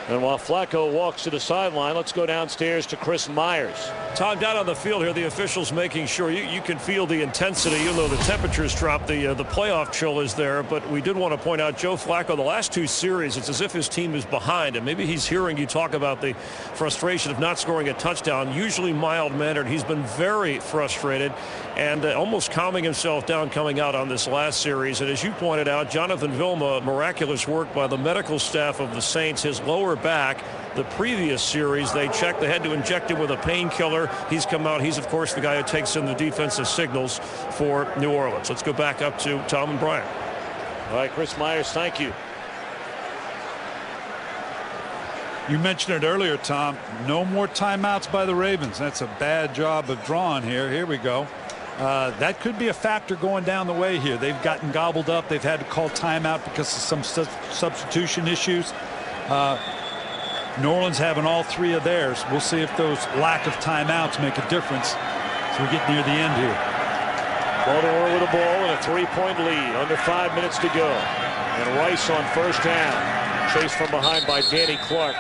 And while Flacco walks to the sideline, let's go downstairs to Chris Myers. Tom, down on the field here, the officials making sure you can feel the intensity, even though the temperatures drop, the playoff chill is there. But we did want to point out Joe Flacco, the last 2 series, it's as if his team is behind. And maybe he's hearing you talk about the frustration of not scoring a touchdown, usually mild-mannered. He's been very frustrated and almost calming himself down coming out on this last series. And as you pointed out, Jonathan Vilma, miraculous work by the medical staff of the Saints, his lower back. The previous series, they checked. They had to inject him with a painkiller. He's come out. He's, of course, the guy who takes in the defensive signals for New Orleans. Let's go back up to Tom and Brian. All right, Chris Myers, thank you. You mentioned it earlier, Tom. No more timeouts by the Ravens. That's a bad job of drawing here. Here we go. That could be a factor going down the way here. They've gotten gobbled up. They've had to call timeout because of some substitution issues. New Orleans having all 3 of theirs. We'll see if those lack of timeouts make a difference as we get near the end here. Baltimore with a ball and a 3-point lead. Under 5 minutes to go. And Rice on first down. Chased from behind by Danny Clark.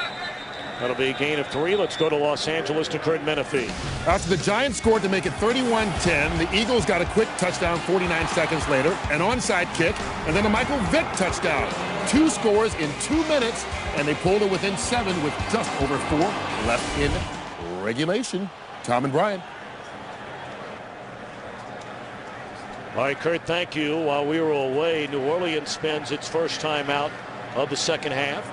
That'll be a gain of 3. Let's go to Los Angeles to Kurt Menefee. After the Giants scored to make it 31-10, the Eagles got a quick touchdown 49 seconds later, an onside kick, and then a Michael Vick touchdown. 2 scores in 2 minutes, and they pulled it within 7 with just over 4 left in regulation. Tom and Brian. All right, Kurt, thank you. While we were away, New Orleans spends its first time out of the second half,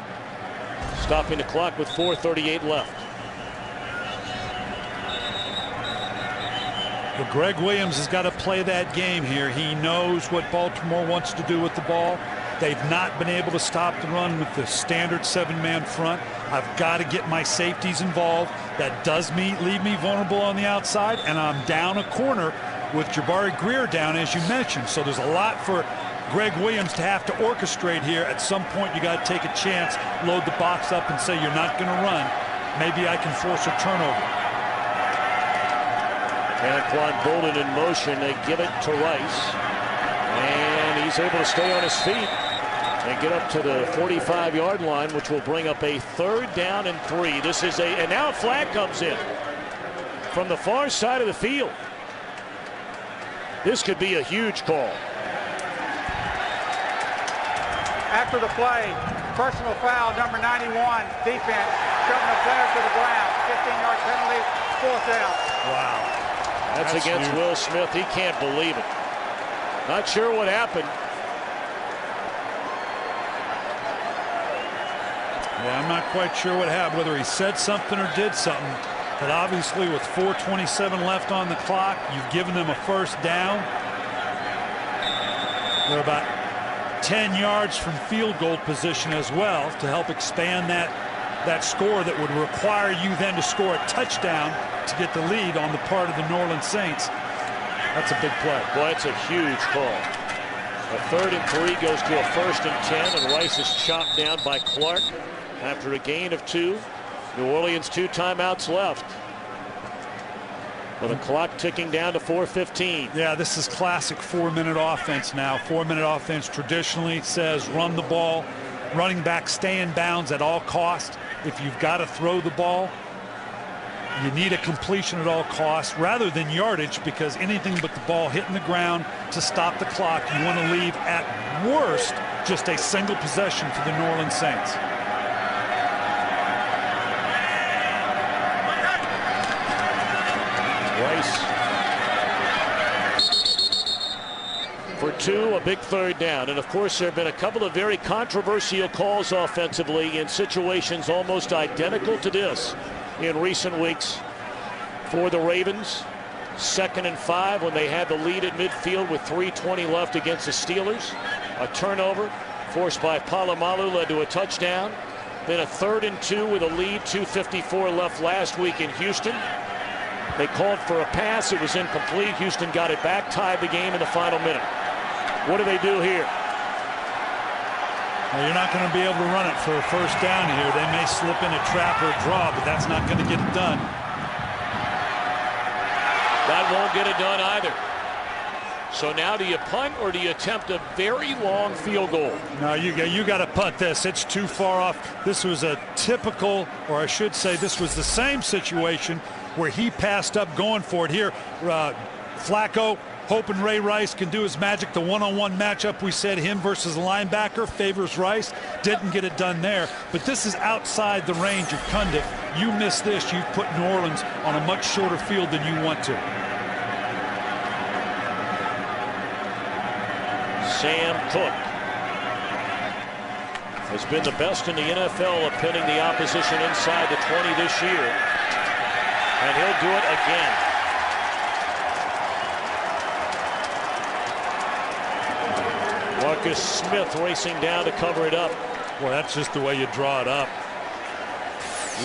stopping the clock with 4:38 left. Well, Greg Williams has got to play that game here. He knows what Baltimore wants to do with the ball. They've not been able to stop the run with the standard 7-man front. I've got to get my safeties involved. That does leave me vulnerable on the outside, and I'm down a corner with Jabari Greer down, as you mentioned. So there's a lot for Greg Williams to have to orchestrate here. At some point, you got to take a chance, load the box up, and say you're not going to run. Maybe I can force a turnover. Anquan Bolden in motion. They give it to Rice, and he's able to stay on his feet and get up to the 45-yard line, which will bring up a 3rd down and 3. This is and now a flag comes in from the far side of the field. This could be a huge call. After the play, personal foul, number 91, defense, shoving the player to the ground. 15-yard penalty, 4th down. Wow. That's against huge. Will Smith. He can't believe it. Not sure what happened. Yeah, I'm not quite sure what happened, whether he said something or did something. But obviously, with 4:27 left on the clock, you've given them a 1st down. They're about 10 yards from field goal position as well to help expand that score that would require you then to score a touchdown to get the lead on the part of the New Orleans Saints. That's a big play. Boy, it's a huge call. A 3rd and 3 goes to a 1st and 10, and Rice is chopped down by Clark after a gain of 2. New Orleans 2 timeouts left. With the clock ticking down to 4:15. Yeah, this is classic 4-minute offense now. 4-minute offense traditionally says run the ball. Running back stay in bounds at all costs. If you've got to throw the ball, you need a completion at all costs rather than yardage, because anything but the ball hitting the ground to stop the clock, you want to leave at worst just a single possession for the New Orleans Saints. Rice for 2, a big 3rd down. And of course, there have been a couple of very controversial calls offensively in situations almost identical to this in recent weeks for the Ravens. 2nd and 5 when they had the lead at midfield with 3:20 left against the Steelers. A turnover forced by Palomalu led to a touchdown. Then a 3rd and 2 with a lead, 2:54 left last week in Houston. They called for a pass. It was incomplete. Houston got it back, tied the game in the final minute. What do they do here? Well, you're not going to be able to run it for a 1st down here. They may slip in a trap or a draw, but that's not going to get it done. That won't get it done either. So now do you punt or do you attempt a very long field goal? No, you got to punt this. It's too far off. This was a typical, or I should say this was the same situation where he passed up going for it here. Flacco hoping Ray Rice can do his magic. The one-on-one matchup, we said him versus a linebacker favors Rice. Didn't get it done there. But this is outside the range of Cundiff. You miss this, you've put New Orleans on a much shorter field than you want to. Sam Cook has been the best in the NFL at pinning the opposition inside the 20 this year. And he'll do it again. Marcus Smith racing down to cover it up. Boy, that's just the way you draw it up.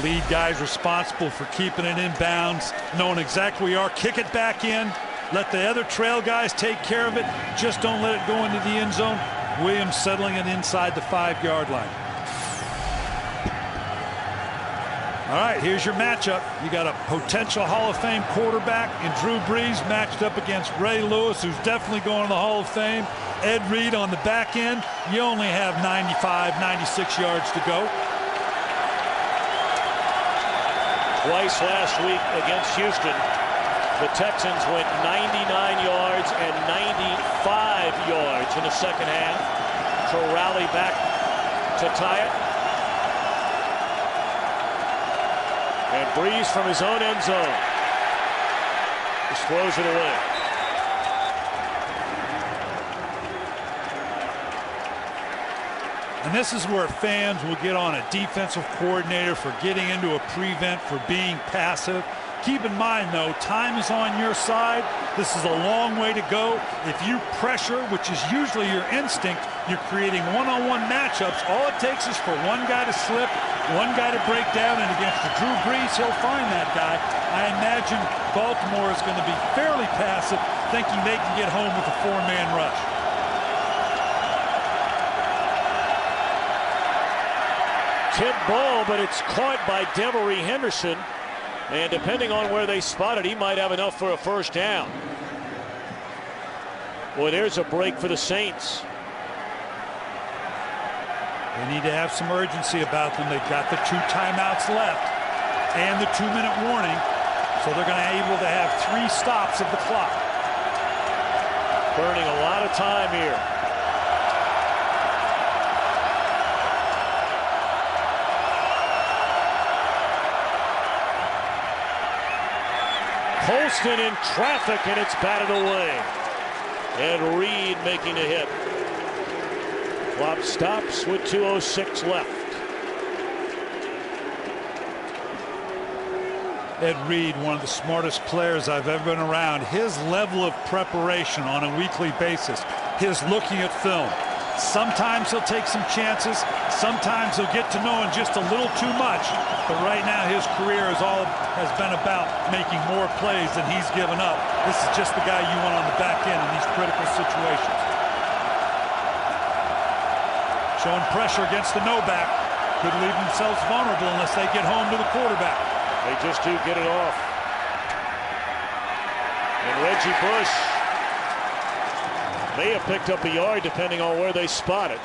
Lead guys responsible for keeping it in bounds, knowing exactly where you are. Kick it back in. Let the other trail guys take care of it. Just don't let it go into the end zone. Williams settling it inside the 5-yard line. All right, here's your matchup. You got a potential Hall of Fame quarterback in Drew Brees matched up against Ray Lewis, who's definitely going to the Hall of Fame. Ed Reed on the back end. You only have 95, 96 yards to go. twice last week against Houston. The Texans went 99 yards and 95 yards in the second half to rally back to tie it. And Breeze from his own end zone just throws it away. And this is where fans will get on a defensive coordinator for getting into a prevent, for being passive. Keep in mind, though, time is on your side. This is a long way to go. If you pressure, which is usually your instinct, you're creating one-on-one matchups. All it takes is for one guy to slip, one guy to break down, and against the Drew Brees, he'll find that guy. I imagine Baltimore is going to be fairly passive, thinking they can get home with a four-man rush. Tip ball, but it's caught by Devery Henderson. And depending on where they spot it, he might have enough for a first down. Boy, there's a break for the Saints. They need to have some urgency about them. They've got the 2 timeouts left and the 2-minute warning. So they're going to be able to have 3 stops of the clock. Burning a lot of time here. Colston in traffic, and it's batted away. And Reed making the hit. Clock stops with 2:06 left. Ed Reed, one of the smartest players I've ever been around. His level of preparation on a weekly basis, his looking at film. Sometimes he'll take some chances. Sometimes he'll get to knowing just a little too much. But right now his career has been about making more plays than he's given up. This is just the guy you want on the back end in these critical situations. Showing pressure against the no-back. Could leave themselves vulnerable unless they get home to the quarterback. They just do get it off. And Reggie Bush may have picked up a yard depending on where they spot it.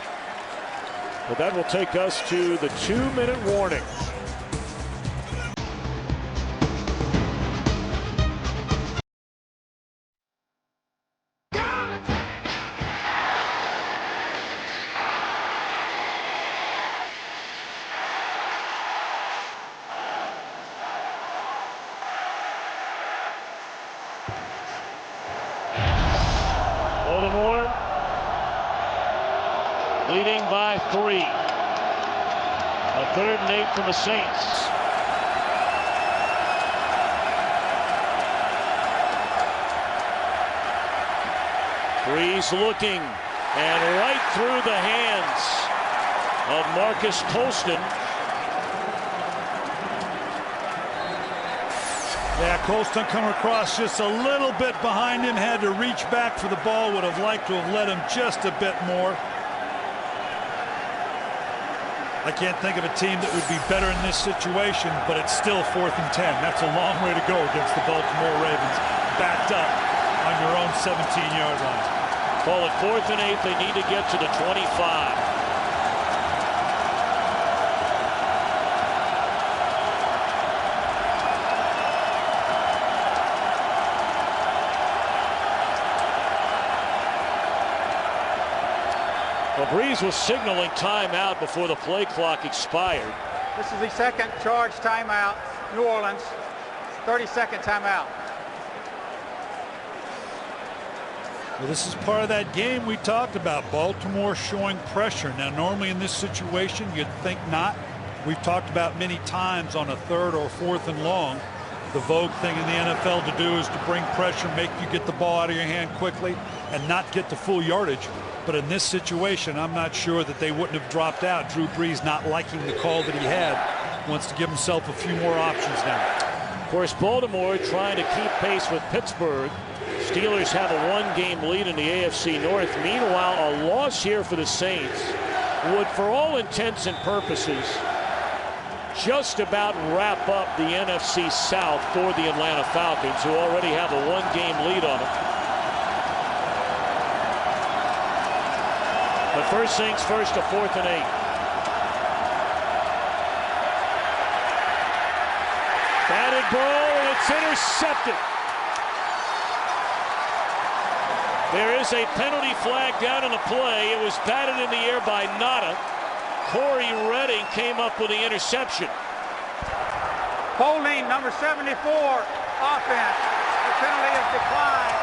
But that will take us to the 2-minute warning. Baltimore leading by 3. A 3rd and 8 from the Saints. Breeze looking, and right through the hands of Marcus Colston. Yeah, Colston coming across just a little bit behind him, had to reach back for the ball, would have liked to have led him just a bit more. I can't think of a team that would be better in this situation, but it's still 4th and 10. That's a long way to go against the Baltimore Ravens, backed up on your own 17-yard line. Call it 4th and 8. They need to get to the 25. Well, Breeze was signaling timeout before the play clock expired. This is the second charge timeout, New Orleans. 30-second timeout. Well, this is part of that game we talked about. Baltimore showing pressure. Now, normally in this situation, you'd think not. We've talked about many times on a 3rd or 4th and long. The vogue thing in the NFL to do is to bring pressure, make you get the ball out of your hand quickly, and not get the full yardage. But in this situation, I'm not sure that they wouldn't have dropped out. Drew Brees not liking the call that he had. Wants to give himself a few more options now. Of course, Baltimore trying to keep pace with Pittsburgh. Steelers have a 1-game lead in the AFC North. Meanwhile, a loss here for the Saints would, for all intents and purposes, just about wrap up the NFC South for the Atlanta Falcons, who already have a 1-game lead on them. But first things first, a 4th and 8. 30 ball, and it's intercepted. There is a penalty flag down in the play. It was batted in the air by Nada. Corey Redding came up with the interception. Holding number 74, offense. The penalty is declined.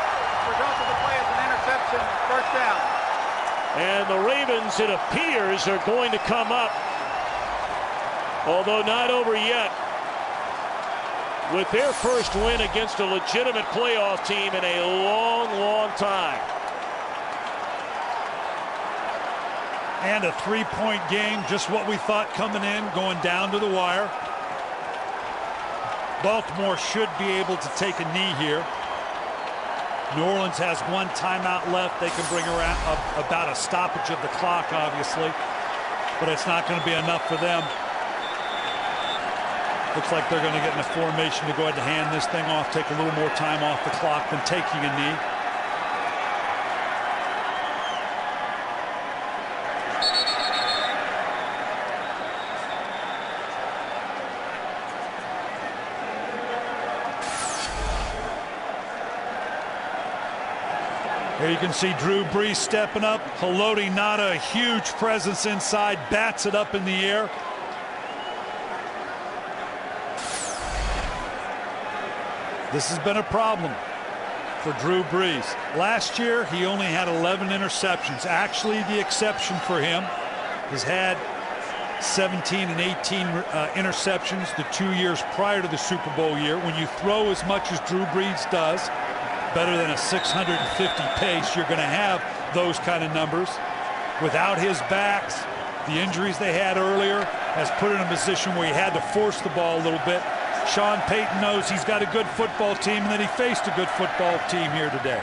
Result of the play is an interception, first down. And the Ravens, it appears, are going to come up, although not over yet, with their first win against a legitimate playoff team in a long, long time. And a three-point game, just what we thought coming in, going down to the wire. Baltimore should be able to take a knee here. New Orleans has one timeout left. They can bring around about a stoppage of the clock, obviously, but it's not going to be enough for them. Looks like they're going to get in a formation to go ahead and hand this thing off, take a little more time off the clock than taking a knee. Here you can see Drew Brees stepping up. Haloti Ngata, a huge presence inside, bats it up in the air. This has been a problem for Drew Brees. Last year, he only had 11 interceptions. Actually, the exception for him has had 17 and 18 interceptions the 2 years prior to the Super Bowl year. When you throw as much as Drew Brees does, better than a 650 pace, you're going to have those kind of numbers. Without his backs, the injuries they had earlier has put him in a position where he had to force the ball a little bit. Sean Payton knows he's got a good football team and that he faced a good football team here today.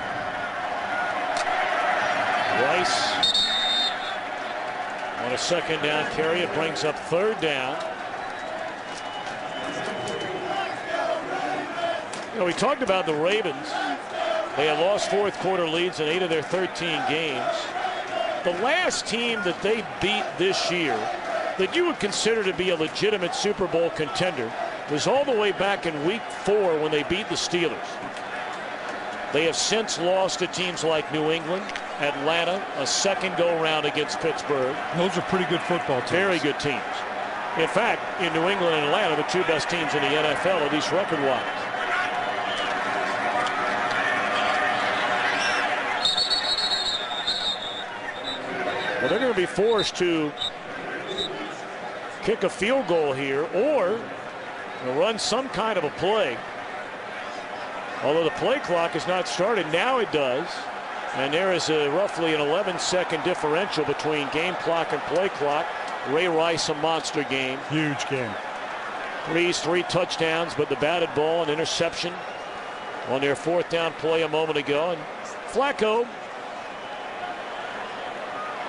Rice on a second down carry. It brings up third down. You know, we talked about the Ravens. They had lost fourth quarter leads in 8 of their 13 games. The last team that they beat this year that you would consider to be a legitimate Super Bowl contender was all the way back in week 4 when they beat the Steelers. They have since lost to teams like New England, Atlanta, a second go-round against Pittsburgh. Those are pretty good football teams. Very good teams. In fact, in New England and Atlanta, the two best teams in the NFL, at least record-wise. Well, they're going to be forced to kick a field goal here or run some kind of a play. Although the play clock has not started, now it does. And there is roughly an 11-second differential between game clock and play clock. Ray Rice, a monster game. Huge game. Brees, 3 touchdowns, but the batted ball, an interception on their fourth down play a moment ago. And Flacco,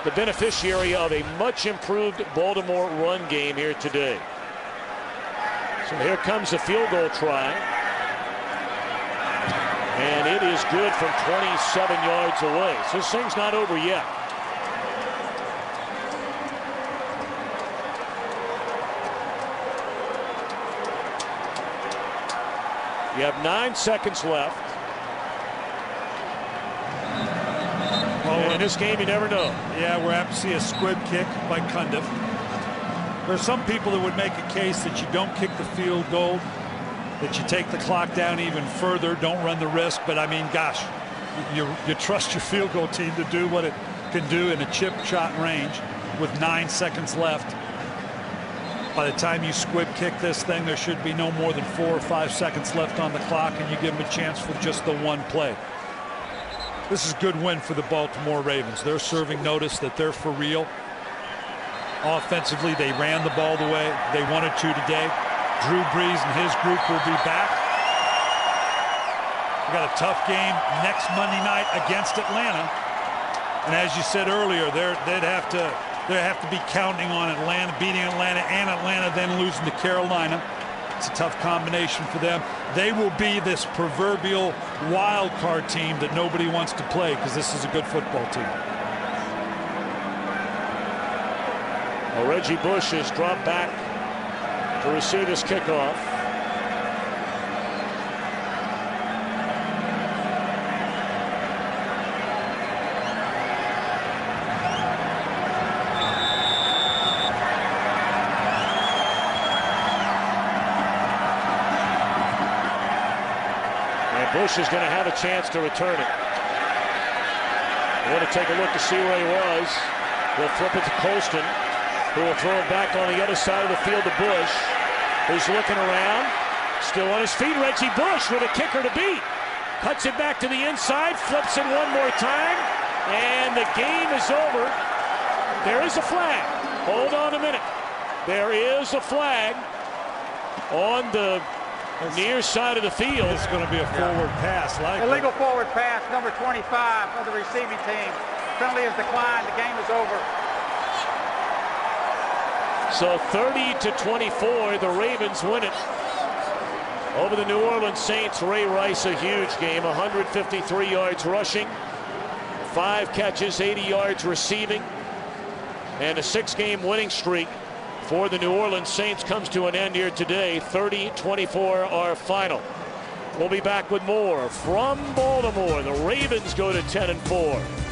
the beneficiary of a much improved Baltimore run game here today. So here comes the field goal try. And it is good from 27 yards away. So this thing's not over yet. You have 9 seconds left. In this game, you never know. Yeah, we're apt to see a squib kick by Cundiff. There's some people that would make a case that you don't kick the field goal, that you take the clock down even further, don't run the risk. But I mean, gosh, you trust your field goal team to do what it can do in a chip shot range with 9 seconds left. By the time you squib kick this thing, there should be no more than 4 or 5 seconds left on the clock, and you give them a chance for just the one play. This is a good win for the Baltimore Ravens. They're serving notice that they're for real. Offensively, they ran the ball the way they wanted to today. Drew Brees and his group will be back. We got a tough game next Monday night against Atlanta. And as you said earlier, they'd have to be counting on Atlanta, beating Atlanta, and Atlanta then losing to Carolina. It's a tough combination for them. They will be this proverbial wild card team that nobody wants to play because this is a good football team. Well, Reggie Bush has dropped back to receive his kickoff. Bush is going to have a chance to return it. I want to take a look to see where he was. They'll flip it to Colston, who will throw it back on the other side of the field to Bush, who's looking around. Still on his feet, Reggie Bush with a kicker to beat. Cuts it back to the inside, flips it one more time, and the game is over. There is a flag. Hold on a minute. There is a flag on the near side of the field. It's going to be a forward pass. Illegal forward pass, number 25 of the receiving team. Penalty is declined. The game is over. So 30-24, the Ravens win it over the New Orleans Saints. Ray Rice, a huge game, 153 yards rushing, 5 catches, 80 yards receiving, and a 6-game winning streak for the New Orleans Saints comes to an end here today. 30-24 our final. We'll be back with more from Baltimore. The Ravens go to 10-4.